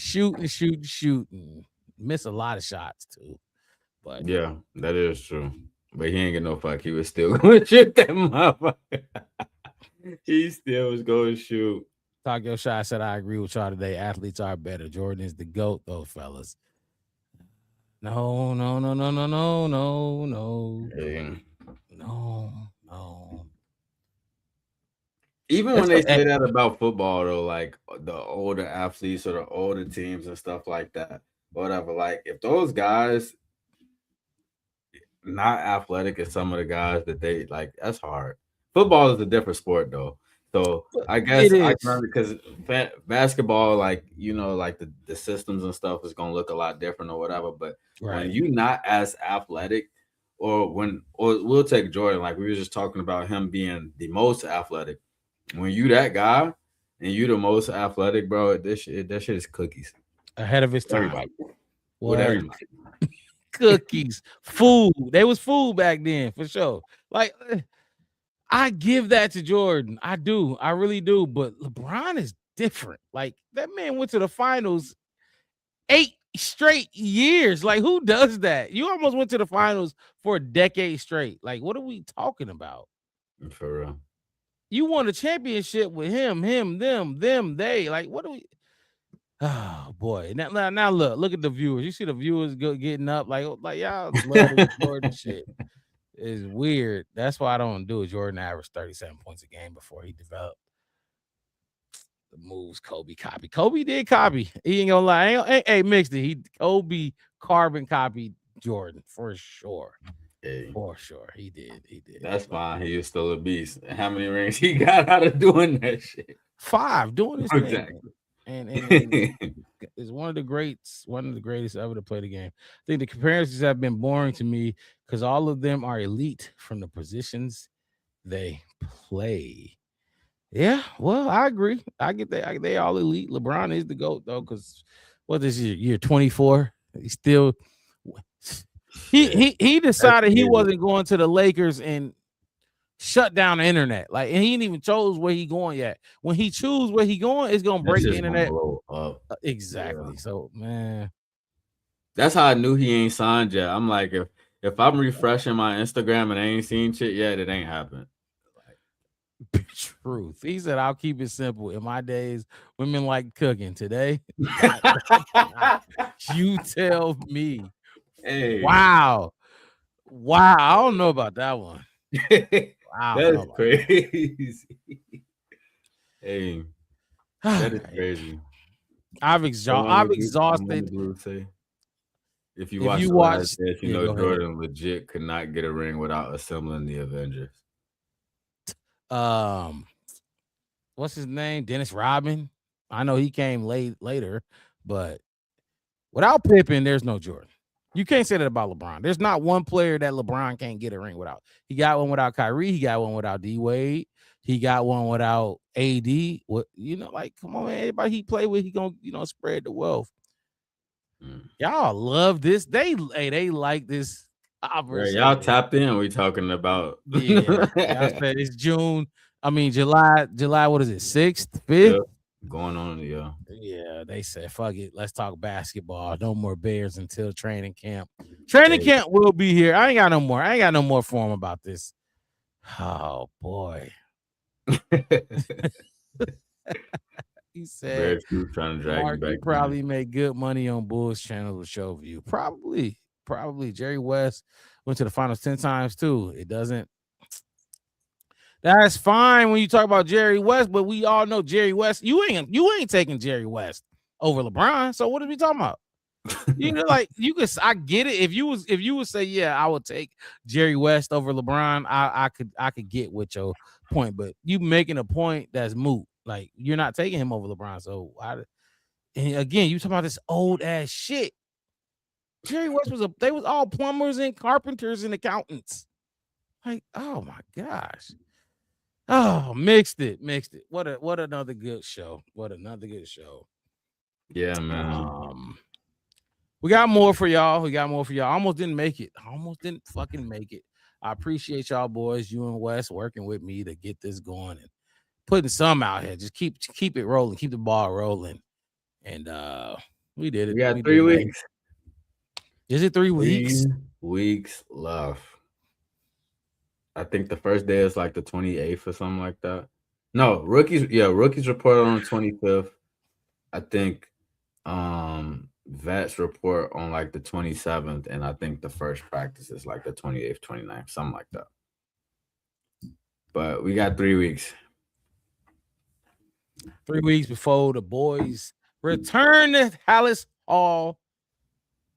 miss a lot of shots too. But yeah, that is true. But he ain't get no fuck. He was still going to shoot that motherfucker. He still was going to shoot. Talk your shot. I said I agree with y'all today. Athletes are better. Jordan is the GOAT, though, fellas. No. Yeah. No. Even when they say that about football, though, like the older athletes or the older teams and stuff like that, whatever. Like if those guys not athletic as some of the guys that they like, that's hard. Football is a different sport, though. So I guess I remember because basketball, like like the systems and stuff is gonna look a lot different or whatever. But when you not as athletic, or we'll take Jordan, like we were just talking about him being the most athletic. When you that guy and you the most athletic, bro, that shit is cookies. Ahead of his time. Everybody. With everybody. Cookies, food. They was food back then for sure. Like I give that to Jordan. I do. I really do. But LeBron is different. Like that man went to the finals 8 straight years. Like who does that? You almost went to the finals for a decade straight. Like what are we talking about? For real. You won a championship with him, them, they. Like, what do we? Oh boy! Now look at the viewers. You see the viewers getting up like y'all love this Jordan shit. It's weird. That's why I don't do it. Jordan averaged 37 points a game before he developed the moves Kobe copy. Kobe did copy. He ain't gonna lie. Hey, mixed it. Kobe carbon copied Jordan for sure. Hey, For sure. He did. that's fine. He is still a beast. How many rings he got out of doing that shit? 5 doing his thing. Exactly. And is one of the greatest ever to play the game. I think the comparisons have been boring to me because all of them are elite from the positions they play. Yeah, well, I agree. I get that. They all elite. LeBron is the GOAT though, because what is year 24? He's still he decided he wasn't going to the Lakers and shut down the internet. Like, and he ain't even chose where he going yet. When he choose where he going, it's gonna break the internet. Blow up. Exactly. Yeah. So, man, that's how I knew he ain't signed yet. I'm like, if I'm refreshing my Instagram and I ain't seen shit yet, it ain't happened. Truth. He said, "I'll keep it simple. In my days, women like cooking. Today, you tell me." Hey. Wow. I don't know about that one. Wow, that's crazy. Hey, that is crazy. I've exhausted. If you watch, you know Jordan legit could not get a ring without assembling the Avengers. What's his name? Dennis Rodman. I know he came later, but without Pippen, there's no Jordan. You can't say that about LeBron. There's not one player that LeBron can't get a ring without. He got one without Kyrie. He got one without D Wade. He got one without AD. What, like, come on, man. Everybody he play with, he gonna, spread the wealth. Y'all love this. They like this. Right, y'all tapped in. We talking about y'all said it's June. I mean July. What is it? 6th, 5th? Going on, Yeah, they said, fuck it. Let's talk basketball. No more Bears until training camp. Training camp will be here. I ain't got no more for him about this. Oh boy. He said, trying to drag Mark, you back. You probably make good money on Bulls channel to show view. Probably. Jerry West went to the finals 10 times too. It doesn't. That's fine when you talk about Jerry West, but we all know Jerry West. You ain't taking Jerry West over LeBron. So what are we talking about? I get it. If you would say, yeah, I would take Jerry West over LeBron, I could get with your point, but you making a point that's moot. Like, you're not taking him over LeBron. So and again, you talking about this old ass shit. Jerry West they was all plumbers and carpenters and accountants. Like, oh my gosh. Oh, mixed it. What another good show. Yeah, man. We got more for y'all. Almost didn't make it. Almost didn't fucking make it. I appreciate y'all boys, you and Wes, working with me to get this going and putting some out here. Just keep it rolling. Keep the ball rolling. And we did it. We got 3 weeks. Is it 3 weeks? 3 weeks left. I think the first day is like the 28th or something like that. No, rookies report on the 25th. I think vets report on like the 27th, and I think the first practice is like the 28th, 29th, something like that. But we got 3 weeks. 3 weeks before the boys return to Hallis Hall,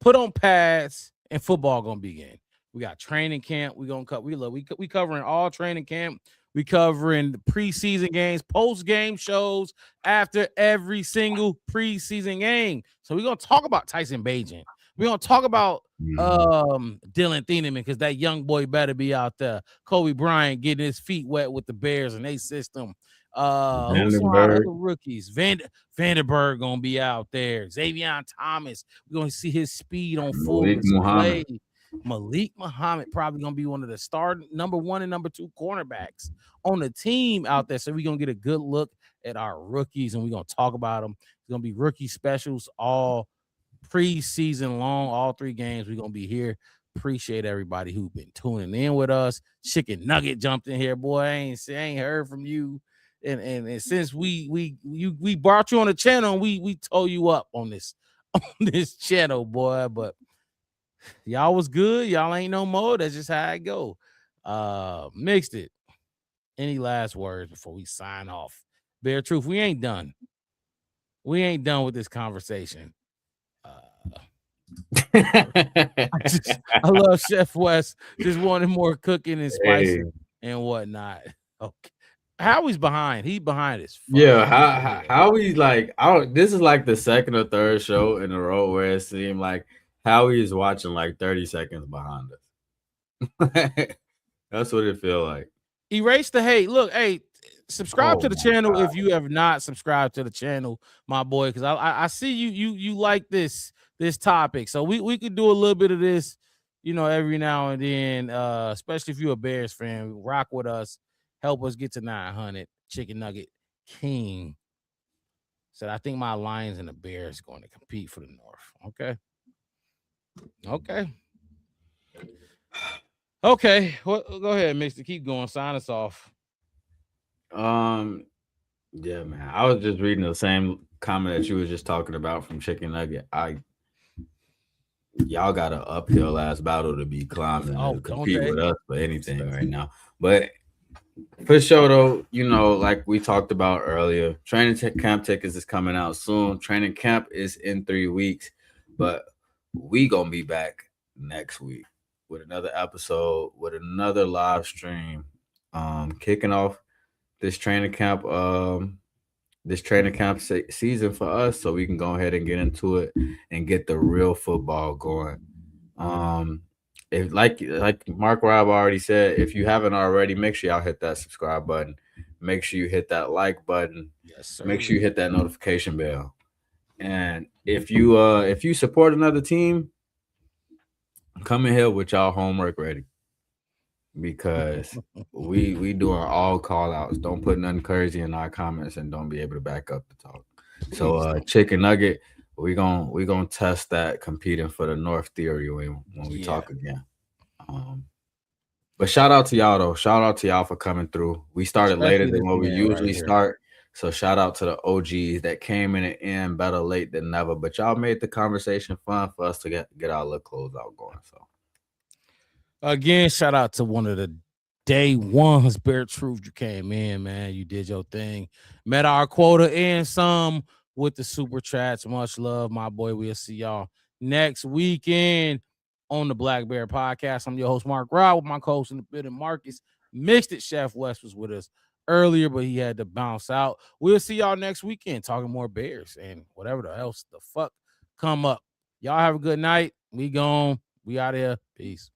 put on pads, and football gonna begin. We got training camp. We covering all training camp. We covering the preseason games, post-game shows after every single preseason game. So we're gonna talk about Tyson Bagent. We're gonna talk about Dylan Thieneman, because that young boy better be out there. Kobe Bryant getting his feet wet with the Bears and their system. Who's some other rookies? Vandenberg gonna be out there. Xavier Thomas. We're gonna see his speed on full display. Malik Muhammad probably gonna be one of the starting number 1 and number 2 cornerbacks on the team out there. So we're gonna get a good look at our rookies and we're gonna talk about them. It's gonna be rookie specials all preseason long. All 3 games we're gonna be here. Appreciate everybody who's been tuning in with us. Chicken Nugget jumped in here, boy. I ain't heard from you. And since we brought you on the channel, we told you up on this channel, boy. But y'all was good. Y'all ain't no more. That's just how it go. Mixed it. Any last words before we sign off? Bear Truth, we ain't done. We ain't done with this conversation. I love Chef West. Just wanted more cooking and spicy and whatnot. Okay. Howie's behind. He behind as fuck. Yeah, Howie's like, this is like the second or third show in a row where it seemed like Howie is watching like 30 seconds behind us. That's what it feel like. Erase the hate. Look, hey, subscribe to the channel if you have not subscribed to the channel, my boy, because I see you like this topic. So we could do a little bit of this, every now and then, especially if you're a Bears fan. Rock with us. Help us get to 900. Chicken Nugget King said, I think my Lions and the Bears going to compete for the North. Okay. Well, go ahead, Mister. Keep going. Sign us off. Yeah, man. I was just reading the same comment that you were just talking about from Chicken Nugget. Y'all got an uphill ass battle to be climbing to compete with us for anything right now. But for sure, though, like we talked about earlier, training camp tickets is coming out soon. Training camp is in 3 weeks, but we gonna be back next week with another episode, with another live stream, kicking off this training camp season for us, so we can go ahead and get into it and get the real football going. If like Mark Rob already said, if you haven't already, make sure y'all hit that subscribe button. Make sure you hit that like button. Yes, sir. Make sure you hit that notification bell. And if you support another team, come in here with y'all homework ready, because we doing all call outs. Don't put nothing crazy in our comments and don't be able to back up the talk. So Chicken Nugget, we gonna test that competing for the North theory when we talk again. But shout out to y'all though. Shout out to y'all for coming through. We started later than what we usually start. So shout out to the OGs that came in the end, better late than never. But y'all made the conversation fun for us to get our little closeout going. So again, shout out to one of the day ones, Bear Truth. You came in, man. You did your thing. Met our quota and some with the super chats. Much love, my boy. We'll see y'all next weekend on the Black Bear Podcast. I'm your host, Mark Rob, with my co-host in the building, Marcus. Mixed it. Chef West was with us earlier, but he had to bounce out. We'll see y'all next weekend talking more Bears and whatever else the fuck come up. Y'all have a good night. We gone. We out of here. Peace.